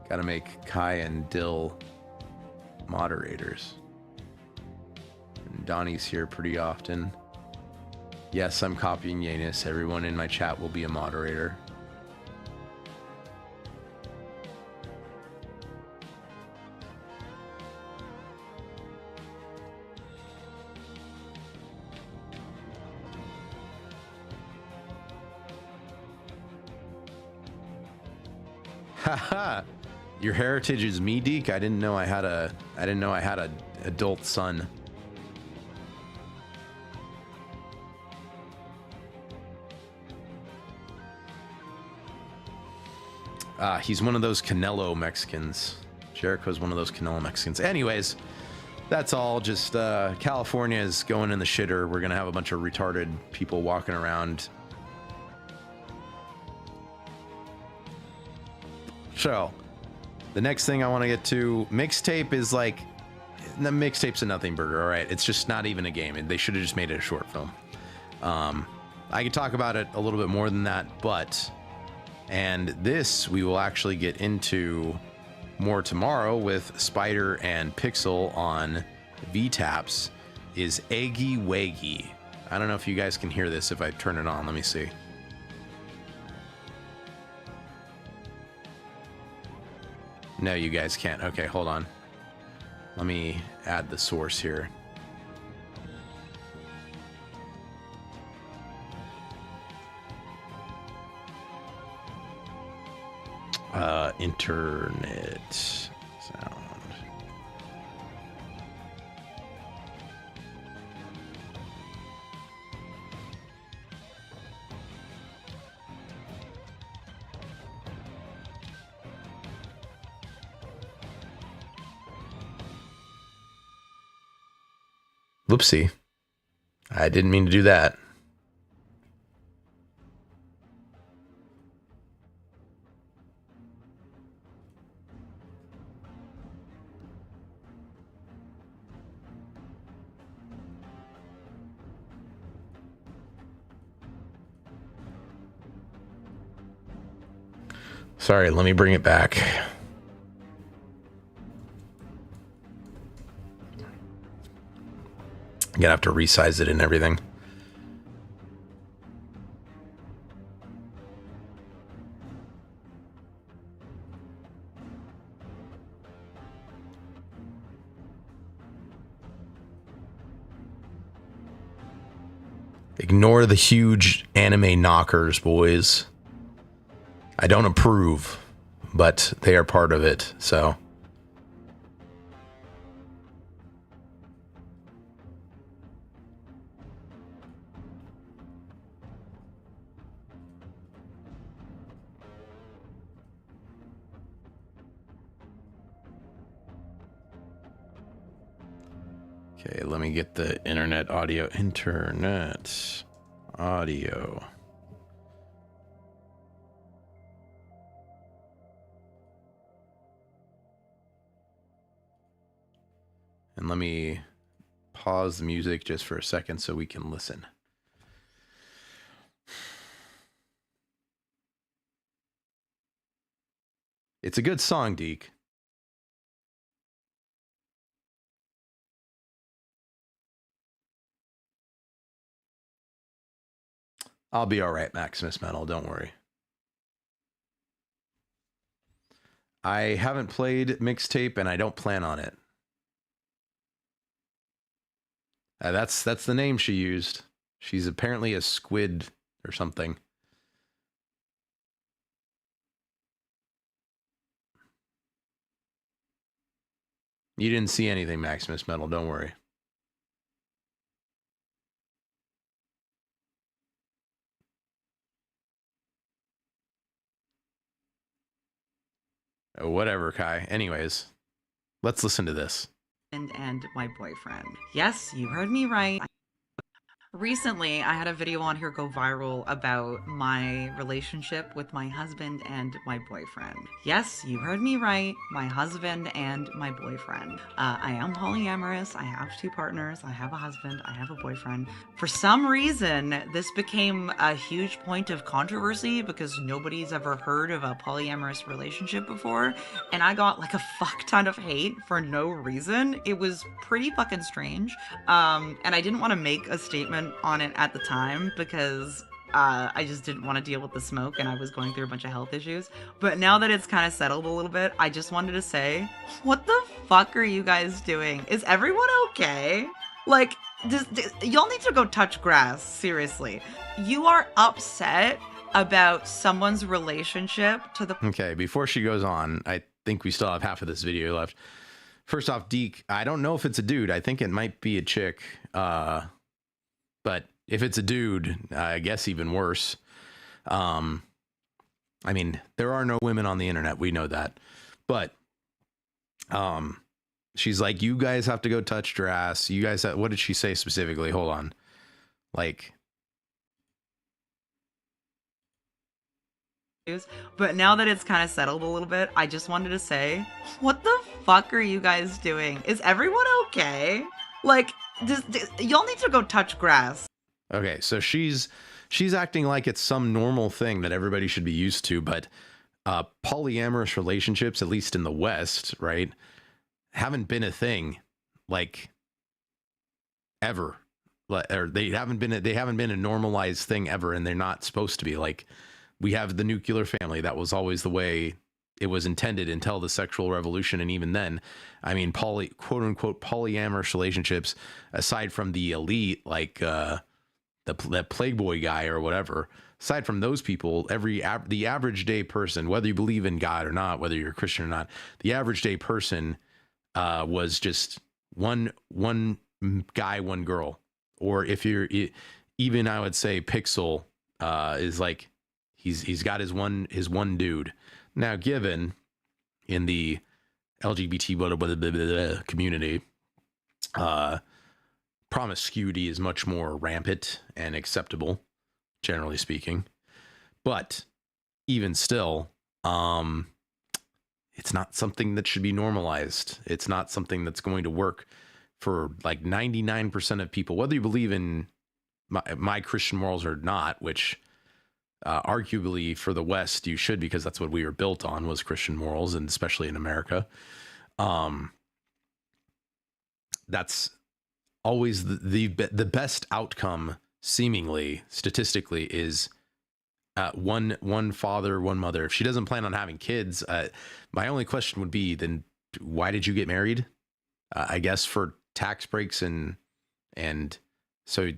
Gotta make Kai and Dill moderators. Donnie's here pretty often. Yes, I'm copying Yanis. Everyone in my chat will be a moderator. Haha. Your heritage is me, Deke. I didn't know I had a adult son. He's one of those Canelo Mexicans. Jericho's one of those Canelo Mexicans. Anyways, that's all. Just California is going in the shitter. We're gonna have a bunch of retarded people walking around. So, the next thing I want to get to, mixtape is like, the mixtape's a nothing burger. All right, it's just not even a game, and they should have just made it a short film. I could talk about it a little bit more than that, and this we will actually get into more tomorrow with Spider and Pixel on VTAPs. Is Eggy Waggy. I don't know if you guys can hear this if I turn it on. Let me see. No, you guys can't. Okay, hold on. Let me add the source here. Internet sound. Whoopsie. I didn't mean to do that. Sorry, let me bring it back. I'm gonna have to resize it and everything. Ignore the huge anime knockers, boys. I don't approve, but they are part of it, so. Okay, let me get the internet audio. Internet audio. And let me pause the music just for a second so we can listen. It's a good song, Deke. I'll be all right, Maximus Metal. Don't worry. I haven't played Mixtape, and I don't plan on it. That's the name she used. She's apparently a squid or something. You didn't see anything, Maximus Metal. Don't worry. Oh, whatever, Kai. Anyways, let's listen to this. And my boyfriend. Yes, you heard me right. Recently, I had a video on here go viral about my relationship with my husband and my boyfriend. Yes, you heard me right, my husband and my boyfriend. I am polyamorous, I have 2 partners, I have a husband, I have a boyfriend. For some reason, this became a huge point of controversy because nobody's ever heard of a polyamorous relationship before, and I got like a fuck ton of hate for no reason. It was pretty fucking strange, and I didn't want to make a statement on it at the time because I just didn't want to deal with the smoke and I was going through a bunch of health issues. But now that it's kind of settled a little bit, I just wanted to say, what the fuck are you guys doing? Is everyone okay? Like, y'all need to go touch grass, seriously. You are upset about someone's relationship to the... Okay, before she goes on, I think we still have half of this video left. First off, Deke, I don't know if it's a dude. I think it might be a chick. But if it's a dude, I guess even worse. I mean, there are no women on the internet. We know that. But she's like, you guys have to go touch your ass. You guys have, what did she say specifically? Hold on. Like, news. But now that it's kind of settled a little bit, I just wanted to say, what the fuck are you guys doing? Is everyone okay? Like, y'all need to go touch grass. Okay, so she's acting like it's some normal thing that everybody should be used to, but polyamorous relationships, at least in the West, right, haven't been a thing like ever. Or they haven't been a normalized thing ever, and they're not supposed to be. Like, we have the nuclear family. That was always the way it was intended until the sexual revolution. And even then, I mean, quote unquote polyamorous relationships, aside from the elite, like the Playboy guy or whatever, aside from those people, the average day person, whether you believe in God or not, whether you're a Christian or not, the average day person was just one guy, one girl. Or if you're even, I would say Pixel is like he's got his one dude. Now, given in the LGBT community, promiscuity is much more rampant and acceptable, generally speaking. But even still, it's not something that should be normalized. It's not something that's going to work for like 99% of people, whether you believe in my Christian morals or not, which arguably for the West you should, because that's what we were built on, was Christian morals, and especially in America. That's always the best outcome, seemingly statistically, is one father, one mother. If she doesn't plan on having kids, my only question would be, then why did you get married? I guess for tax breaks and so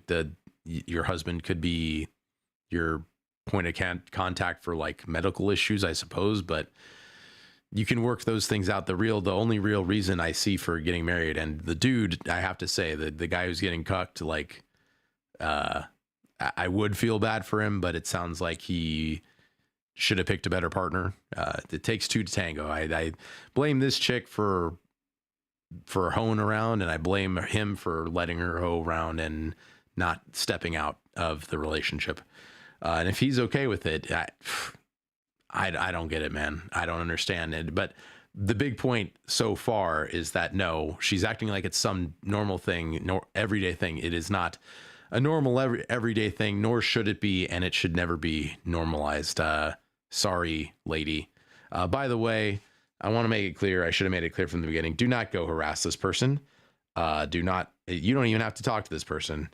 your husband could be your point of contact for like medical issues, I suppose, but you can work those things out. The only real reason I see for getting married, and the dude, I have to say, the guy who's getting cucked, like, I would feel bad for him, but it sounds like he should have picked a better partner. It takes two to tango. I blame this chick for hoeing around, and I blame him for letting her hoe around and not stepping out of the relationship. And if he's okay with it, I don't get it, man. I don't understand it. But the big point so far is that no, she's acting like it's some normal thing, everyday thing. It is not a normal everyday thing, nor should it be, and it should never be normalized. Sorry, lady. By the way, I want to make it clear, I should have made it clear from the beginning, do not go harass this person. You don't even have to talk to this person.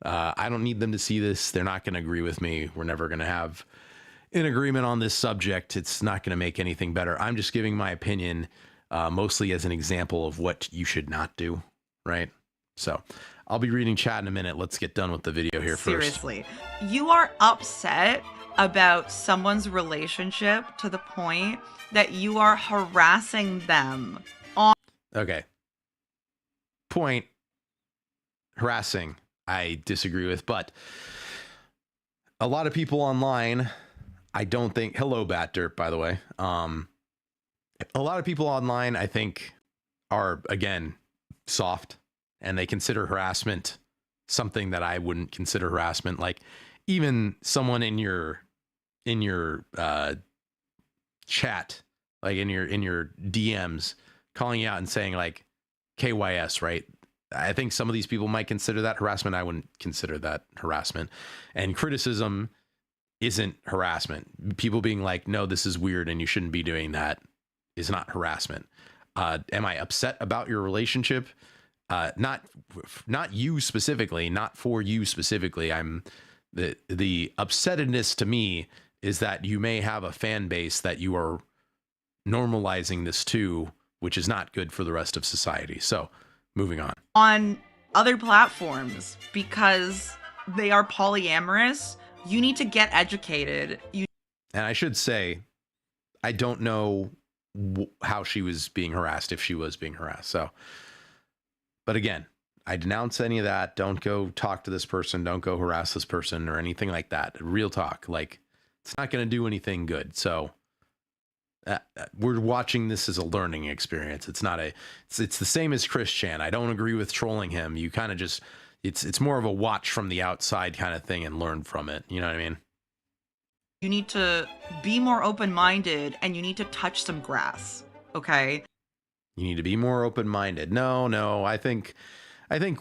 I don't need them to see this. They're not going to agree with me. We're never going to have an agreement on this subject. It's not going to make anything better. I'm just giving my opinion, mostly as an example of what you should not do, right? So I'll be reading chat in a minute. Let's get done with the video here first. Seriously, you are upset about someone's relationship to the point that you are harassing them on. Okay. Point. Harassing, I disagree with, but a lot of people online, I don't think, hello Bat Dirt, by the way. A lot of people online, I think, are, again, soft, and they consider harassment something that I wouldn't consider harassment. Like, even someone in your chat, like in your DMs, calling you out and saying like KYS, right? I think some of these people might consider that harassment. I wouldn't consider that harassment. And criticism isn't harassment. People being like, no, this is weird and you shouldn't be doing that, is not harassment. Am I upset about your relationship? Not you specifically, not for you specifically. I'm the upsettedness to me is that you may have a fan base that you are normalizing this to, which is not good for the rest of society. So moving on Other platforms, because they are polyamorous. You need to get educated. And I should say, I don't know how she was being harassed, if she was being harassed. So, but again, I denounce any of that. Don't go talk to this person. Don't go harass this person or anything like that. Real talk. Like, it's not going to do anything good. So we're watching this as a learning experience. It's not it's the same as Chris Chan. I don't agree with trolling him. You kind of just, it's more of a watch from the outside kind of thing and learn from it. You know what I mean? You need to be more open-minded, and you need to touch some grass, okay? You need to be more open-minded. No, I think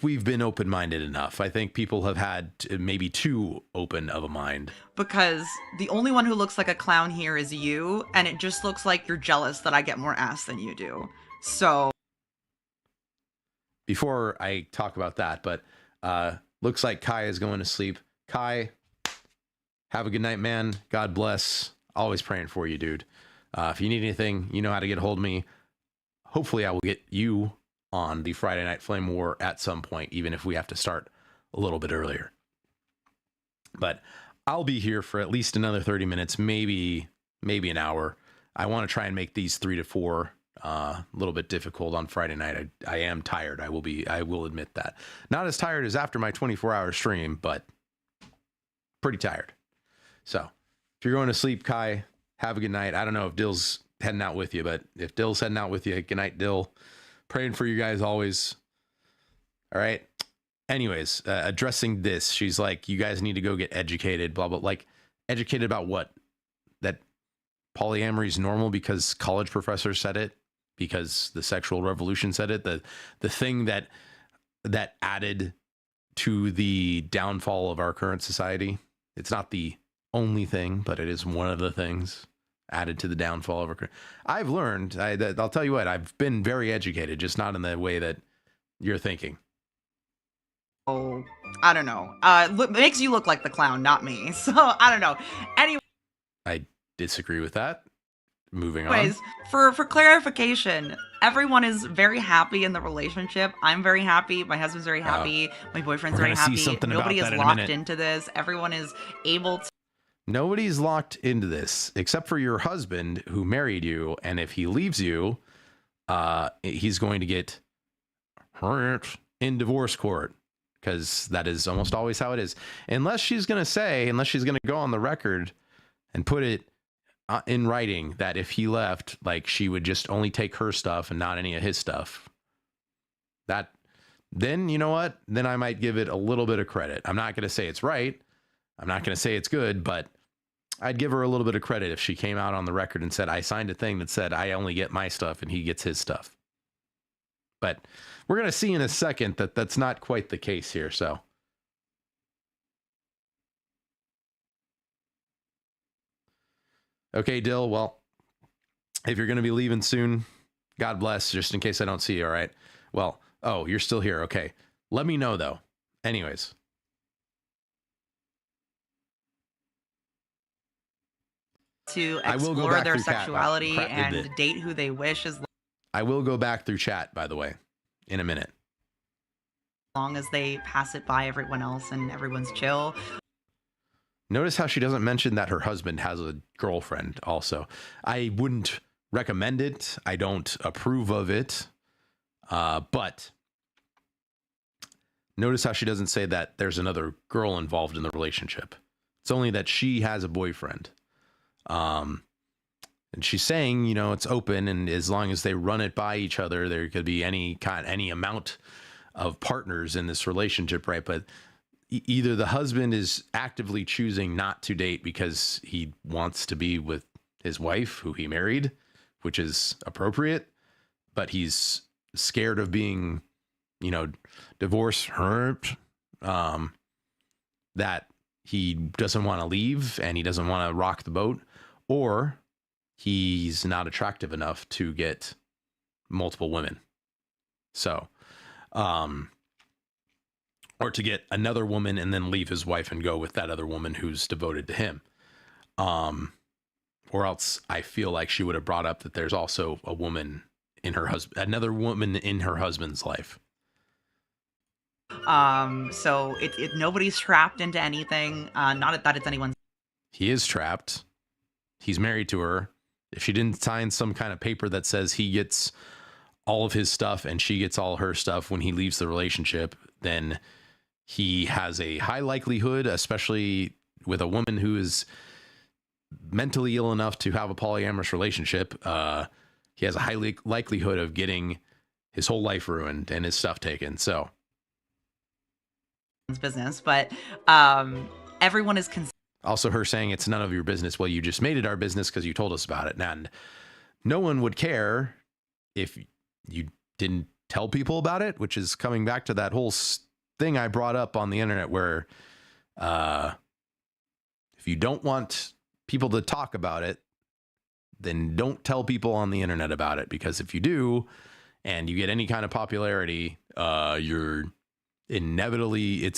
we've been open-minded enough. I think people have had maybe too open of a mind. Because the only one who looks like a clown here is you, and it just looks like you're jealous that I get more ass than you do. So... Before I talk about that, but looks like Kai is going to sleep. Kai, have a good night, man. God bless. Always praying for you, dude. If you need anything, you know how to get a hold of me. Hopefully I will get you on the Friday Night Flame War at some point, even if we have to start a little bit earlier. But I'll be here for at least another 30 minutes, maybe an hour. I want to try and make these 3 to 4 a little bit difficult on Friday night. I am tired. I will admit that. Not as tired as after my 24-hour stream, but pretty tired. So if you're going to sleep, Kai, have a good night. I don't know if Dill's heading out with you, but if Dill's heading out with you, good night, Dill. Praying for you guys always. All right. Anyways, addressing this, she's like, you guys need to go get educated, blah, blah. Like, educated about what? That polyamory is normal because college professors said it? Because the sexual revolution said it? The thing that added to the downfall of our current society? It's not the only thing, but it is one of the things added to the downfall of our... I've learned, I'll tell you what, I've been very educated, just not in the way that you're thinking. Oh, I don't know. It makes you look like the clown, not me. So, I don't know. Anyway... I disagree with that. Moving on. Anyways, for clarification, everyone is very happy in the relationship. I'm very happy. My husband's very happy. My boyfriend's very happy. Nobody is locked into this. Everyone is able to... Nobody's locked into this except for your husband who married you. And if he leaves you, he's going to get hurt in divorce court, because that is almost always how it is. Unless she's going to go on the record and put it in writing that if he left, like, she would just only take her stuff and not any of his stuff. Then you know what? Then I might give it a little bit of credit. I'm not going to say it's right. I'm not going to say it's good, but I'd give her a little bit of credit if she came out on the record and said, I signed a thing that said I only get my stuff and he gets his stuff. But we're going to see in a second that that's not quite the case here. So okay, Dill, well, if you're going to be leaving soon, God bless, just in case I don't see you, all right? Well, oh, you're still here. Okay. Let me know, though. Anyways. To explore their sexuality and date who they wish, as I will go back through chat, by the way, in a minute. long as they pass it by everyone else and everyone's chill. Notice how she doesn't mention that her husband has a girlfriend also. I wouldn't recommend it. I don't approve of it. But notice how she doesn't say that there's another girl involved in the relationship. It's only that she has a boyfriend. And she's saying, you know, it's open, and as long as they run it by each other, there could be any amount of partners in this relationship, right? But either the husband is actively choosing not to date because he wants to be with his wife who he married, which is appropriate, but he's scared of being, you know, divorced, hurt, that he doesn't want to leave and he doesn't want to rock the boat, or he's not attractive enough to get multiple women. So, or to get another woman and then leave his wife and go with that other woman who's devoted to him. Or else I feel like she would have brought up that there's also a woman in her husband, another woman in her husband's life. So nobody's trapped into anything. Not that it's anyone's. He is trapped. He's married to her. If she didn't sign some kind of paper that says he gets all of his stuff and she gets all her stuff when he leaves the relationship, then he has a high likelihood, especially with a woman who is mentally ill enough to have a polyamorous relationship. He has a high likelihood of getting his whole life ruined and his stuff taken. So business, but everyone is Also her saying it's none of your business. Well, you just made it our business because you told us about it. And no one would care if you didn't tell people about it, which is coming back to that whole thing I brought up on the internet where if you don't want people to talk about it, then don't tell people on the internet about it, because if you do and you get any kind of popularity, it's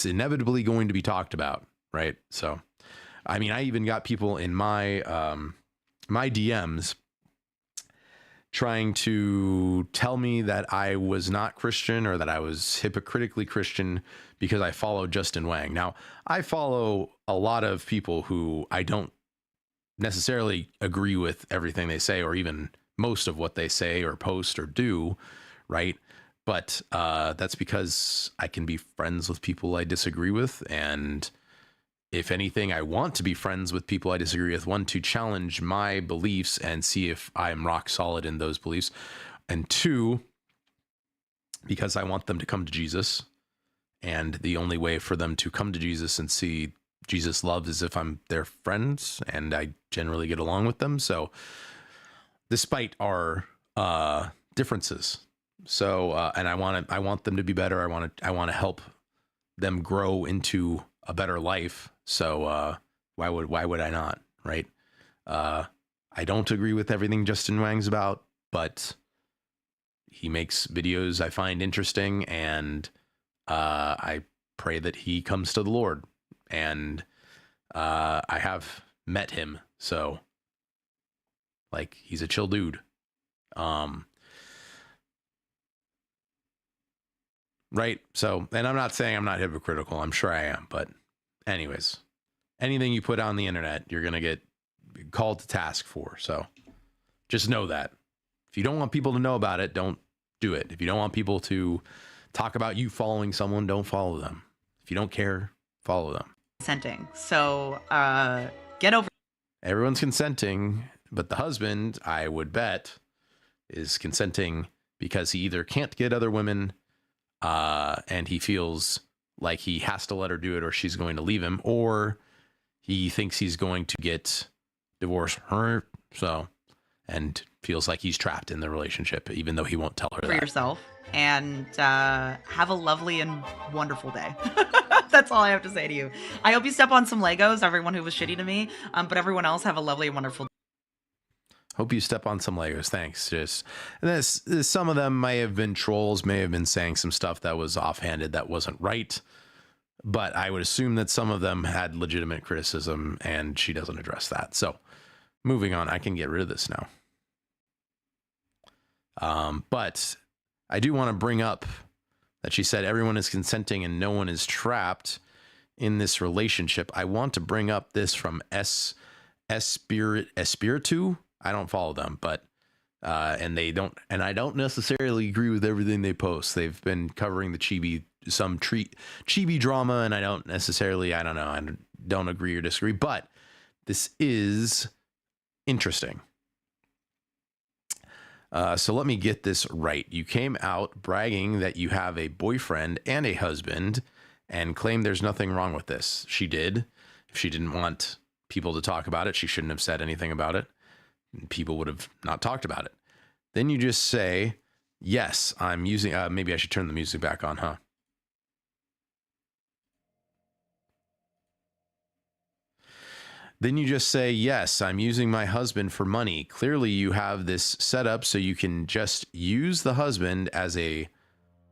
inevitably going to be talked about, right? So I mean, I even got people in my my DMs trying to tell me that I was not Christian or that I was hypocritically Christian because I followed Justin Wang. Now, I follow a lot of people who I don't necessarily agree with everything they say, or even most of what they say or post or do, right? But that's because I can be friends with people I disagree with, and if anything, I want to be friends with people I disagree with. One, to challenge my beliefs and see if I'm rock solid in those beliefs. And two, because I want them to come to Jesus. And the only way for them to come to Jesus and see Jesus' love is if I'm their friends and I generally get along with them. So despite our differences. So and I want them to be better. I want to help them grow into a better life. So why would I not, right? I don't agree with everything Justin Wang's about, but he makes videos I find interesting, and I pray that he comes to the Lord. And I have met him, so like, he's a chill dude. Right. So, and I'm not saying I'm not hypocritical. I'm sure I am. But anyways, anything you put on the internet, you're going to get called to task for. So just know that. If you don't want people to know about it, don't do it. If you don't want people to talk about you following someone, don't follow them. If you don't care, follow them. Consenting. So get over. Everyone's consenting, but the husband, I would bet, is consenting because he either can't get other women, and he feels like he has to let her do it or she's going to leave him, or he thinks he's going to get divorced, so, and feels like he's trapped in the relationship, even though he won't tell her for that. yourself, and have a lovely and wonderful day. That's all I have to say to you. I hope you step on some Legos, everyone who was shitty to me, but everyone else have a lovely and wonderful day. Hope you step on some Legos. Thanks. Just, and this, some of them may have been trolls, may have been saying some stuff that was offhanded, that wasn't right. But I would assume that some of them had legitimate criticism, and she doesn't address that. So moving on, I can get rid of this now. But I do want to bring up that she said everyone is consenting and no one is trapped in this relationship. I want to bring up this from Espiritu. I don't follow them, but and I don't necessarily agree with everything they post. They've been covering the chibi drama, and I don't agree or disagree, but this is interesting. So let me get this right. You came out bragging that you have a boyfriend and a husband and claim there's nothing wrong with this. She did. If she didn't want people to talk about it, she shouldn't have said anything about it. People would have not talked about it. Then you just say, yes, I'm using, maybe I should turn the music back on, huh? Then you just say, yes, I'm using my husband for money. Clearly you have this set up so you can just use the husband as a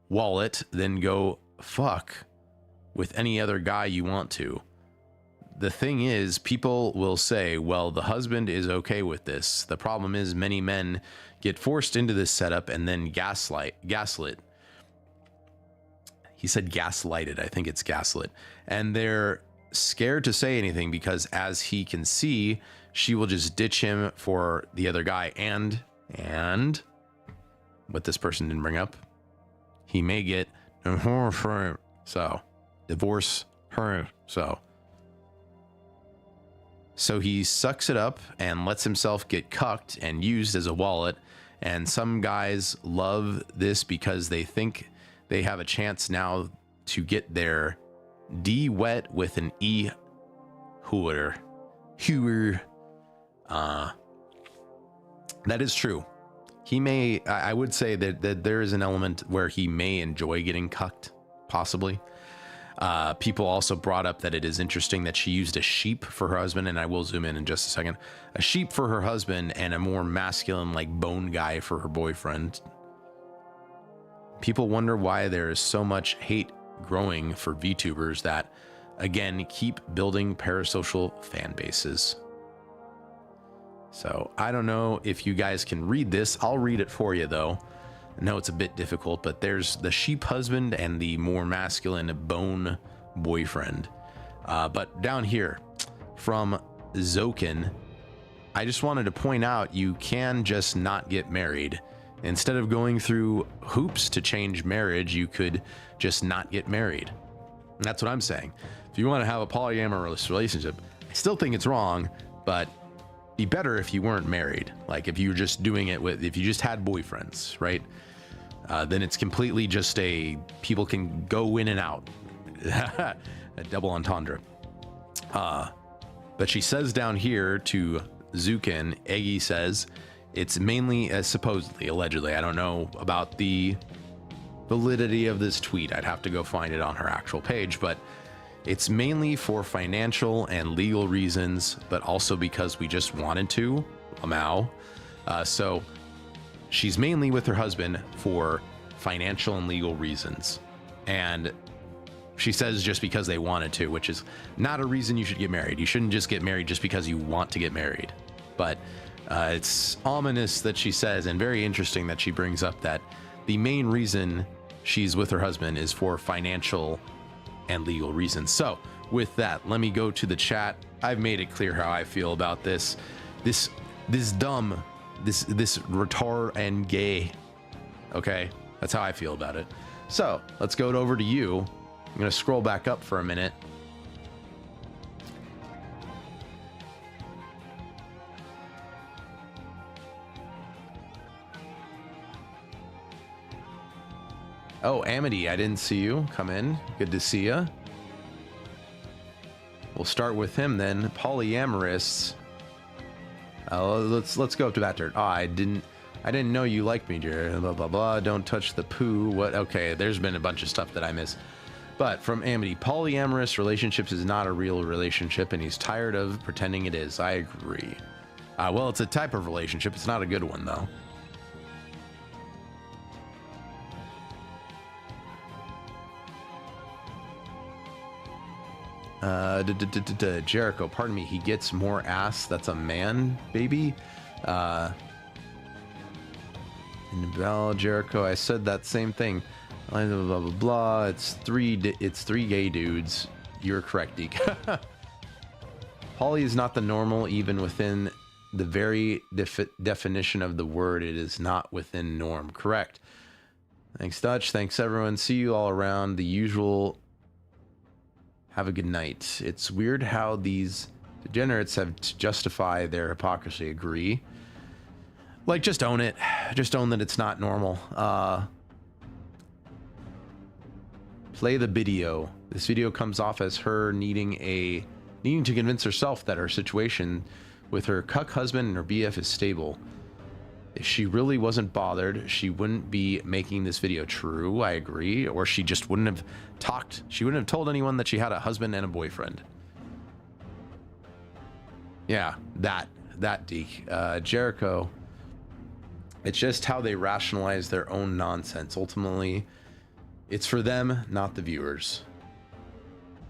wallet, then go fuck with any other guy you want to. The thing is, people will say, well, the husband is okay with this. The problem is many men get forced into this setup and then gaslit. He said gaslighted. I think it's gaslit. And they're scared to say anything because, as he can see, she will just ditch him for the other guy. And what this person didn't bring up, he may get divorce her. So he sucks it up and lets himself get cucked and used as a wallet. And some guys love this because they think they have a chance now to get their D wet with an E hooter. Hooer. That is true. He may, I would say that there is an element where he may enjoy getting cucked, possibly. People also brought up that it is interesting that she used a sheep for her husband, and I will zoom in just a second. A sheep for her husband and a more masculine, like, bone guy for her boyfriend. People wonder why there is so much hate growing for VTubers that, again, keep building parasocial fan bases. So I don't know if you guys can read this. I'll read it for you, though. I know it's a bit difficult, but there's the sheep husband and the more masculine bone boyfriend. But down here from Zokin, I just wanted to point out you can just not get married. Instead of going through hoops to change marriage, you could just not get married. And that's what I'm saying. If you want to have a polyamorous relationship, I still think it's wrong, but be better if you weren't married. Like if you were just doing it with, if you just had boyfriends, right? Then it's completely just people can go in and out. A double entendre. But she says down here to Zukin, Eggy says, it's mainly, supposedly, allegedly, I don't know about the validity of this tweet. I'd have to go find it on her actual page, but it's mainly for financial and legal reasons, but also because we just wanted to, Lamau. So she's mainly with her husband for financial and legal reasons. And she says just because they wanted to, which is not a reason you should get married. You shouldn't just get married just because you want to get married. But it's ominous that she says, and very interesting that she brings up that the main reason she's with her husband is for financial and legal reasons. So with that, let me go to the chat. I've made it clear how I feel about this dumb, this retard and gay. Okay, that's how I feel about it. So let's go over to you. I'm gonna scroll back up for a minute. Oh, Amity, I didn't see you. Come in. Good to see you. We'll start with him then. Polyamorous. Let's go up to that dirt. Oh, I didn't know you liked me, dear. Blah blah blah. Don't touch the poo. What? Okay, there's been a bunch of stuff that I miss. But from Amity, polyamorous relationships is not a real relationship, and he's tired of pretending it is. I agree. Well, it's a type of relationship. It's not a good one though. Jericho, pardon me, he gets more ass. That's a man, baby. Jericho, I said that same thing. Blah blah blah blah. It's three gay dudes. You're correct, Deke. Poly is not the normal, even within the very definition of the word. It is not within norm. Correct. Thanks, Dutch. Thanks, everyone. See you all around. The usual. Have a good night. It's weird how these degenerates have to justify their hypocrisy. Agree. Like, just own it. Just own that it's not normal. Play the video. This video comes off as her needing to convince herself that her situation with her cuck husband and her BF is stable. If she really wasn't bothered, she wouldn't be making this video. True, I agree. Or she just wouldn't have talked. She wouldn't have told anyone that she had a husband and a boyfriend. Yeah, that Deke. Jericho. It's just how they rationalize their own nonsense. Ultimately, it's for them, not the viewers.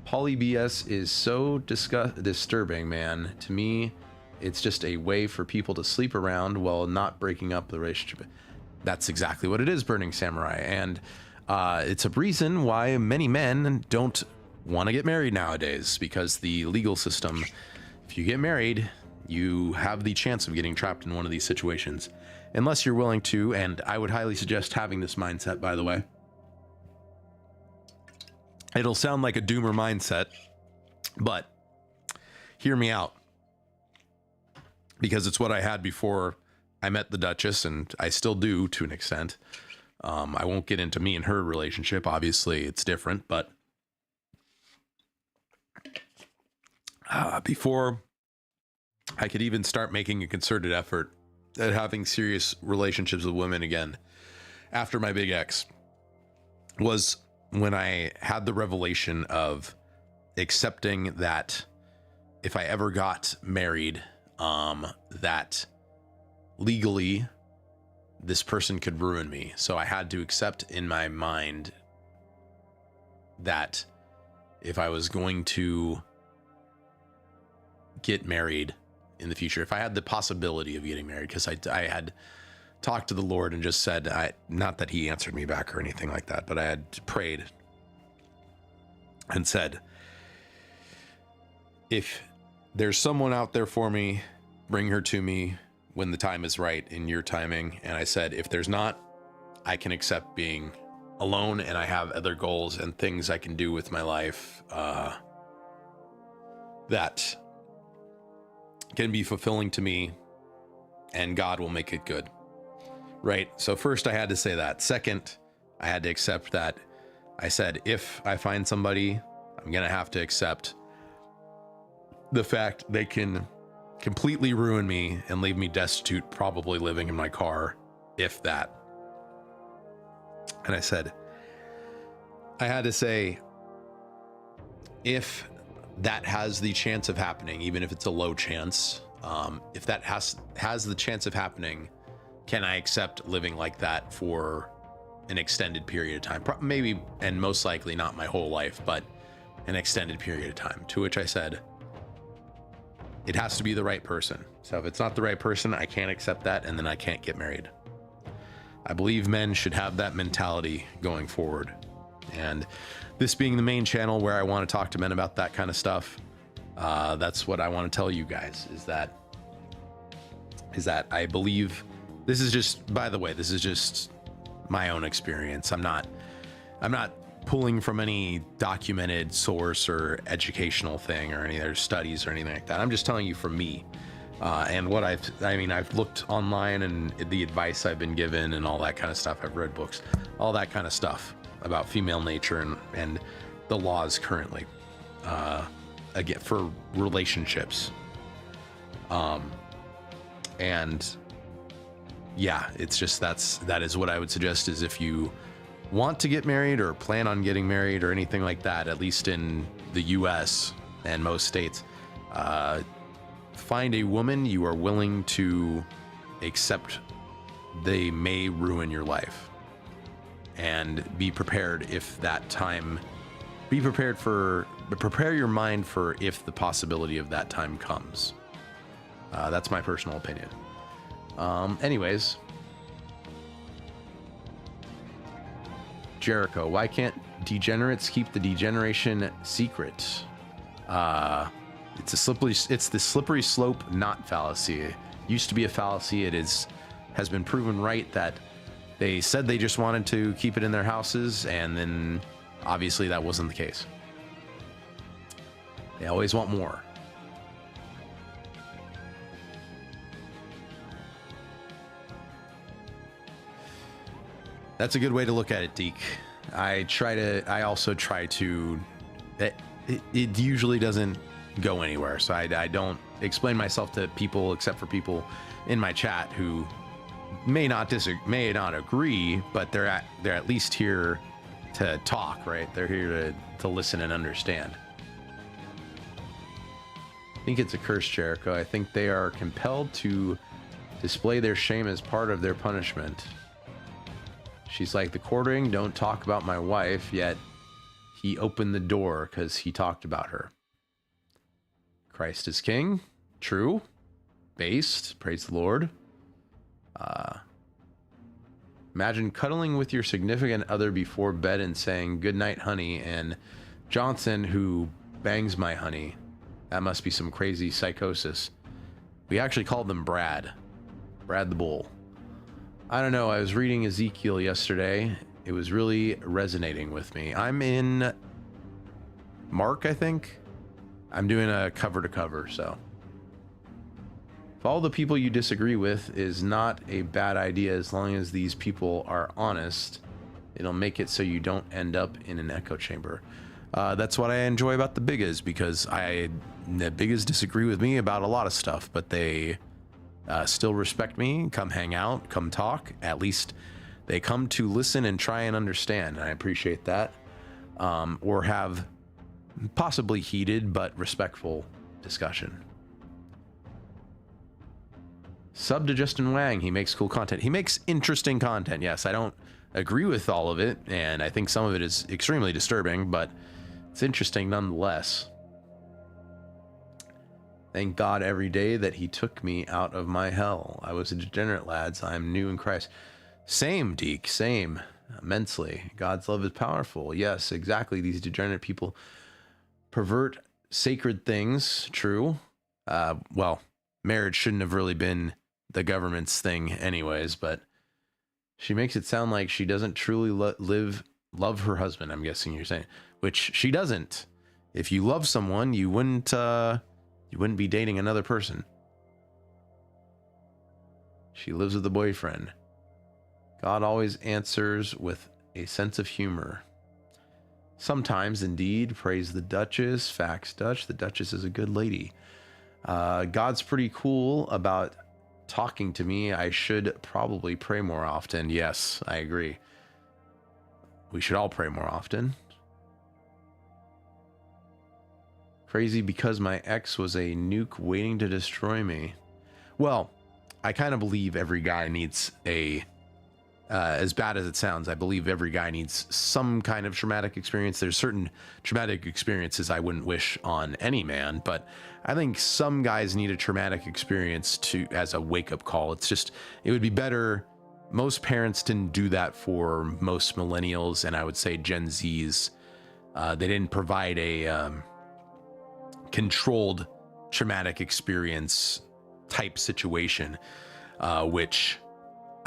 Poly BS is so disturbing, man. To me, it's just a way for people to sleep around while not breaking up the relationship. That's exactly what it is, Burning Samurai. And it's a reason why many men don't want to get married nowadays, because the legal system, if you get married, you have the chance of getting trapped in one of these situations. Unless you're willing to, and I would highly suggest having this mindset, by the way. It'll sound like a doomer mindset, but hear me out. Because it's what I had before I met the Duchess, and I still do to an extent. I won't get into me and her relationship. Obviously, it's different, but before I could even start making a concerted effort at having serious relationships with women again after my big X, was when I had the revelation of accepting that if I ever got married, that legally this person could ruin me. So I had to accept in my mind that if I was going to get married in the future, if I had the possibility of getting married, because I had talked to the Lord and just said, not that he answered me back or anything like that, but I had prayed and said, if there's someone out there for me, bring her to me when the time is right in your timing. And I said, if there's not, I can accept being alone, and I have other goals and things I can do with my life that can be fulfilling to me, and God will make it good. Right? So first I had to say that. Second, I had to accept that. I said, if I find somebody, I'm going to have to accept the fact they can completely ruin me and leave me destitute, probably living in my car, if that. And I said, I had to say, if that has the chance of happening, even if it's a low chance, if that has the chance of happening, can I accept living like that for an extended period of time? Maybe, and most likely not my whole life, but an extended period of time. To which I said, it has to be the right person. So if it's not the right person, I can't accept that, and then I can't get married. I believe men should have that mentality going forward. And this being the main channel where I want to talk to men about that kind of stuff, that's what I want to tell you guys, is that I believe, this is just, by the way, this is just my own experience. I'm not pulling from any documented source or educational thing or any other studies or anything like that. I'm just telling you from me. And what I've looked online and the advice I've been given and all that kind of stuff. I've read books, all that kind of stuff about female nature and the laws currently, again, for relationships. And yeah, it's just, that is what I would suggest, is if you want to get married or plan on getting married or anything like that, at least in the US and most states, find a woman you are willing to accept they may ruin your life, and be prepared if that time, prepare your mind for if the possibility of that time comes. That's my personal opinion. Anyways, Jericho, why can't degenerates keep the degeneration secret? It's the slippery slope not fallacy. It used to be a fallacy. Has been proven right that they said they just wanted to keep it in their houses, and then obviously that wasn't the case. They always want more. That's a good way to look at it, Deke. I also try to, it usually doesn't go anywhere. So I don't explain myself to people, except for people in my chat who may not agree, but they're at least here to talk, right? They're here to listen and understand. I think it's a curse, Jericho. I think they are compelled to display their shame as part of their punishment. She's like, the quartering, don't talk about my wife, yet he opened the door because he talked about her. Christ is king. True. Based. Praise the Lord. Imagine cuddling with your significant other before bed and saying, good night, honey, and Johnson, who bangs my honey. That must be some crazy psychosis. We actually called them Brad. Brad the Bull. I don't know. I was reading Ezekiel yesterday. It was really resonating with me. I'm in Mark, I think. I'm doing a cover to cover, so. Follow the people you disagree with is not a bad idea as long as these people are honest. It'll make it so you don't end up in an echo chamber. That's what I enjoy about the Biggas, because the Biggas disagree with me about a lot of stuff, but they still respect me, come hang out, come talk. At least they come to listen and try and understand, and I appreciate that. Or have possibly heated but respectful discussion. Sub to Justin Wang. He makes cool content. He makes interesting content. Yes, I don't agree with all of it, and I think some of it is extremely disturbing, but it's interesting nonetheless. Thank God every day that he took me out of my hell. I was a degenerate, lads. I am new in Christ. Same, Deke. Same. Immensely. God's love is powerful. Yes, exactly. These degenerate people pervert sacred things. True. Well, marriage shouldn't have really been the government's thing anyways, but she makes it sound like she doesn't truly love her husband, I'm guessing you're saying, which she doesn't. If you love someone, you wouldn't be dating another person. She lives with a boyfriend. God always answers with a sense of humor. Sometimes, indeed. Praise the Duchess. Facts, Dutch. The Duchess is a good lady. God's pretty cool about talking to me. I should probably pray more often. Yes, I agree. We should all pray more often. Crazy because my ex was a nuke waiting to destroy me. Well, I kind of believe every guy needs as bad as it sounds, I believe every guy needs some kind of traumatic experience. There's certain traumatic experiences I wouldn't wish on any man, but I think some guys need a traumatic experience as a wake-up call. It would be better. Most parents didn't do that for most millennials, and I would say Gen Zs. They didn't provide a controlled traumatic experience type situation, which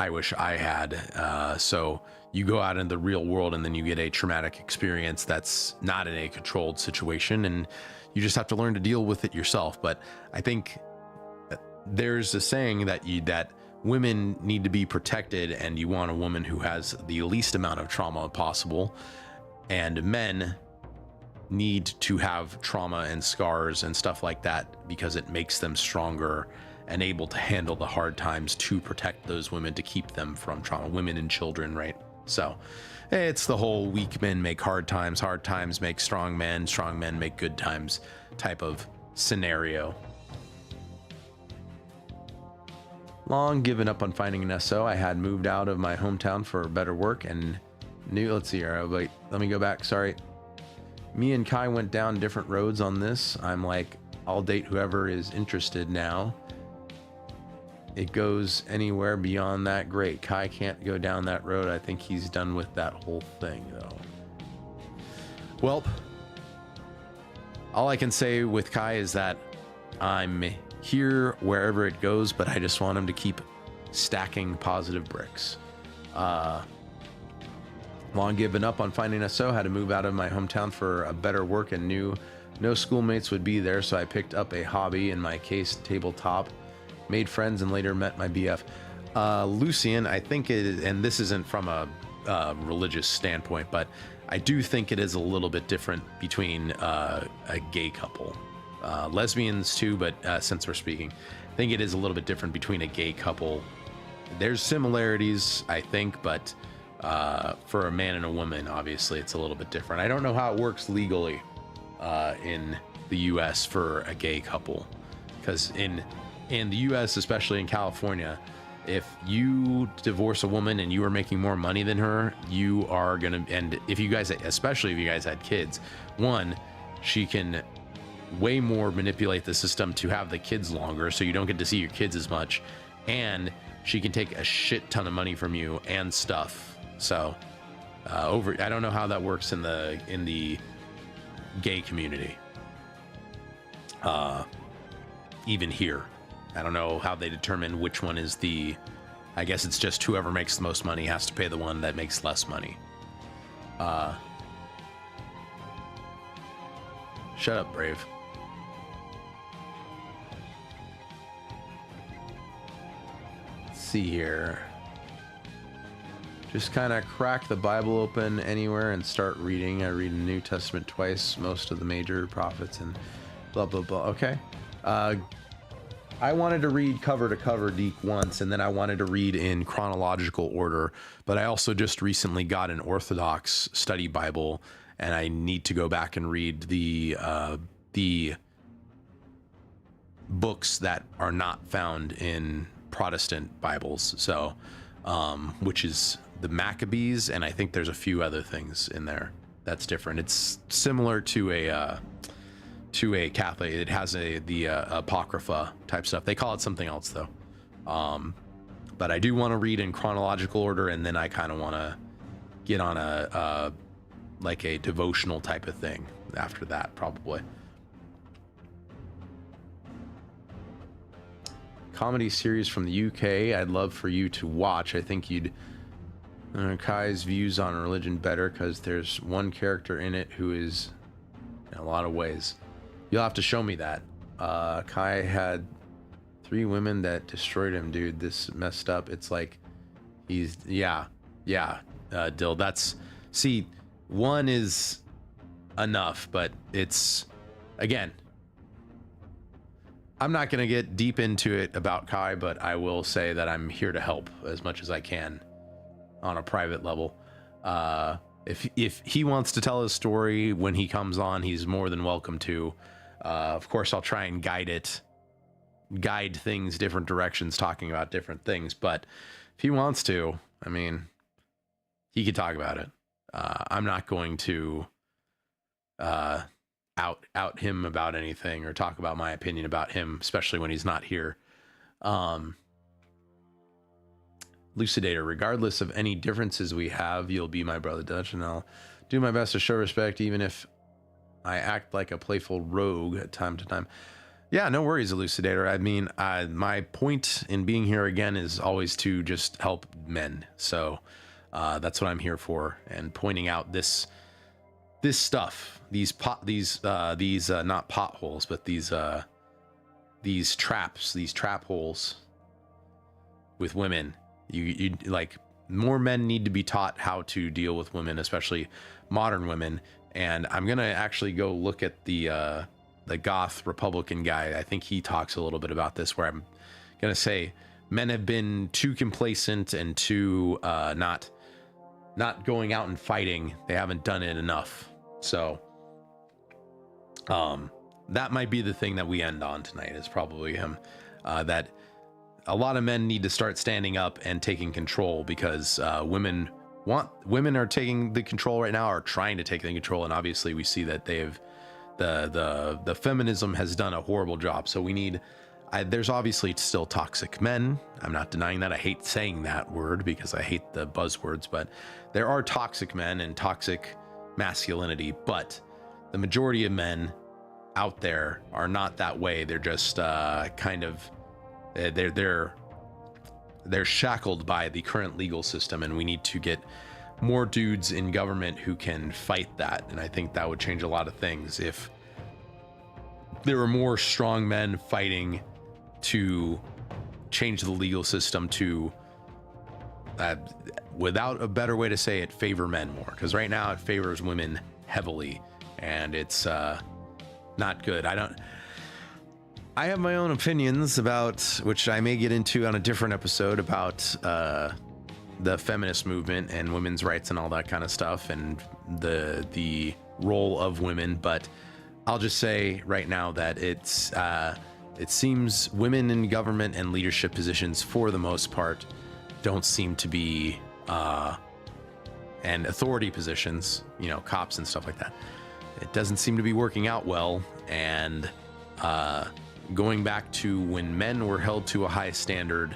I wish I had. So you go out in the real world and then you get a traumatic experience that's not in a controlled situation, and you just have to learn to deal with it yourself. But I think there's a saying that women need to be protected, and you want a woman who has the least amount of trauma possible, and men need to have trauma and scars and stuff like that because it makes them stronger and able to handle the hard times to protect those women, to keep them from trauma, women and children, right? So it's the whole weak men make hard times make strong men make good times type of scenario. Long given up on finding an SO. I had moved out of my hometown for better work and let's see here, wait, let me go back, sorry. Me and Kai went down different roads on this. I'm like, I'll date whoever is interested now. It goes anywhere beyond that, great. Kai can't go down that road. I think he's done with that whole thing, though. Well, all I can say with Kai is that I'm here wherever it goes, but I just want him to keep stacking positive bricks. Long given up on finding a SO, had to move out of my hometown for a better work and knew no schoolmates would be there, so I picked up a hobby, in my case, tabletop. Made friends and later met my BF. Lucian, I think it is, and this isn't from a religious standpoint, but I do think it is a little bit different between a gay couple. Lesbians too, but since we're speaking, I think it is a little bit different between a gay couple. There's similarities, I think, but for a man and a woman, obviously, it's a little bit different. I don't know how it works legally in the US for a gay couple, because in the US, especially in California, if you divorce a woman and you are making more money than her, you are gonna, and if you guys, especially if you guys had kids, one, she can way more manipulate the system to have the kids longer, so you don't get to see your kids as much, and she can take a shit ton of money from you and stuff. So I don't know how that works in the gay community. Even here, I don't know how they determine which one is I guess it's just whoever makes the most money has to pay the one that makes less money. Shut up, Brave. Let's see here. Just kind of crack the Bible open anywhere and start reading. I read the New Testament twice, most of the major prophets, and blah, blah, blah. Okay. I wanted to read cover to cover Deke once, and then I wanted to read in chronological order, but I also just recently got an Orthodox study Bible, and I need to go back and read the books that are not found in Protestant Bibles. So, which is the Maccabees, and I think there's a few other things in there that's different. It's similar to a Catholic. It has the Apocrypha type stuff. They call it something else though. But I do want to read in chronological order, and then I kind of want to get on a like a devotional type of thing after that, probably. Comedy series from the UK I'd love for you to watch. I think you'd Kai's views on religion better because there's one character in it who is in a lot of ways. You'll have to show me that. Kai had 3 women that destroyed him, dude. This messed up. It's like he's Dill. That's, see, 1 is enough, but it's, again, I'm not going to get deep into it about Kai, but I will say that I'm here to help as much as I can on a private level. If he wants to tell his story when he comes on, he's more than welcome to. Of course, I'll try and guide things different directions, talking about different things. But if he wants to, I mean, he could talk about it. I'm not going to out him about anything or talk about my opinion about him, especially when he's not here. Lucidator, regardless of any differences we have, you'll be my brother Dutch, and I'll do my best to show respect, even if I act like a playful rogue at time to time. Yeah, no worries, Elucidator. I mean, my point in being here again is always to just help men. So that's what I'm here for, and pointing out this stuff, these not potholes, but these traps, these trap holes with women. You like, more men need to be taught how to deal with women, especially modern women. And I'm gonna actually go look at the goth Republican guy. I think he talks a little bit about this, where I'm gonna say men have been too complacent and too not going out and fighting. They haven't done it enough. So that might be the thing that we end on tonight, is probably him, that a lot of men need to start standing up and taking control, because women are taking the control right now, are trying to take the control, and obviously we see that they've the feminism has done a horrible job. So we need, there's obviously still toxic men. I'm not denying that. I hate saying that word because I hate the buzzwords, but there are toxic men and toxic masculinity, but the majority of men out there are not that way. They're just kind of, they're shackled by the current legal system, and we need to get more dudes in government who can fight that. And I think that would change a lot of things if there were more strong men fighting to change the legal system to, without a better way to say it, favor men more, because right now it favors women heavily, and it's not good. I have my own opinions about, which I may get into on a different episode, about the feminist movement and women's rights and all that kind of stuff, and the role of women. But I'll just say right now that it seems women in government and leadership positions, for the most part, don't seem to be, and authority positions, you know, cops and stuff like that, it doesn't seem to be working out well. And going back to when men were held to a high standard,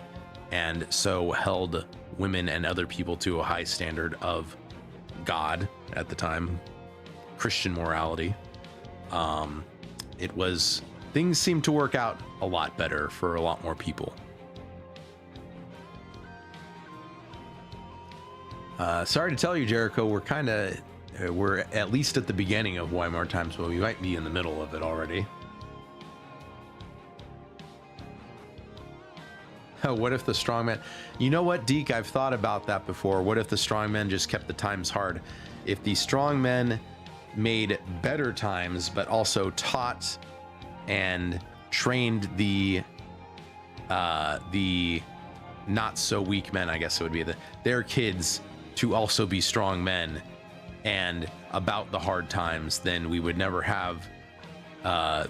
and so held women and other people to a high standard of God at the time, Christian morality, things seemed to work out a lot better for a lot more people. Sorry to tell you, Jericho, we're at least at the beginning of Weimar times, but we might be in the middle of it already. What if the strongman? You know what, Deke? I've thought about that before. What if the strongmen just kept the times hard? If the strongmen made better times, but also taught and trained the not so weak men, I guess it would be, their kids to also be strong men and about the hard times, then we would never have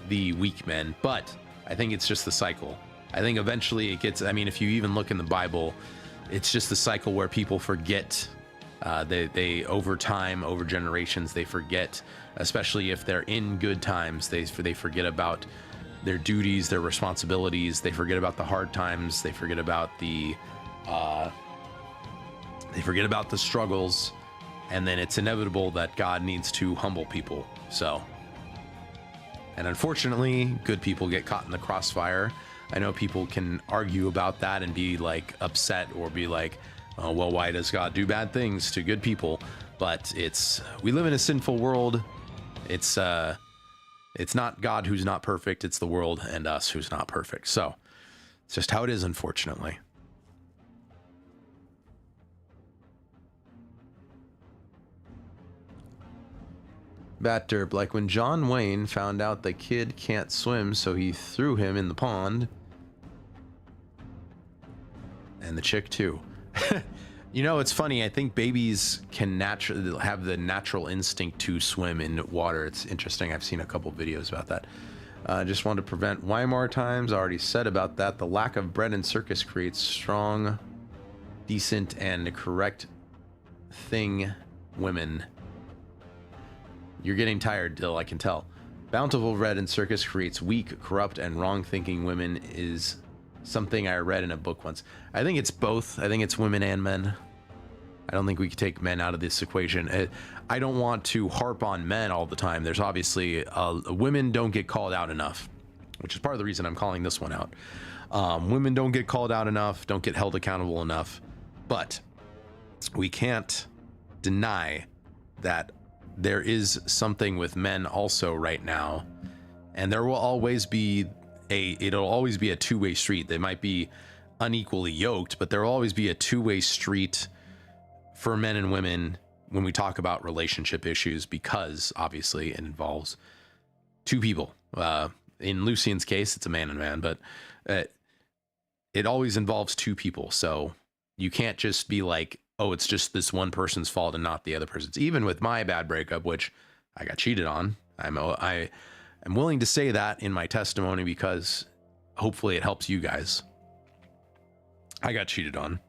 the weak men. But I think it's just the cycle. I think eventually it gets, I mean, if you even look in the Bible, it's just the cycle where people forget. They over time, over generations, they forget, especially if they're in good times, they forget about their duties, their responsibilities. They forget about the hard times. They forget about the struggles, and then it's inevitable that God needs to humble people. So, and unfortunately, good people get caught in the crossfire. I know people can argue about that and be like upset or be like, oh, well, why does God do bad things to good people? But we live in a sinful world. It's not God who's not perfect. It's the world and us who's not perfect. So it's just how it is, unfortunately. Bat derp, like when John Wayne found out the kid can't swim, so he threw him in the pond. And the chick too. You know, it's funny. I think babies can naturally have the natural instinct to swim in water. It's interesting. I've seen a couple videos about that. Just wanted to prevent Weimar times. I already said about that. The lack of bread and circus creates strong, decent, and correct thing women. You're getting tired, Dill, I can tell. Bountiful bread and circus creates weak, corrupt, and wrong-thinking women is something I read in a book once. I think it's both. I think it's women and men. I don't think we could take men out of this equation. I don't want to harp on men all the time. There's obviously women don't get called out enough, which is part of the reason I'm calling this one out. Women don't get called out enough, don't get held accountable enough, but we can't deny that there is something with men also right now, and there will always be it'll always be a two-way street. They might be unequally yoked, but there will always be a two-way street for men and women when we talk about relationship issues, because obviously it involves two people. In Lucian's case, it's a man and man, but it always involves two people. So you can't just be like, oh, it's just this one person's fault and not the other person's. Even with my bad breakup, which I got cheated on, I'm willing to say that in my testimony because hopefully it helps you guys. I got cheated on.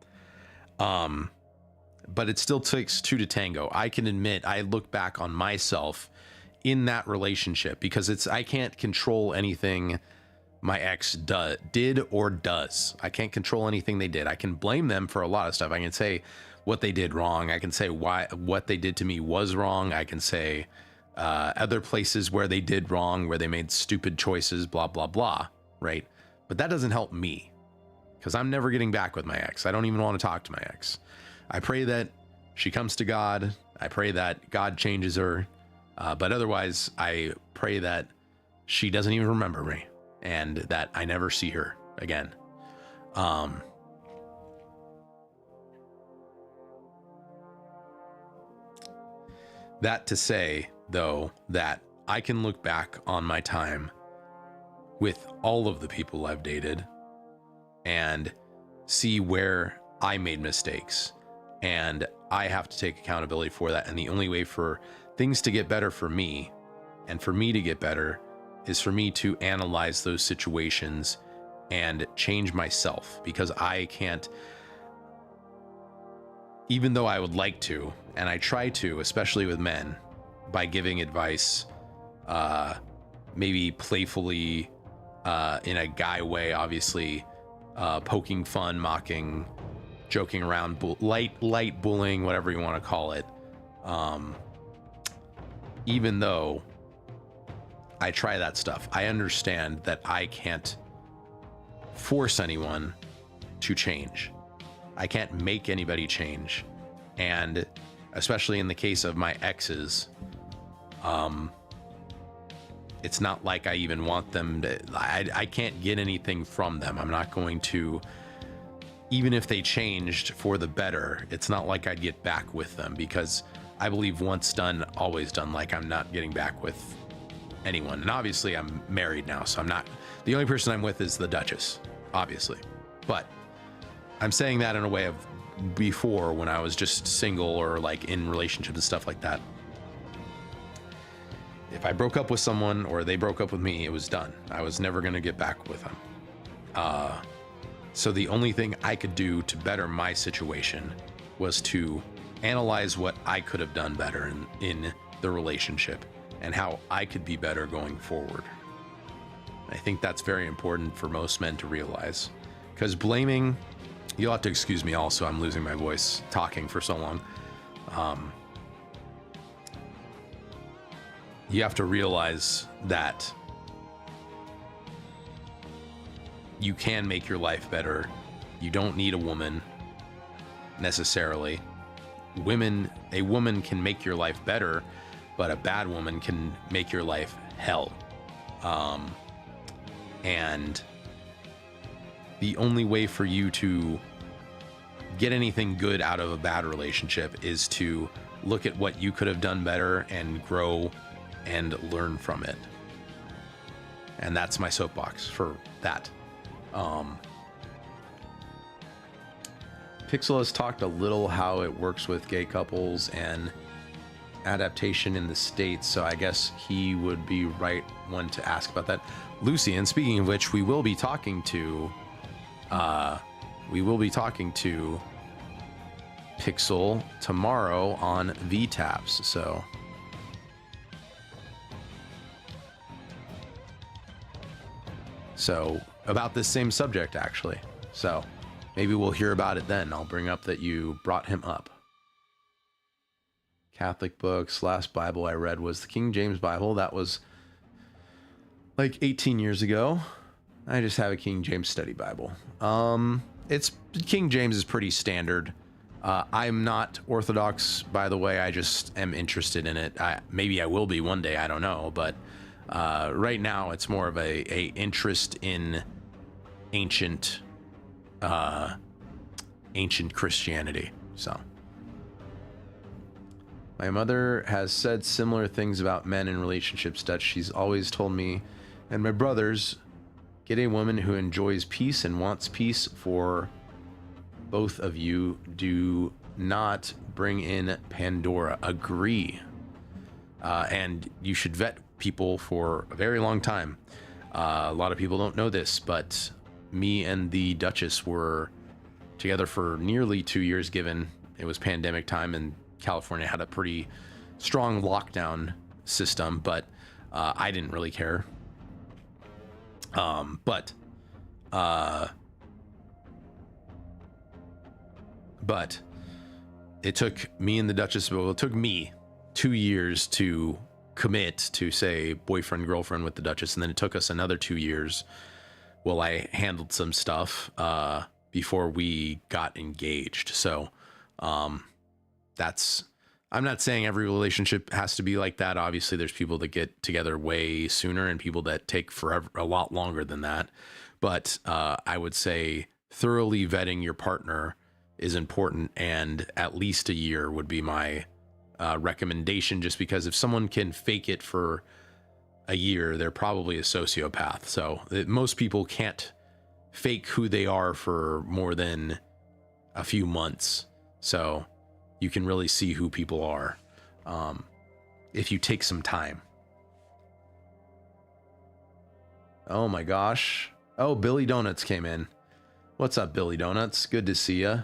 But it still takes two to tango. I can admit I look back on myself in that relationship because I can't control anything my ex did or does. I can't control anything they did. I can blame them for a lot of stuff. I can say what they did wrong. I can say what they did to me was wrong. I can say other places where they did wrong, where they made stupid choices, blah, blah, blah, right? But that doesn't help me because I'm never getting back with my ex. I don't even want to talk to my ex. I pray that she comes to God. I pray that God changes her. But otherwise, I pray that she doesn't even remember me and that I never see her again. That to say, though, that I can look back on my time with all of the people I've dated and see where I made mistakes, and I have to take accountability for that. And the only way for things to get better for me and for me to get better is for me to analyze those situations and change myself, because I can't, even though I would like to, and I try to, especially with men, by giving advice, maybe playfully, in a guy way, obviously, poking fun, mocking, joking around, light bullying, whatever you want to call it. Even though I try that stuff, I understand that I can't force anyone to change. I can't make anybody change. And especially in the case of my exes, it's not like I even want them to, I can't get anything from them. I'm not going to even if they changed for the better, it's not like I'd get back with them, because I believe once done, always done. Like, I'm not getting back with anyone. And obviously I'm married now, so I'm not, the only person I'm with is the Duchess, obviously. But I'm saying that in a way of before, when I was just single or like in relationships and stuff like that. If I broke up with someone or they broke up with me, it was done. I was never going to get back with them. So the only thing I could do to better my situation was to analyze what I could have done better in the relationship and how I could be better going forward. I think that's very important for most men to realize, because blaming, you'll have to excuse me also, I'm losing my voice talking for so long. You have to realize that you can make your life better. You don't need a woman necessarily. A woman can make your life better, but a bad woman can make your life hell. And the only way for you to get anything good out of a bad relationship is to look at what you could have done better and grow and learn from it. And that's my soapbox for that. Pixel has talked a little how it works with gay couples and adaptation in the States, so I guess he would be right one to ask about that. Lucy, and speaking of which, we will be talking to Pixel tomorrow on VTAPs, so about this same subject, actually. So maybe we'll hear about it then. I'll bring up that you brought him up. Catholic books, last Bible I read was the King James Bible. That was like 18 years ago. I just have a King James study Bible. It's King James is pretty standard. I'm not Orthodox, by the way. I just am interested in it. Maybe I will be one day. I don't know. But right now, it's more of a interest in ancient Christianity. So my mother has said similar things about men in relationships, Dutch. She's always told me and my brothers, get a woman who enjoys peace and wants peace for both of you. Do not bring in Pandora. Agree. And you should vet people for a very long time. A lot of people don't know this, but me and the Duchess were together for nearly 2 years, given it was pandemic time and California had a pretty strong lockdown system, but I didn't really care. But it took me and the Duchess, well, it took me 2 years to commit to, say, boyfriend, girlfriend with the Duchess, and then it took us another 2 years while I handled some stuff before we got engaged. So that's, I'm not saying every relationship has to be like that. Obviously, there's people that get together way sooner and people that take forever, a lot longer than that. But I would say thoroughly vetting your partner is important, and at least a year would be my recommendation, just because if someone can fake it for a year, they're probably a sociopath. So most people can't fake who they are for more than a few months. So you can really see who people are if you take some time. Oh my gosh. Oh, Billy Donuts came in. What's up, Billy Donuts? Good to see ya.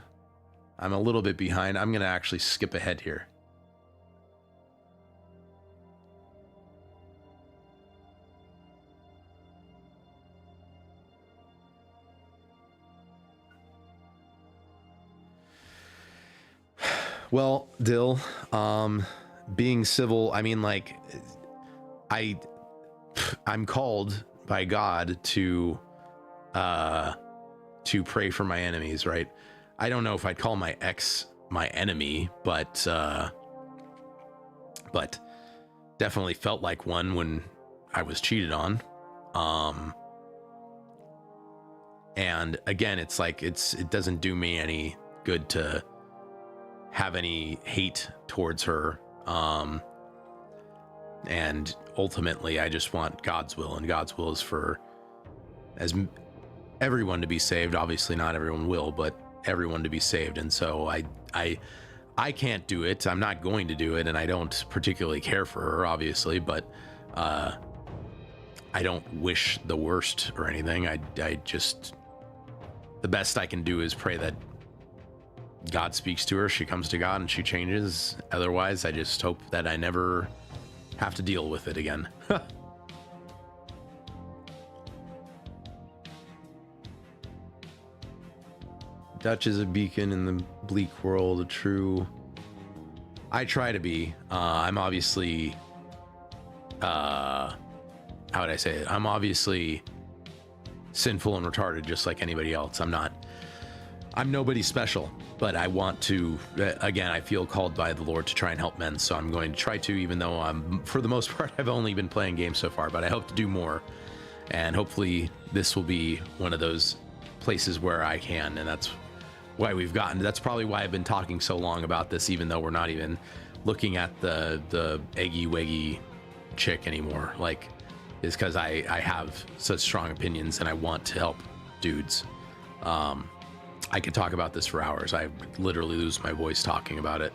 I'm a little bit behind. I'm going to actually skip ahead here. Well, Dill, being civil, I mean, like, I'm called by God to pray for my enemies, right? I don't know if I'd call my ex my enemy, but definitely felt like one when I was cheated on. And again, it's like it doesn't do me any good to have any hate towards her. And ultimately, I just want God's will, and God's will is for everyone to be saved. Obviously, not everyone will, but everyone to be saved. And so I can't do it. I'm not going to do it, and I don't particularly care for her, obviously, but I don't wish the worst or anything. I just, the best I can do is pray that God speaks to her, she comes to God, and she changes. Otherwise, I just hope that I never have to deal with it again. Dutch is a beacon in the bleak world, a true... I try to be. I'm obviously... how would I say it? I'm obviously sinful and retarded just like anybody else. I'm nobody special, but I want to, again, I feel called by the Lord to try and help men, so I'm going to try to, even though for the most part, I've only been playing games so far, but I hope to do more, and hopefully this will be one of those places where I can, and that's why that's probably why I've been talking so long about this, even though we're not even looking at the eggy weggy chick anymore, like, is because I have such strong opinions and I want to help dudes. I could talk about this for hours. I literally lose my voice talking about it.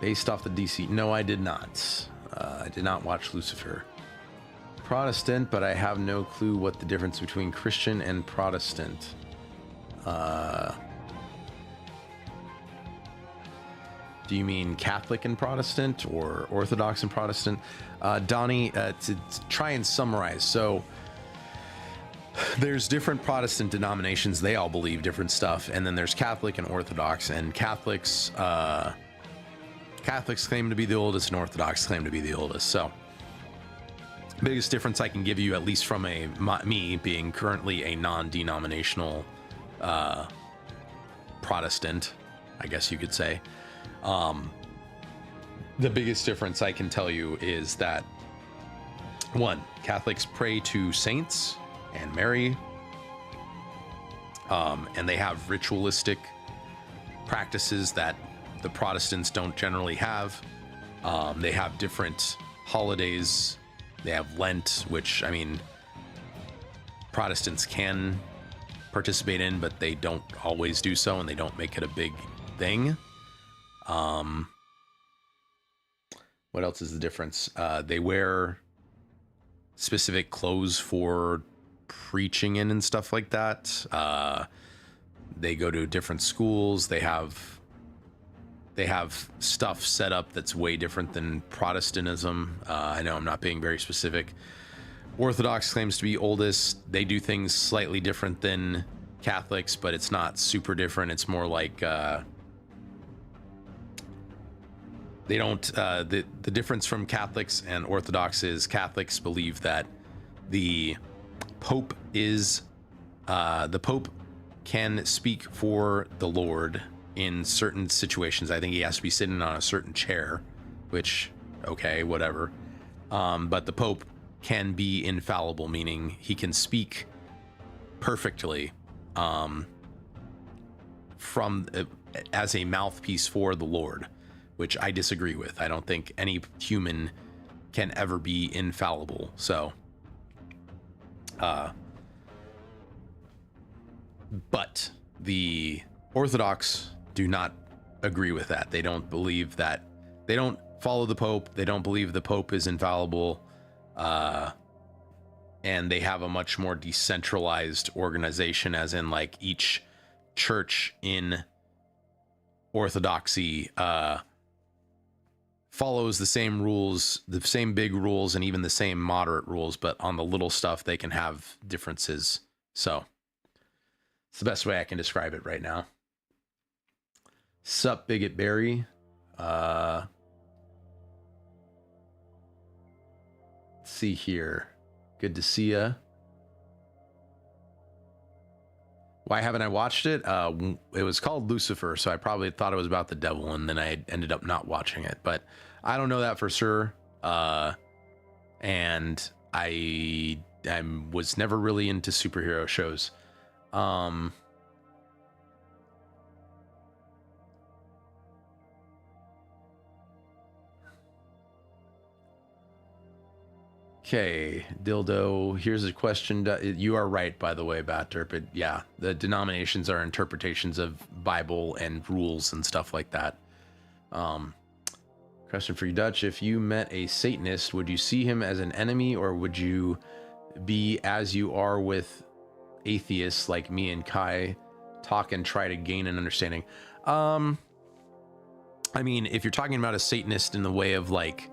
Based off the DC. No, I did not. I did not watch Lucifer. Protestant, but I have no clue what the difference between Christian and Protestant. Do you mean Catholic and Protestant or Orthodox and Protestant? Donnie, to try and summarize. So there's different Protestant denominations. They all believe different stuff. And then there's Catholic and Orthodox. And Catholics claim to be the oldest and Orthodox claim to be the oldest. So biggest difference I can give you, at least from me being currently a non-denominational Protestant, I guess you could say. The biggest difference I can tell you is that, one, Catholics pray to saints and Mary, and they have ritualistic practices that the Protestants don't generally have. They have different holidays. They have Lent, which, I mean, Protestants can participate in, but they don't always do so, and they don't make it a big thing. What else is the difference? They wear specific clothes for preaching in and stuff like that. They go to different schools. They have stuff set up that's way different than Protestantism. I know I'm not being very specific. Orthodox claims to be oldest. They do things slightly different than Catholics, but it's not super different. It's more like they don't. The difference from Catholics and Orthodox is Catholics believe that the Pope can speak for the Lord in certain situations. I think he has to be sitting on a certain chair, which, okay, whatever. But the Pope can be infallible, meaning he can speak perfectly as a mouthpiece for the Lord, which I disagree with. I don't think any human can ever be infallible. So, but the Orthodox do not agree with that. They don't believe that. They don't follow the Pope. They don't believe the Pope is infallible. And they have a much more decentralized organization, as in like each church in Orthodoxy follows the same rules, the same big rules, and even the same moderate rules, but on the little stuff they can have differences. So it's the best way I can describe it right now. Sup, Bigot Barry. Let's see here. Good to see ya. Why haven't I watched it? It was called Lucifer, so I probably thought it was about the devil, and then I ended up not watching it. But I don't know that for sure. And I was never really into superhero shows. Okay, Dildo, here's a question. You are right, by the way, Batderp. But yeah, the denominations are interpretations of Bible and rules and stuff like that. Question for you, Dutch. If you met a Satanist, would you see him as an enemy, or would you be as you are with atheists like me and Kai, talk and try to gain an understanding? I mean, if you're talking about a Satanist in the way of like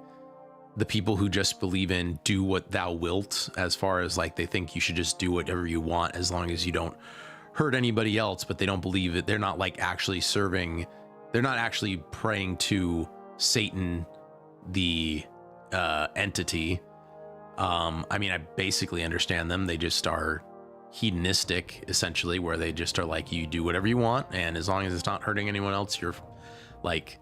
the people who just believe in do what thou wilt, as far as like they think you should just do whatever you want as long as you don't hurt anybody else, but they don't believe it. They're not like actually serving. They're not actually praying to Satan, the entity. I mean, I basically understand them. They just are hedonistic, essentially, where they just are like, you do whatever you want, and as long as it's not hurting anyone else, you're like,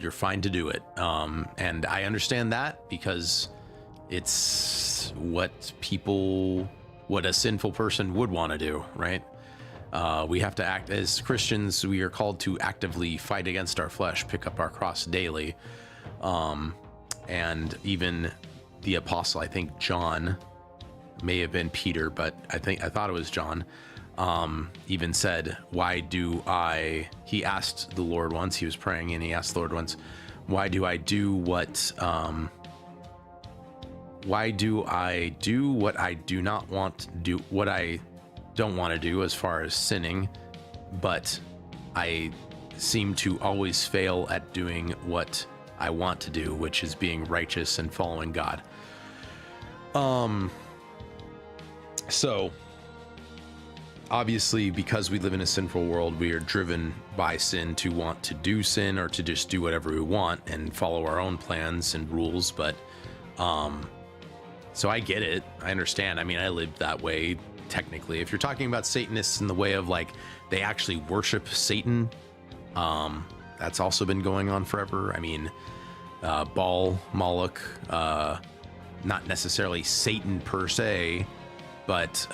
you're fine to do it. And I understand that because it's what a sinful person would want to do, right? We have to act as Christians. We are called to actively fight against our flesh, pick up our cross daily. And even the apostle, I think John, may have been Peter, but I thought it was John, even said, he asked the Lord once, he was praying and he asked the Lord once, why do I do what I do not want to do, what I don't want to do as far as sinning, but I seem to always fail at doing what I want to do, which is being righteous and following God. So obviously, because we live in a sinful world, we are driven by sin to want to do sin or to just do whatever we want and follow our own plans and rules. But so I get it. I understand. I mean, I lived that way technically. If you're talking about Satanists in the way of like they actually worship Satan, that's also been going on forever. I mean, Baal, Moloch, not necessarily Satan per se, but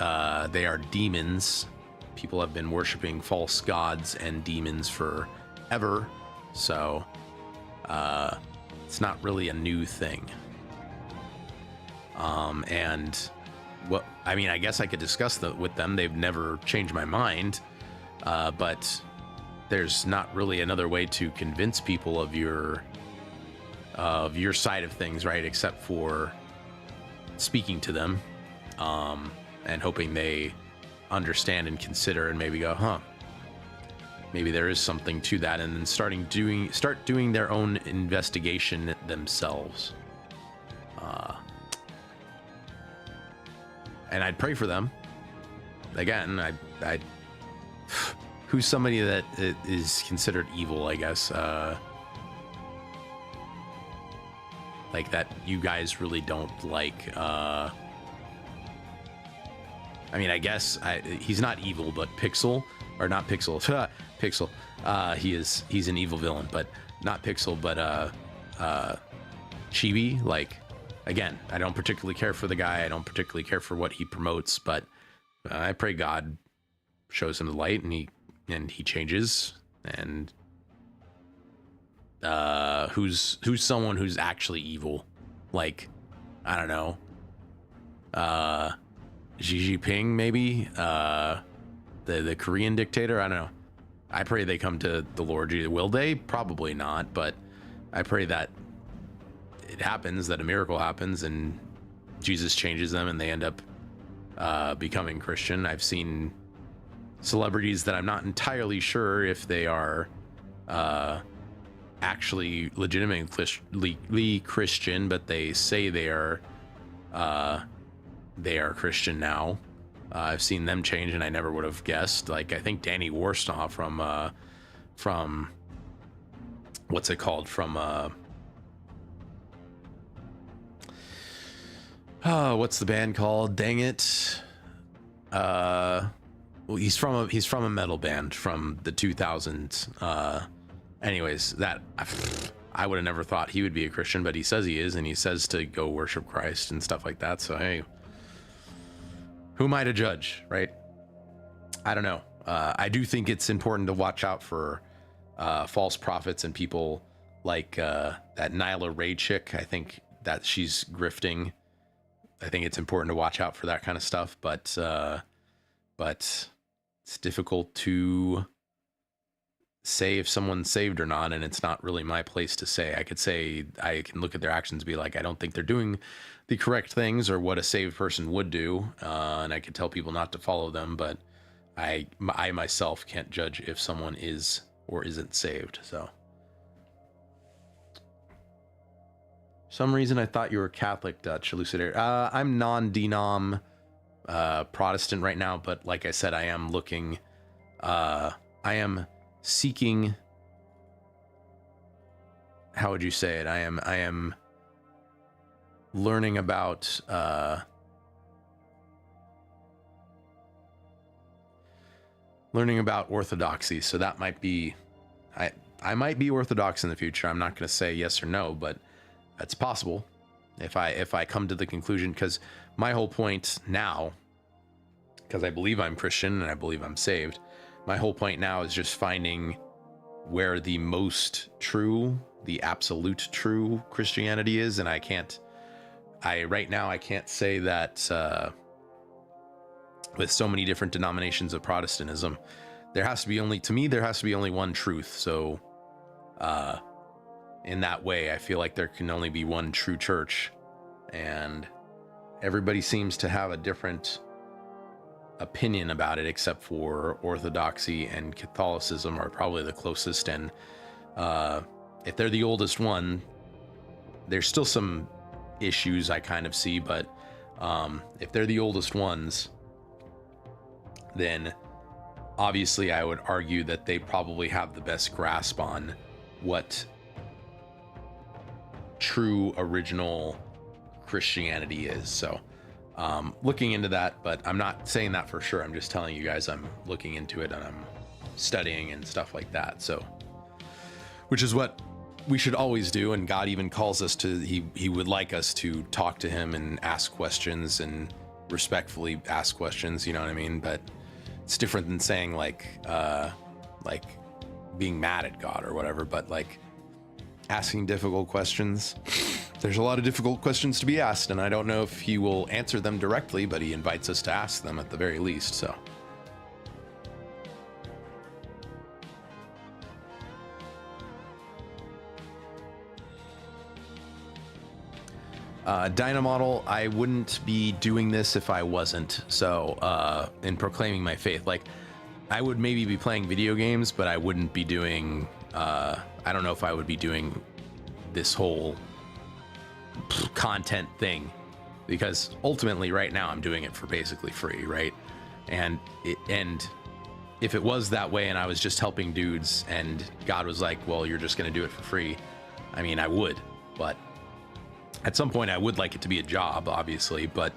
they are demons. People have been worshiping false gods and demons forever, so it's not really a new thing. And what I mean, I guess I could discuss that with them. They've never changed my mind, but there's not really another way to convince people of your side of things, right? Except for speaking to them, and hoping they understand and consider and maybe go, maybe there is something to that, and then start doing their own investigation themselves. And I'd pray for them. Again, I who's somebody that is considered evil, I guess, like that you guys really don't like. I mean, I guess he's not evil, but Pixel, or not Pixel, Pixel. He's an evil villain, but not Pixel, but Chibi. Like, again, I don't particularly care for the guy. I don't particularly care for what he promotes, but I pray God shows him the light and he changes. And who's someone who's actually evil? Like, I don't know. Xi Jinping, maybe, the Korean dictator. I don't know. I pray they come to the Lord. Will they? Probably not, but I pray that it happens, that a miracle happens and Jesus changes them and they end up becoming Christian. I've seen celebrities that I'm not entirely sure if they are actually legitimately Christian, but they say they are Christian now. I've seen them change and I never would have guessed. Like, I think Danny Warsaw from what's it called, from what's the band called, dang it, Well, he's from a metal band from the 2000s. Anyways, that I would have never thought he would be a Christian, but he says he is, and he says to go worship Christ and stuff like that. So hey, who am I to judge, right? I don't know. I do think it's important to watch out for false prophets and people like that Nyla Ray chick. I think that she's grifting. I think it's important to watch out for that kind of stuff, but it's difficult to say if someone's saved or not, and it's not really my place to say. I can look at their actions and be like, I don't think they're doing the correct things or what a saved person would do, and I could tell people not to follow them, but I myself can't judge if someone is or isn't saved. So some reason I thought you were Catholic, Dutch elucidator. I'm non-denom Protestant right now, but like I said, I am looking, I am seeking, how would you say it? I am learning about, orthodoxy. So that might be, I might be Orthodox in the future. I'm not going to say yes or no, but that's possible if I come to the conclusion, because my whole point now, because I believe I'm Christian and I believe I'm saved, my whole point now is just finding where the most true, the absolute true Christianity is. And right now I can't say that with so many different denominations of Protestantism, there has to be only one truth. So in that way, I feel like there can only be one true church, and everybody seems to have a different opinion about it, except for Orthodoxy and Catholicism are probably the closest. And if they're the oldest one, there's still some issues I kind of see, but if they're the oldest ones, then obviously I would argue that they probably have the best grasp on what true original Christianity is. So looking into that, but I'm not saying that for sure. I'm just telling you guys I'm looking into it and I'm studying and stuff like that. So, which is what we should always do. And God even calls us to, he would like us to talk to him and ask questions and respectfully ask questions, you know what I mean? But it's different than saying like being mad at God or whatever, but like asking difficult questions. There's a lot of difficult questions to be asked, and I don't know if he will answer them directly, but he invites us to ask them at the very least. So Dynamodel, I wouldn't be doing this if I wasn't. So in proclaiming my faith, like I would maybe be playing video games, but I wouldn't be doing, I don't know if I would be doing this whole content thing, because ultimately right now I'm doing it for basically free, right? And if it was that way and I was just helping dudes and God was like, well, you're just going to do it for free, I mean, I would, but at some point I would like it to be a job, obviously, but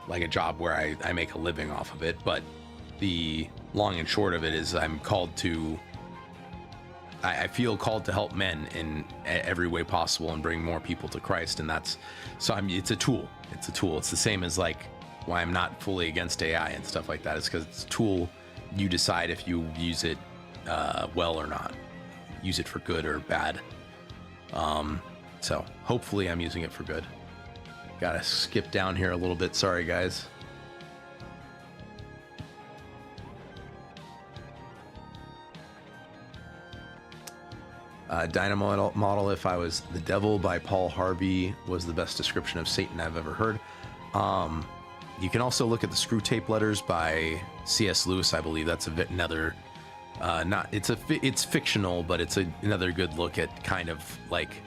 like a job where I make a living off of it. But the long and short of it is I'm called to, I feel called to help men in every way possible and bring more people to Christ. And that's, so it's a tool. It's a tool. It's the same as like why I'm not fully against AI and stuff like that. It's because it's a tool. You decide if you use it well or not. Use it for good or bad. So hopefully I'm using it for good. Gotta skip down here a little bit. Sorry, guys. Dynamo Model, if I was the devil by Paul Harvey was the best description of Satan I've ever heard. You can also look at the Screw Tape Letters by C.S. Lewis, I believe. That's another, it's fictional, but it's another good look at kind of like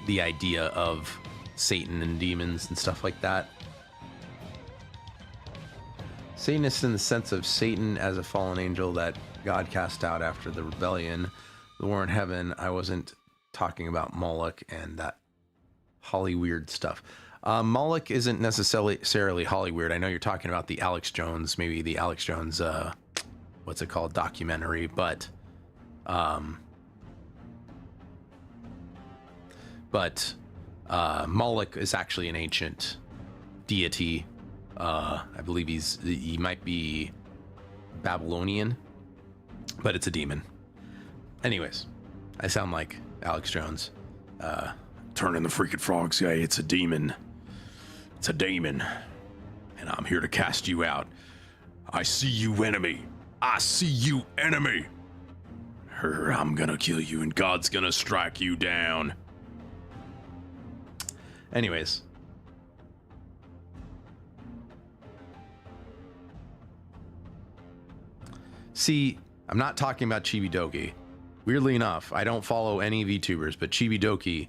the idea of Satan and demons and stuff like that. Satanist in the sense of Satan as a fallen angel that God cast out after the rebellion, the war in heaven. I wasn't talking about Moloch and that Holly weird stuff. Moloch isn't necessarily Hollywood. I know you're talking about the Alex Jones, maybe the Alex Jones, what's it called, documentary, but Moloch is actually an ancient deity. I believe he might be Babylonian, but it's a demon. Anyways, I sound like Alex Jones. Turning the freaking frogs guy, it's a demon. It's a demon. And I'm here to cast you out. I see you, enemy. I see you, enemy. I'm gonna kill you and God's gonna strike you down. Anyways. See, I'm not talking about Chibidoki. Weirdly enough, I don't follow any VTubers, but Chibidoki,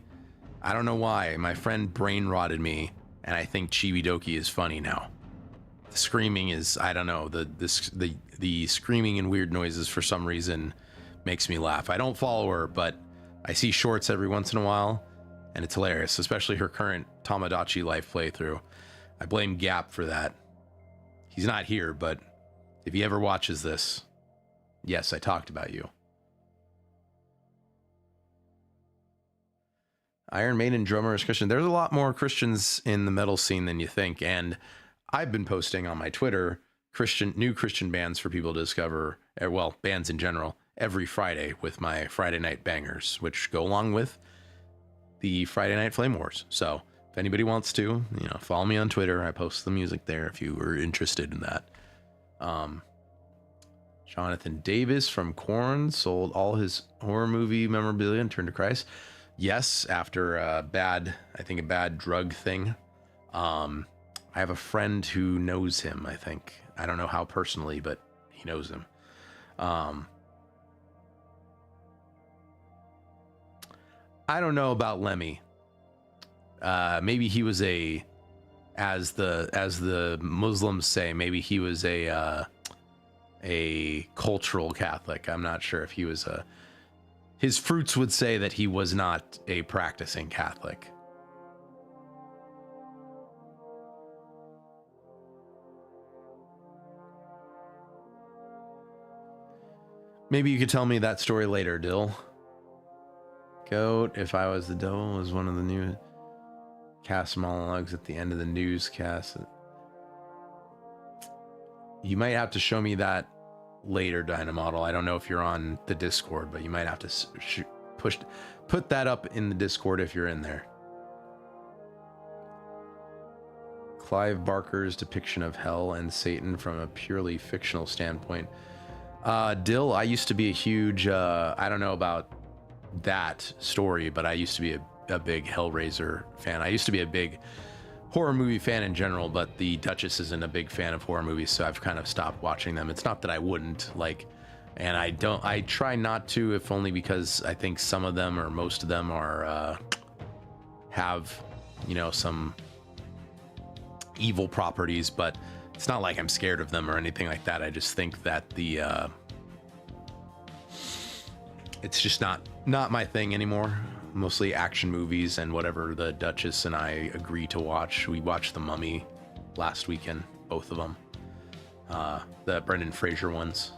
I don't know why. My friend brain rotted me, and I think Chibidoki is funny now. The screaming is, I don't know, the screaming and weird noises for some reason makes me laugh. I don't follow her, but I see shorts every once in a while, and it's hilarious, especially her current Tamagotchi life playthrough. I blame Gap for that. He's not here, but if he ever watches this, yes, I talked about you. Iron Maiden drummer is Christian. There's a lot more Christians in the metal scene than you think, and I've been posting on my Twitter new Christian bands for people to discover, well, bands in general, every Friday with my Friday Night Bangers, which go along with the Friday Night Flame Wars. So if anybody wants to, follow me on Twitter. I post the music there if you were interested in that. Jonathan Davis from Korn sold all his horror movie memorabilia and turned to Christ. Yes, after a bad drug thing. I have a friend who knows him, I think. I don't know how personally, but he knows him. I don't know about Lemmy. Maybe he was as the Muslims say, maybe he was a cultural Catholic. I'm not sure if he was his fruits would say that he was not a practicing Catholic. Maybe you could tell me that story later, Dill. Goat, if I was the devil, was one of the new cast monologues at the end of the newscast. You might have to show me that later, Dynamodel. I don't know if you're on the Discord, but you might have to put that up in the Discord if you're in there. Clive Barker's depiction of hell and Satan from a purely fictional standpoint. Dill, I used to be a huge, I don't know about that story, but I used to be a big Hellraiser fan. I used to be a big horror movie fan in general, but the Duchess isn't a big fan of horror movies, so I've kind of stopped watching them. It's not that I wouldn't, and I try not to, if only because I think some of them or most of them are, have, some evil properties, but it's not like I'm scared of them or anything like that. I just think that it's just not my thing anymore. Mostly action movies and whatever the Duchess and I agree to watch. We watched The Mummy last weekend, both of them. The Brendan Fraser ones,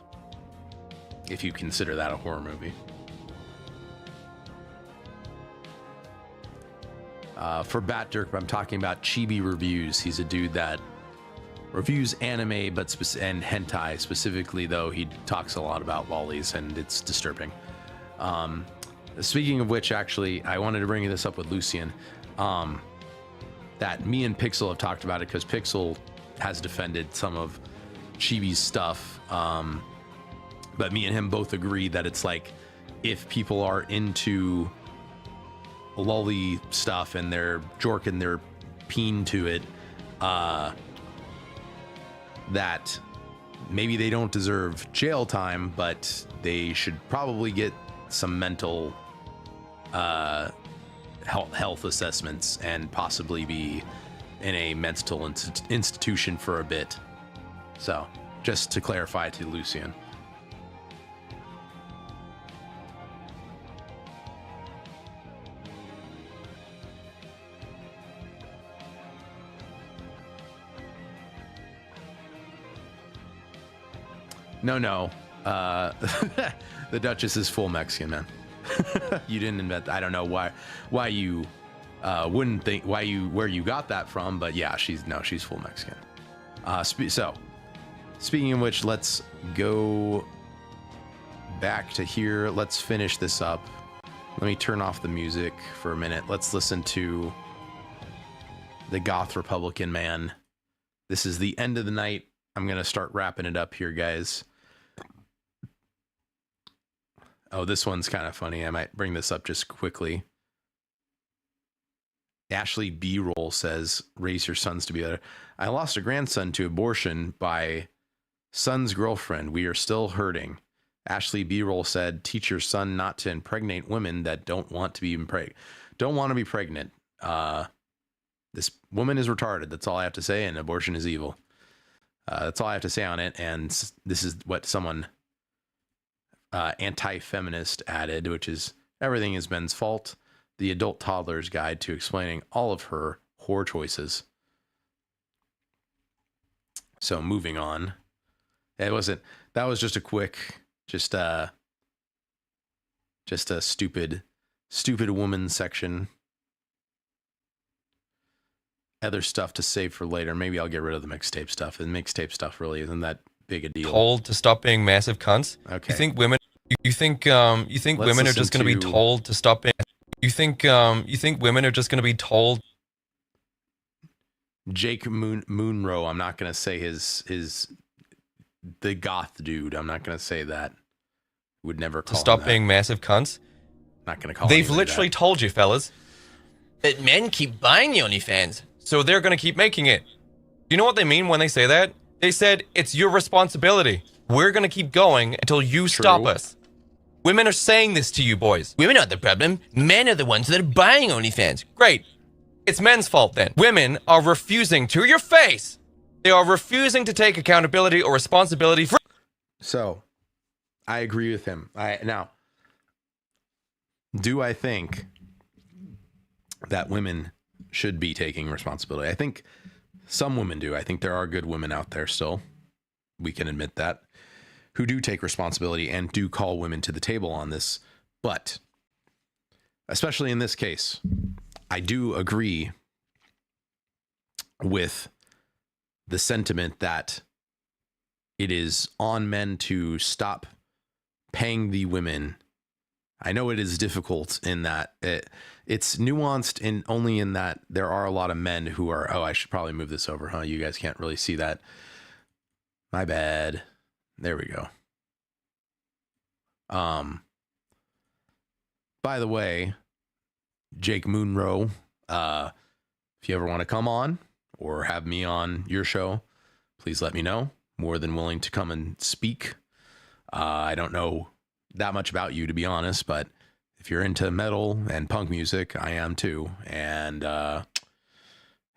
if you consider that a horror movie. For Bat Dirk, I'm talking about Chibi Reviews. He's a dude that reviews anime and hentai specifically, though he talks a lot about lollies and it's disturbing. Speaking of which, actually, I wanted to bring this up with Lucian, that me and Pixel have talked about it because Pixel has defended some of Chibi's stuff, but me and him both agree that it's like, if people are into lolly stuff and they're jorking their peen to it, that maybe they don't deserve jail time, but they should probably get some mental health assessments and possibly be in a mental institution for a bit. So, just to clarify to Lucian. No. The Duchess is full Mexican, man. You didn't invent that. I don't know why you wouldn't think where you got that from, but yeah, she's full Mexican. So speaking of which, let's go back to here. Let's finish this up. Let me turn off the music for a minute. Let's listen to the Goth Republican man. This is the end of the night. I'm going to start wrapping it up here, guys. Oh, this one's kind of funny. I might bring this up just quickly. Ashley B-Roll says, raise your sons to be better. I lost a grandson to abortion by son's girlfriend. We are still hurting. Ashley B-Roll said, teach your son not to impregnate women that don't want to be pregnant. This woman is retarded. That's all I have to say. And abortion is evil. That's all I have to say on it. And this is what someone anti-feminist added, which is everything is Ben's fault. The adult toddler's guide to explaining all of her whore choices. So moving on. That was just a quick, just a stupid woman section. Other stuff to save for later. Maybe I'll get rid of the mixtape stuff. The mixtape stuff really isn't that big a deal. Told to stop being massive cunts. Okay. You think women women are just going to be told to stop being? You think women are just going to be told? Jake Moonrow. I'm not going to say the goth dude. I'm not going to say that. Would never call to stop him being massive cunts. Not going to call. They've literally told you, fellas, that men keep buying the OnlyFans, so they're going to keep making it. Do you know what they mean when they say that? They said it's your responsibility. We're going to keep going until you stop us. Women are saying this to you, boys. Women aren't the problem. Men are the ones that are buying OnlyFans. Great. It's men's fault then. Women are refusing, to your face, they are refusing to take accountability or responsibility for... So, I agree with him. Now, do I think that women should be taking responsibility? I think some women do. I think there are good women out there still. We can admit that. Who do take responsibility and do call women to the table on this. But, especially in this case, I do agree with the sentiment that it is on men to stop paying the women. I know it is difficult in that it's nuanced in only in that there are a lot of men who are, I should probably move this over, huh? You guys can't really see that. My bad. There we go. By the way, Jake Moonrow, if you ever want to come on or have me on your show, please let me know. More than willing to come and speak. I don't know that much about you, to be honest, but if you're into metal and punk music, I am too. And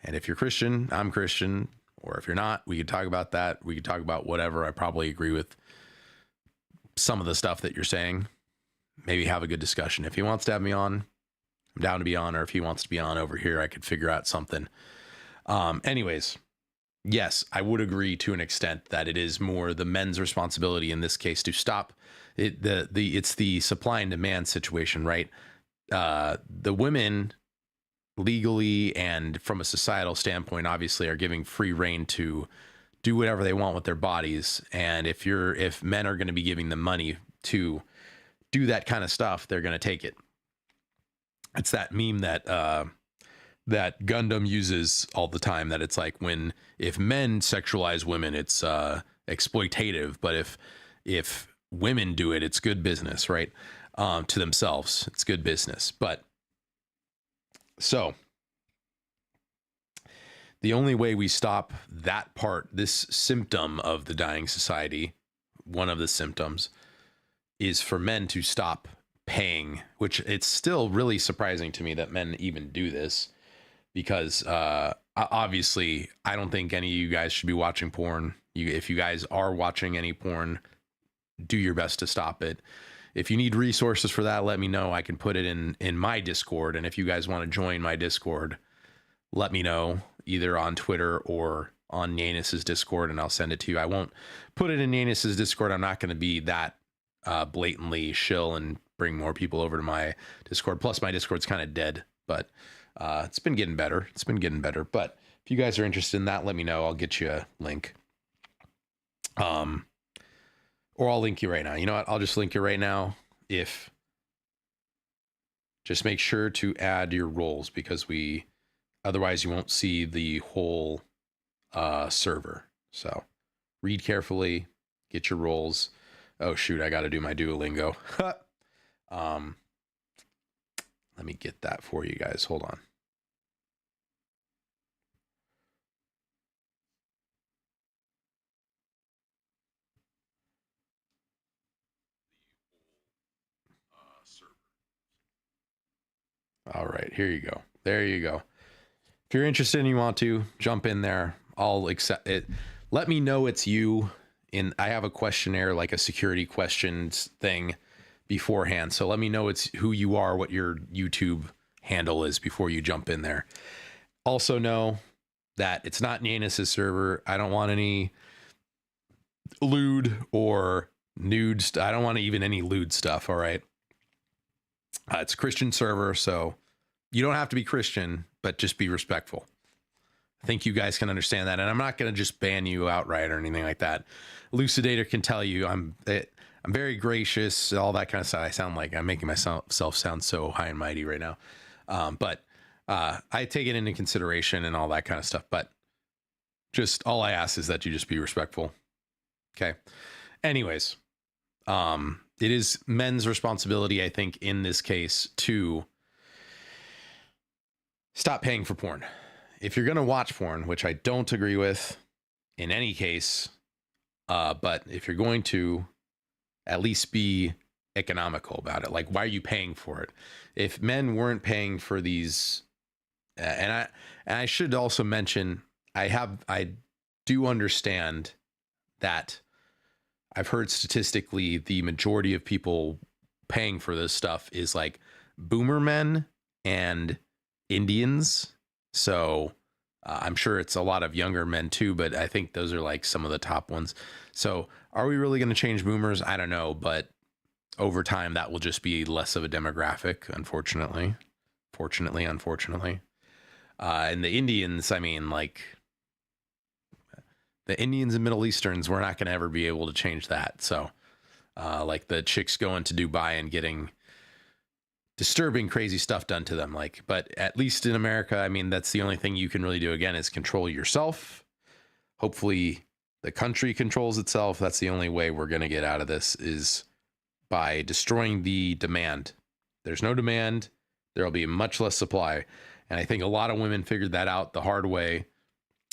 if you're Christian, I'm Christian. Or if you're not, we could talk about that. We could talk about whatever. I probably agree with some of the stuff that you're saying. Maybe have a good discussion. If he wants to have me on, I'm down to be on. Or if he wants to be on over here, I could figure out something. Anyways, yes, I would agree to an extent that it is more the men's responsibility in this case to stop it. It's the supply and demand situation, right? The women legally and from a societal standpoint, obviously, are giving free reign to do whatever they want with their bodies. And if men are going to be giving them money to do that kind of stuff, they're going to take it. It's that meme that Gundam uses all the time, that it's like if men sexualize women, it's exploitative, but if women do it, it's good business, right? To themselves, it's good business. But so the only way we stop that part, this symptom of the dying society, one of the symptoms, is for men to stop paying, which it's still really surprising to me that men even do this, because obviously I don't think any of you guys should be watching porn. If you guys are watching any porn, do your best to stop it. If you need resources for that, let me know. I can put it in my Discord. And if you guys want to join my Discord, let me know either on Twitter or on Yannis's Discord, and I'll send it to you. I won't put it in Yannis's Discord. I'm not going to be that blatantly shill and bring more people over to my Discord. Plus, my Discord's kind of dead, but it's been getting better. It's been getting better. But if you guys are interested in that, let me know. I'll get you a link. Or I'll link you right now. You know what? I'll just link you right now. Just make sure to add your roles, because otherwise you won't see the whole server. So read carefully, get your roles. Oh shoot, I got to do my Duolingo. Let me get that for you guys. Hold on. All right, here you go. There you go. If you're interested and you want to jump in there, I'll accept it. Let me know it's you. I have a questionnaire, like a security questions thing beforehand. So let me know it's who you are, what your YouTube handle is before you jump in there. Also know that it's not Yannis's server. I don't want any lewd or nude. I don't want even any lewd stuff. All right. It's a Christian server, so you don't have to be Christian, but just be respectful. I think you guys can understand that, and I'm not going to just ban you outright or anything like that. Elucidator can tell you I'm very gracious, all that kind of stuff. I sound like I'm making myself sound so high and mighty right now, but I take it into consideration and all that kind of stuff. But just all I ask is that you just be respectful. Okay. Anyways, it is men's responsibility, I think, in this case, to stop paying for porn. If you're going to watch porn, which I don't agree with in any case, but if you're going to, at least be economical about it. Like, why are you paying for it? If men weren't paying for these, and I should also mention, I do understand that I've heard statistically the majority of people paying for this stuff is like boomer men and Indians. So I'm sure it's a lot of younger men too, but I think those are like some of the top ones. So are we really going to change boomers? I don't know, but over time that will just be less of a demographic, unfortunately. Unfortunately. And the Indians, I mean, like, the Indians and Middle Easterns, we're not going to ever be able to change that. So, like the chicks going to Dubai and getting disturbing, crazy stuff done to them. Like, but at least in America, I mean, that's the only thing you can really do, again, is control yourself. Hopefully the country controls itself. That's the only way we're going to get out of this, is by destroying the demand. There's no demand. There'll be much less supply. And I think a lot of women figured that out the hard way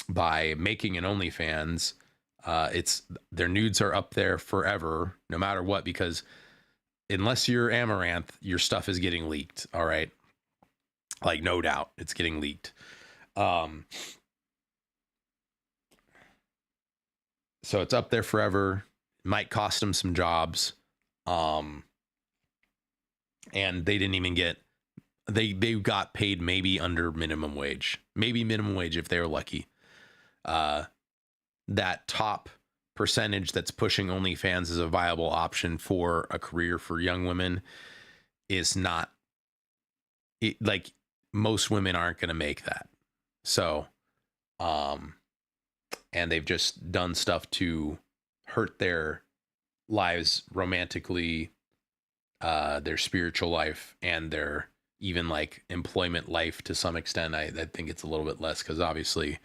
by making an OnlyFans. Their nudes are up there forever, no matter what, because unless you're Amaranth, your stuff is getting leaked. All right. Like, no doubt it's getting leaked. So it's up there forever. It might cost them some jobs. And they didn't even get, they got paid maybe under minimum wage, maybe minimum wage if they were lucky. That top percentage that's pushing OnlyFans as a viable option for a career for young women is not, like, most women aren't going to make that. So, and they've just done stuff to hurt their lives romantically, their spiritual life, and their even like employment life to some extent. I think it's a little bit less because obviously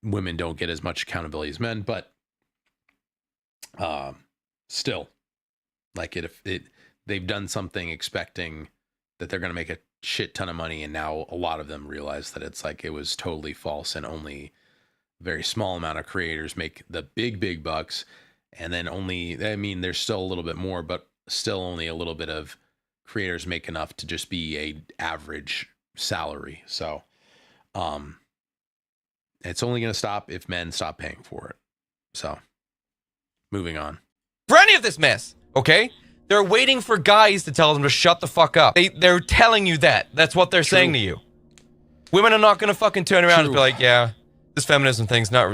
women don't get as much accountability as men, but still, like, they've done something expecting that they're going to make a shit ton of money, and now a lot of them realize that it's like it was totally false, and only a very small amount of creators make the big bucks, and then only, I mean, there's still a little bit more, but still only a little bit of creators make enough to just be a average salary. So it's only going to stop if men stop paying for it. So moving on. For any of this mess, okay? They're waiting for guys to tell them to shut the fuck up. They're telling you that. That's what they're saying to you. Women are not going to fucking turn around and be like, yeah, this feminism thing's not,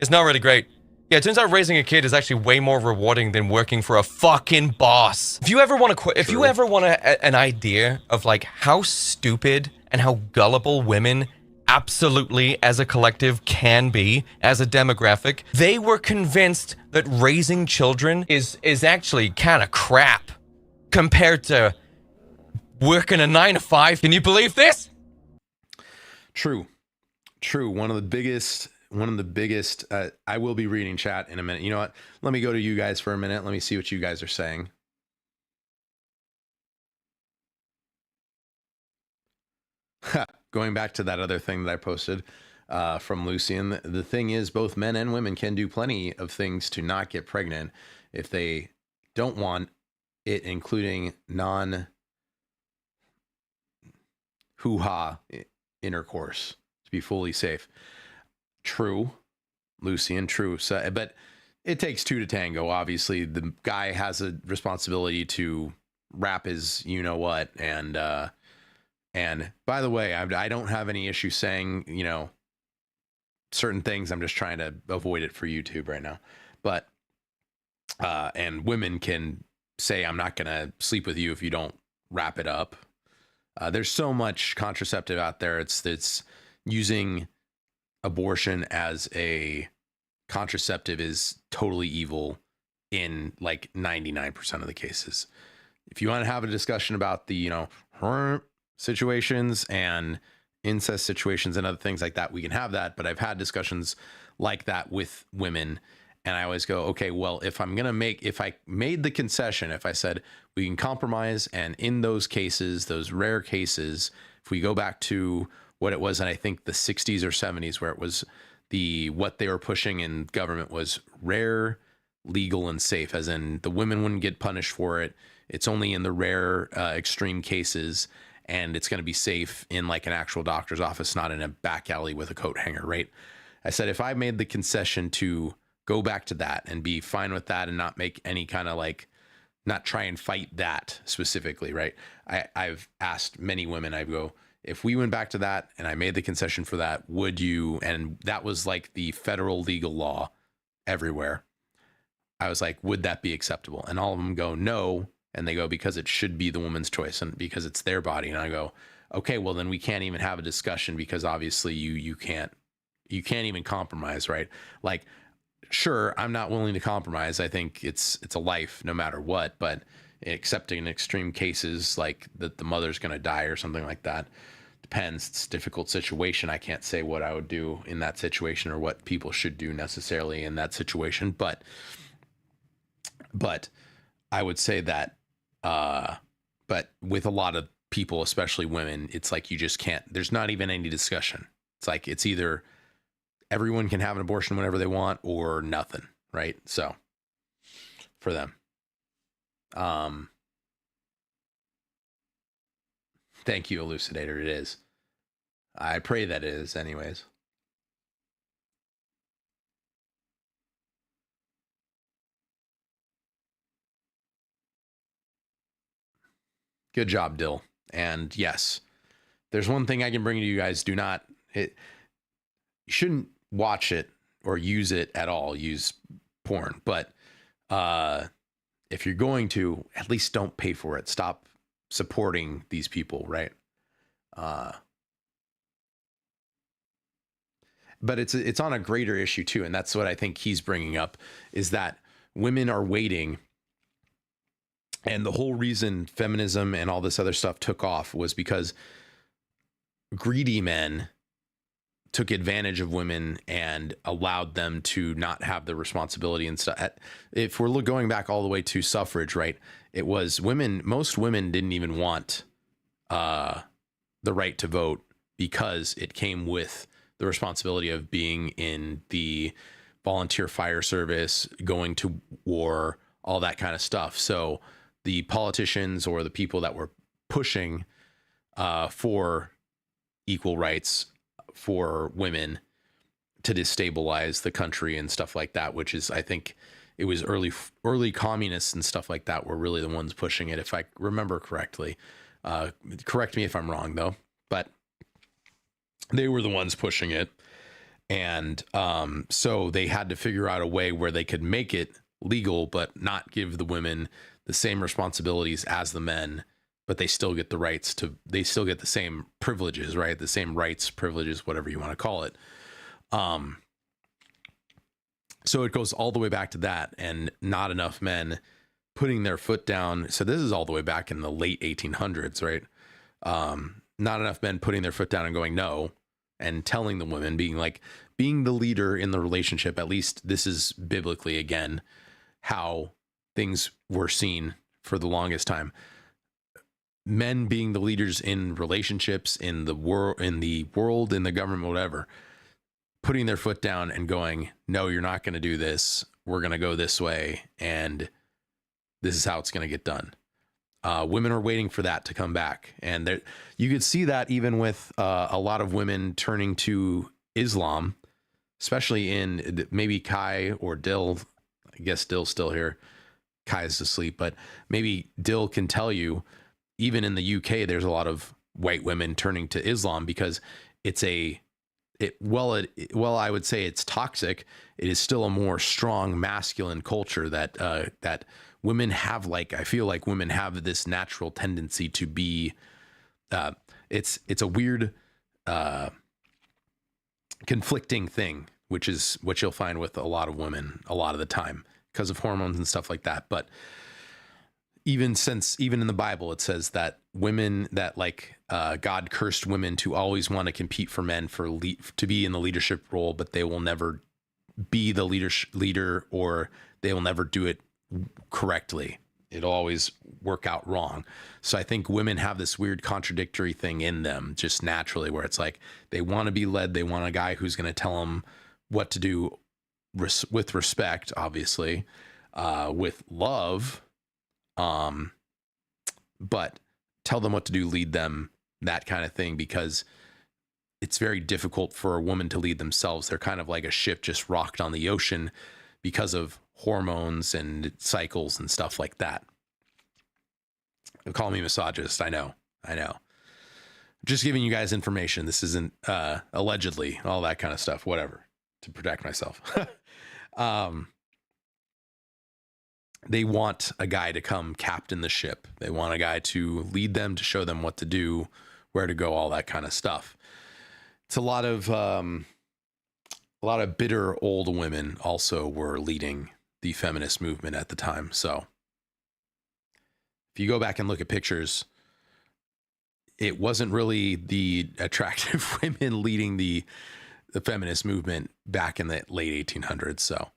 it's not really great. Yeah, it turns out raising a kid is actually way more rewarding than working for a fucking boss. If you ever want to if you ever want an idea of like how stupid and how gullible women absolutely as a collective can be as a demographic, they were convinced that raising children is actually kind of crap compared to working a 9-to-5. Can you believe this? True. One of the biggest, I will be reading chat in a minute. You know what? Let me go to you guys for a minute. Let me see what you guys are saying. Going back to that other thing that I posted from Lucian, the thing is both men and women can do plenty of things to not get pregnant if they don't want it, including non-hoo-ha intercourse, to be fully safe. True, Lucian, true. So, but it takes two to tango. Obviously, the guy has a responsibility to wrap his you-know-what, and by the way, I don't have any issue saying, you know, certain things. I'm just trying to avoid it for YouTube right now. But, and women can say, I'm not going to sleep with you if you don't wrap it up. There's so much contraceptive out there. It's using abortion as a contraceptive is totally evil in like 99% of the cases. If you want to have a discussion about the, you know, situations and incest situations and other things like that, we can have that. But I've had discussions like that with women, and I always go, okay, well, if I made the concession, if I said we can compromise, and in those cases, those rare cases, if we go back to what it was, and I think the 60s or 70s, where it was what they were pushing in government was rare, legal, and safe, as in the women wouldn't get punished for it. It's only in the rare, extreme cases, and it's going to be safe in like an actual doctor's office, not in a back alley with a coat hanger, right? I said, if I made the concession to go back to that and be fine with that and not make any kind of like, not try and fight that specifically, right? I've asked many women, I go, if we went back to that and I made the concession for that, would you, and that was like the federal legal law everywhere. I was like, would that be acceptable? And all of them go, no. And they go, because it should be the woman's choice and because it's their body. And I go, okay, well then we can't even have a discussion, because obviously you can't even compromise, right? Like, sure, I'm not willing to compromise. I think it's a life no matter what, but except in extreme cases like that the mother's going to die or something like that. Depends. It's a difficult situation. I can't say what I would do in that situation or what people should do necessarily in that situation. But I would say that, but with a lot of people, especially women, it's like you just can't, there's not even any discussion. It's like, it's either everyone can have an abortion whenever they want or nothing, right? So for them. Thank you, Elucidator. It is. I pray that it is anyways. Good job, Dill. And yes, there's one thing I can bring to you guys. You shouldn't watch it or use it at all, use porn. But if you're going to, at least don't pay for it. Stop supporting these people, right? But it's on a greater issue too, and that's what I think he's bringing up, is that women are waiting. And the whole reason feminism and all this other stuff took off was because greedy men took advantage of women and allowed them to not have the responsibility and stuff. If we're going back all the way to suffrage, right? It was women. Most women didn't even want the right to vote because it came with the responsibility of being in the volunteer fire service, going to war, all that kind of stuff. So the politicians or the people that were pushing for equal rights for women to destabilize the country and stuff like that, which is, I think it was early communists and stuff like that were really the ones pushing it, if I remember correctly. Correct me if I'm wrong though, but they were the ones pushing it. And so they had to figure out a way where they could make it legal, but not give the women the same responsibilities as the men, but they still get the rights to, they still get the same privileges, right? The same rights, privileges, whatever you want to call it. So it goes all the way back to that, and not enough men putting their foot down. So this is all the way back in the late 1800s, right? Not enough men putting their foot down and going, no, and telling the women, being the leader in the relationship. At least this is biblically, again, how things were seen for the longest time. Men being the leaders in relationships, in the world, in the government, whatever, putting their foot down and going, no, you're not going to do this. We're going to go this way. And this is how it's going to get done. Women are waiting for that to come back. And you could see that even with a lot of women turning to Islam, especially in maybe Kai or Dill. I guess Dill's still here. Kai's asleep, but maybe Dill can tell you, even in the UK, there's a lot of white women turning to Islam because I would say it's toxic. It is still a more strong masculine culture that women have. I feel like women have this natural tendency to be, it's a weird, conflicting thing, which is what you'll find with a lot of women a lot of the time because of hormones and stuff like that. But even in the Bible, it says that women, that God cursed women to always want to compete for men to be in the leadership role, but they will never be the leader, or they will never do it correctly. It'll always work out wrong. So I think women have this weird contradictory thing in them just naturally, where it's like they want to be led. They want a guy who's going to tell them what to do with respect, obviously, with love, but tell them what to do, lead them, that kind of thing, because it's very difficult for a woman to lead themselves. They're kind of like a ship just rocked on the ocean because of hormones and cycles and stuff like that. Call me misogynist. I know. Just giving you guys information. This isn't allegedly, all that kind of stuff, whatever, to protect myself. They want a guy to come captain the ship. They want a guy to lead them, to show them what to do, where to go, all that kind of stuff. It's a lot of bitter old women also were leading the feminist movement at the time. So if you go back and look at pictures, it wasn't really the attractive women leading the feminist movement back in the late 1800s. So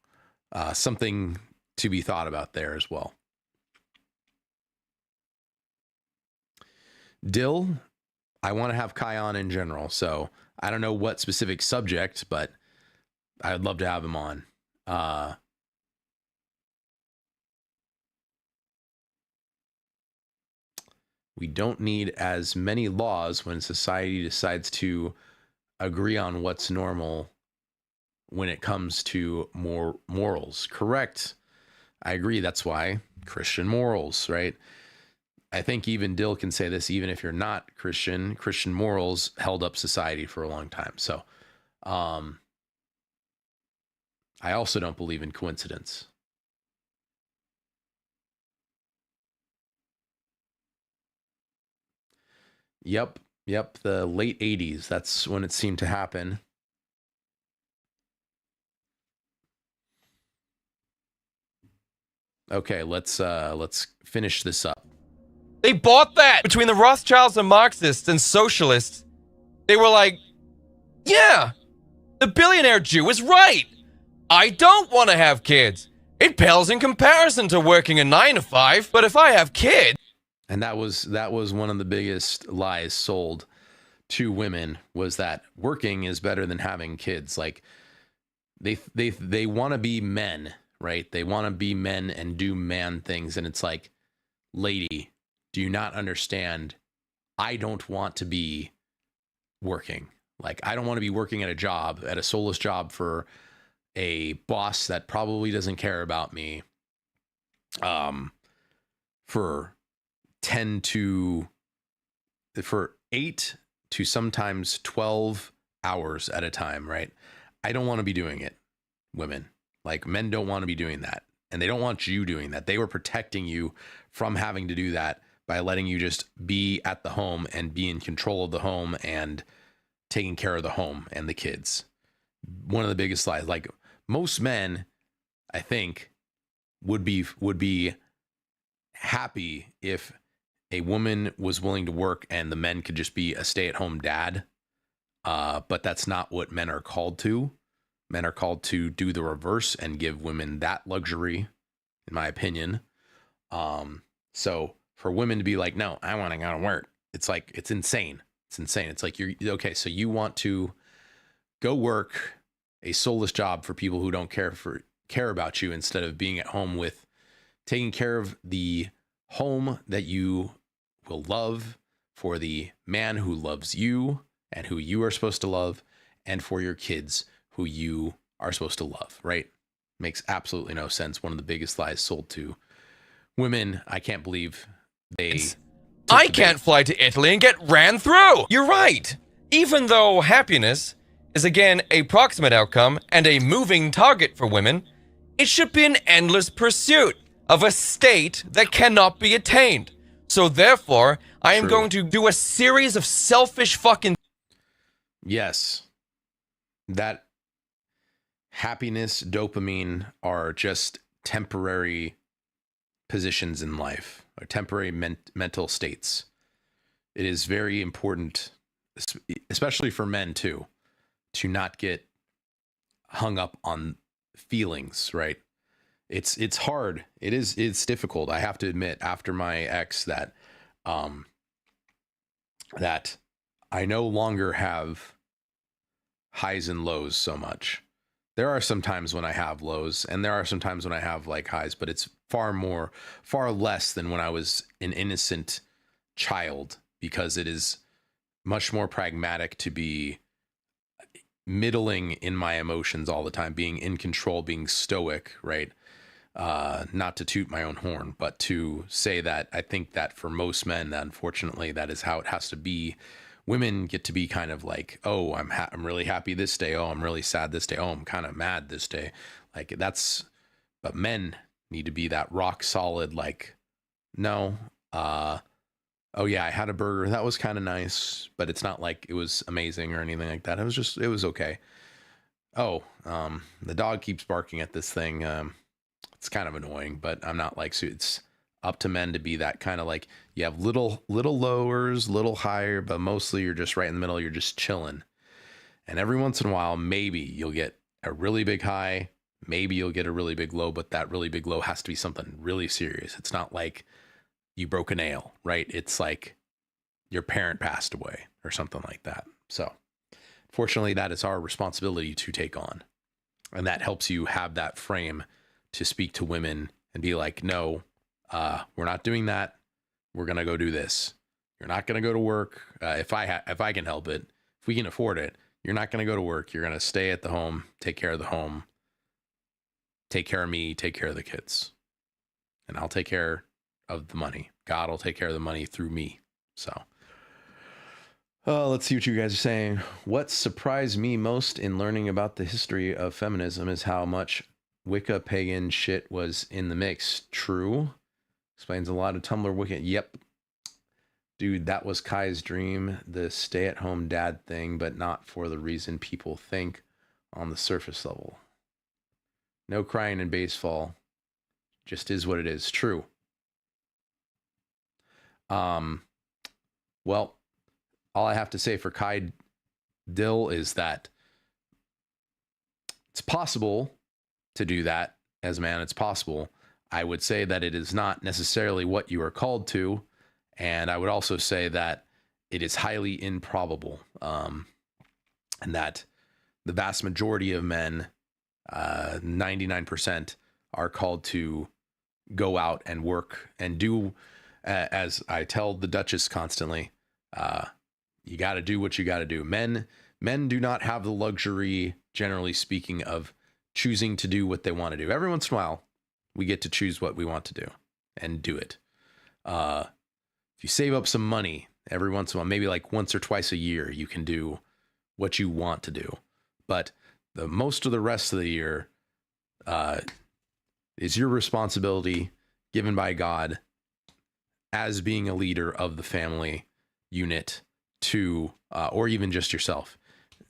something to be thought about there as well. Dill, I want to have Kai on in general. So I don't know what specific subject, but I'd love to have him on. We don't need as many laws when society decides to agree on what's normal when it comes to more morals. Correct. I agree. That's why Christian morals, right? I think even Dill can say this, even if you're not Christian morals held up society for a long time. So, I also don't believe in coincidence. Yep. The late 80s. That's when it seemed to happen. Okay, let's finish this up. They bought that between the Rothschilds and Marxists and socialists. They were like, yeah, the billionaire Jew is right. I don't want to have kids. It pales in comparison to working a 9 to 5, but if I have kids. And that was one of the biggest lies sold to women, was that working is better than having kids. Like they want to be men, right? They want to be men and do man things. And it's like, lady, do you not understand? I don't want to be working. Like, I don't want to be working at a soulless job for a boss that probably doesn't care about me, for 8 to sometimes 12 hours at a time, right? I don't want to be doing it, women. Like, men don't want to be doing that. And they don't want you doing that. They were protecting you from having to do that by letting you just be at the home and be in control of the home and taking care of the home and the kids. One of the biggest lies. Like, most men, I think, would be happy if a woman was willing to work and the men could just be a stay-at-home dad. But that's not what men are called to. Men are called to do the reverse and give women that luxury, in my opinion. So for women to be like, no, I want to go to work. It's like, it's insane. It's insane. It's like, you're okay. So you want to go work a soulless job for people who don't care about you, instead of being at home with taking care of the home that you will love, for the man who loves you and who you are supposed to love, and for your kids who you are supposed to love, right? Makes absolutely no sense. One of the biggest lies sold to women. I can't believe they... I can't fly to Italy and get ran through. You're right. Even though happiness is again a proximate outcome and a moving target for women, it should be an endless pursuit of a state that cannot be attained. So therefore, I am going to do a series of selfish fucking... Yes. That happiness, dopamine are just temporary positions in life, or temporary mental states. It is very important, especially for men too, to not get hung up on feelings, right? It's hard. It's difficult. I have to admit, after my ex, that that I no longer have highs and lows so much. There are some times when I have lows, and there are some times when I have like highs, but it's far less than when I was an innocent child, because it is much more pragmatic to be middling in my emotions all the time, being in control, being stoic, right? Not to toot my own horn, but to say that I think that for most men, that unfortunately, that is how it has to be. Women get to be kind of like, oh, I'm really happy this day. Oh, I'm really sad this day. Oh, I'm kind of mad this day. Like, but men need to be that rock solid, like, no, oh yeah, I had a burger. That was kind of nice, but it's not like it was amazing or anything like that. It was okay. Oh, the dog keeps barking at this thing. It's kind of annoying, but I'm not like, so it's up to men to be that kind of like, you have little lowers, little higher, but mostly you're just right in the middle. You're just chilling. And every once in a while, maybe you'll get a really big high. Maybe you'll get a really big low, but that really big low has to be something really serious. It's not like you broke a nail, right? It's like your parent passed away or something like that. So fortunately, that is our responsibility to take on. And that helps you have that frame to speak to women and be like, no, we're not doing that. We're going to go do this. You're not going to go to work. If I can help it, if we can afford it, you're not going to go to work. You're going to stay at the home, take care of the home, take care of me, take care of the kids, and I'll take care of the money. God will take care of the money through me. So, let's see what you guys are saying. What surprised me most in learning about the history of feminism is how much Wicca pagan shit was in the mix. True. Explains a lot of Tumblr Wicca. Yep. Dude, that was Kai's dream, the stay-at-home dad thing, but not for the reason people think on the surface level. No crying in baseball. Just is what it is. True. Well, all I have to say for Kai Dill is that it's possible to do that as a man. It's possible. I would say that it is not necessarily what you are called to. And I would also say that it is highly improbable. And that the vast majority of men, 99%, are called to go out and work and do, as I tell the Duchess constantly, you got to do what you got to do. Men do not have the luxury, generally speaking, of choosing to do what they want to do. Every once in a while, we get to choose what we want to do and do it. If you save up some money every once in a while, maybe like once or twice a year, you can do what you want to do. But the most of the rest of the year is your responsibility given by God as being a leader of the family unit to, or even just yourself.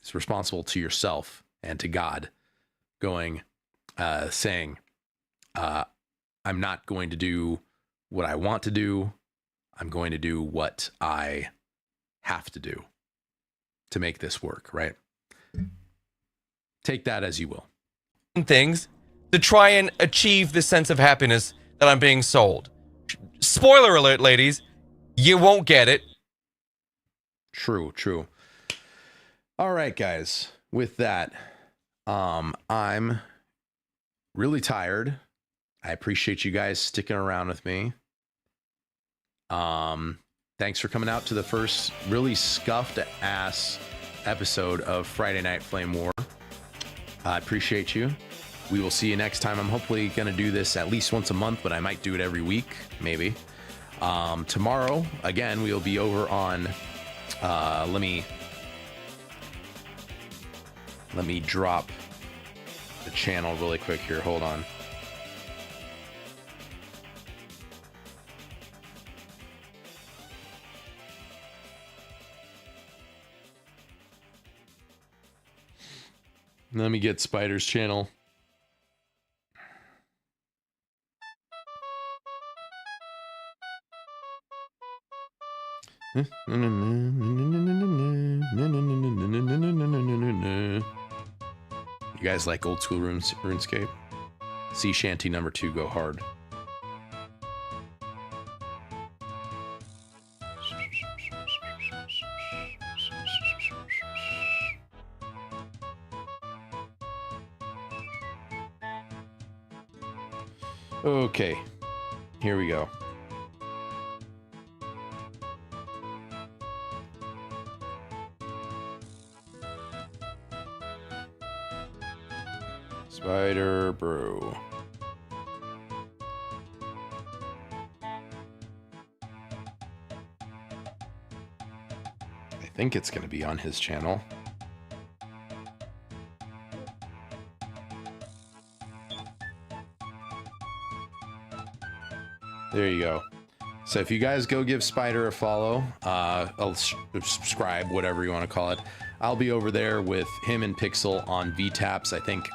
It's responsible to yourself and to God going, saying, I'm not going to do what I want to do. I'm going to do what I have to do to make this work, right? Take that as you will. Things to try and achieve this sense of happiness that I'm being sold. Spoiler alert, ladies, you won't get it. True. All right, guys. With that, I'm really tired. I appreciate you guys sticking around with me. Thanks for coming out to the first really scuffed ass episode of Friday Night Flame War. I appreciate you. We will see you next time. I'm hopefully going to do this at least once a month, but I might do it every week, maybe. Tomorrow, again, we'll be over on, let me drop the channel really quick here. Hold on. Let me get Spider's channel. You guys like old school RuneScape? Sea Shanty number 2, go hard. Okay, here we go. Spider Brew. I think it's going to be on his channel. There you go. So if you guys go give Spider a follow, subscribe, whatever you want to call it. I'll be over there with him and Pixel on VTAPs. I think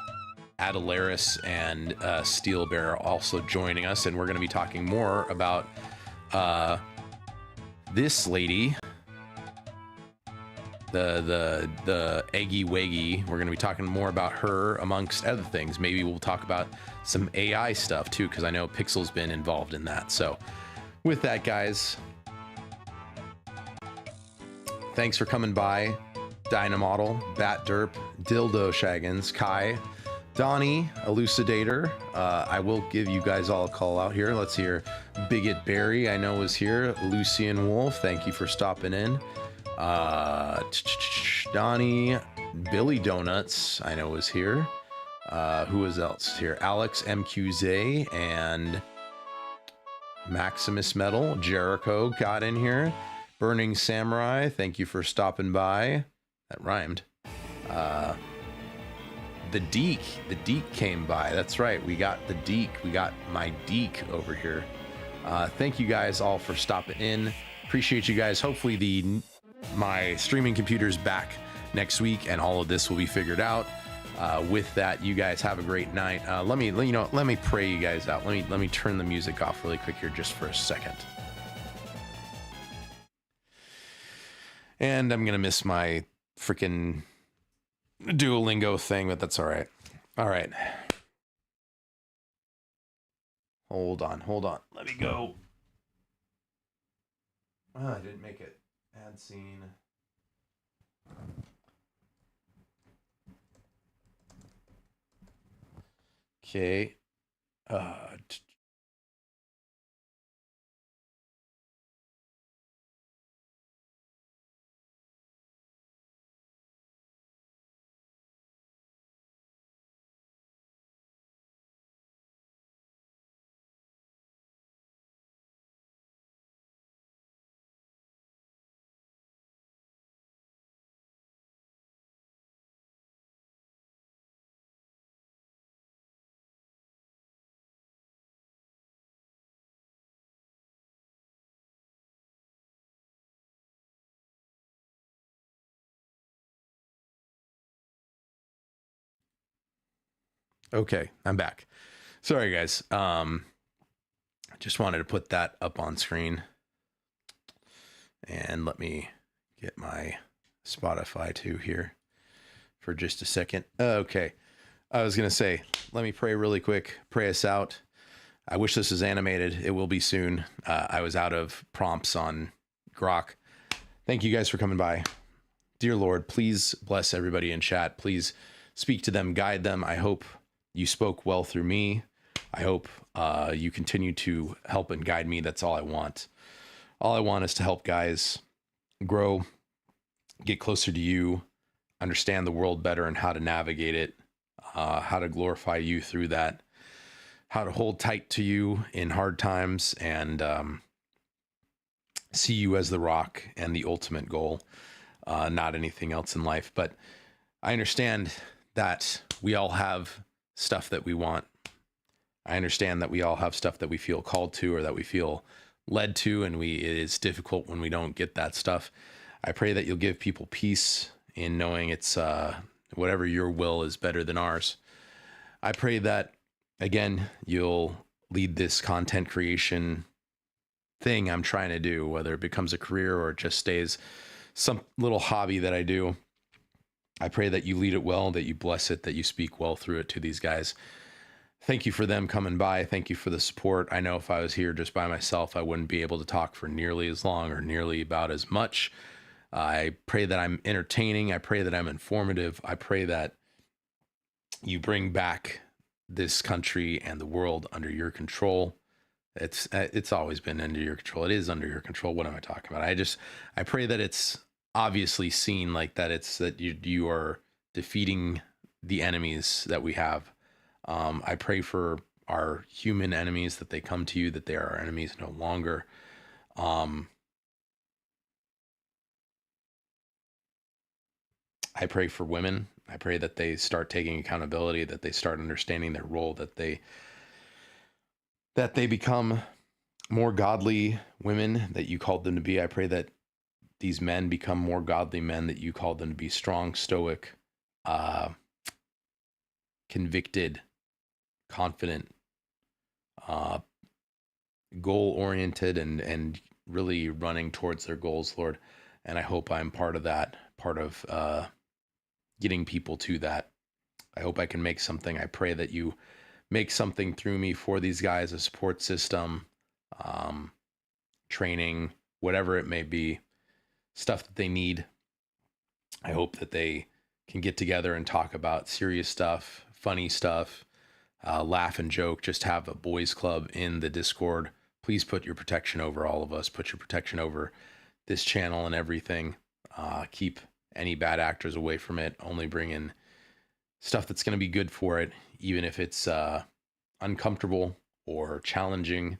Adelaris and Steel Bear are also joining us, and we're going to be talking more about this lady, the Eggy Weggy. We're going to be talking more about her amongst other things. Maybe we'll talk about some AI stuff too, because I know Pixel's been involved in that. So with that, guys, thanks for coming by. Dynamodel, Bat Derp, Dildo Shaggins, Kai, Donnie, Elucidator. I will give you guys all a call out here. Let's hear Bigot Barry, I know is here. Lucian Wolf, thank you for stopping in. Donnie, Billy Donuts, I know is here. Who is else here? Alex MQZ and Maximus Metal. Jericho got in here. Burning Samurai, thank you for stopping by. That rhymed. The Deke came by. That's right. We got the Deke. We got my Deke over here. Thank you guys all for stopping in. Appreciate you guys. Hopefully my streaming computer's back next week and all of this will be figured out. With that, you guys have a great night. Let me pray you guys out. Let me turn the music off really quick here just for a second. And I'm gonna miss my freaking Duolingo thing, but that's all right. All right. Hold on. Let me go. Oh, I didn't make it. Add scene. Okay. Okay, I'm back. Sorry, guys. Just wanted to put that up on screen. And let me get my Spotify too here for just a second. Okay. I was going to say, let me pray really quick. Pray us out. I wish this was animated. It will be soon. I was out of prompts on Grok. Thank you guys for coming by. Dear Lord, please bless everybody in chat. Please speak to them, guide them. I hope you spoke well through me. I hope you continue to help and guide me. That's all I want. All I want is to help guys grow, get closer to you, understand the world better and how to navigate it, how to glorify you through that, how to hold tight to you in hard times, and see you as the rock and the ultimate goal, not anything else in life. But I understand that we all have stuff that we want. I understand that we all have stuff that we feel called to or that we feel led to, and it is difficult when we don't get that stuff. I pray that you'll give people peace in knowing it's whatever your will is better than ours. I pray that, again, you'll lead this content creation thing I'm trying to do, whether it becomes a career or it just stays some little hobby that I do. I pray that you lead it well, that you bless it, that you speak well through it to these guys. Thank you for them coming by. Thank you for the support. I know if I was here just by myself, I wouldn't be able to talk for nearly as long or nearly about as much. I pray that I'm entertaining. I pray that I'm informative. I pray that you bring back this country and the world under your control. It's always been under your control. It is under your control. What am I talking about? I pray that it's obviously seen like that. It's that you are defeating the enemies that we have. I pray for our human enemies, that they come to you, that they are our enemies no longer. I pray for women. I pray that they start taking accountability, that they start understanding their role, that they become more godly women that you called them to be. I pray that these men become more godly men that you called them to be, strong, stoic, convicted, confident, goal-oriented, and really running towards their goals, Lord. And I hope I'm part of that, part of getting people to that. I hope I can make something. I pray that you make something through me for these guys, a support system, training, whatever it may be, stuff that they need. I hope that they can get together and talk about serious stuff, funny stuff, laugh and joke, just have a boys club in the Discord. Please put your protection over all of us. Put your protection over this channel and everything. Keep any bad actors away from it. Only bring in stuff that's going to be good for it, even if it's uncomfortable or challenging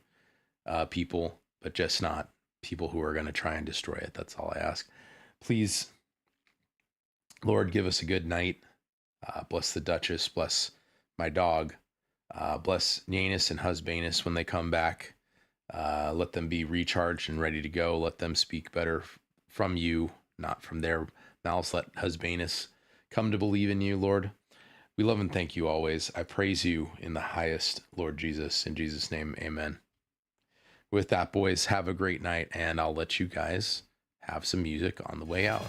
people, but just not people who are going to try and destroy it. That's all I ask. Please, Lord, give us a good night. Bless the Duchess. Bless my dog. Bless Nyanus and Husbanus when they come back. Let them be recharged and ready to go. Let them speak better from you, not from their mouths. Let Husbanus come to believe in you, Lord. We love and thank you always. I praise you in the highest, Lord Jesus. In Jesus' name, amen. With that, boys, have a great night, and I'll let you guys have some music on the way out.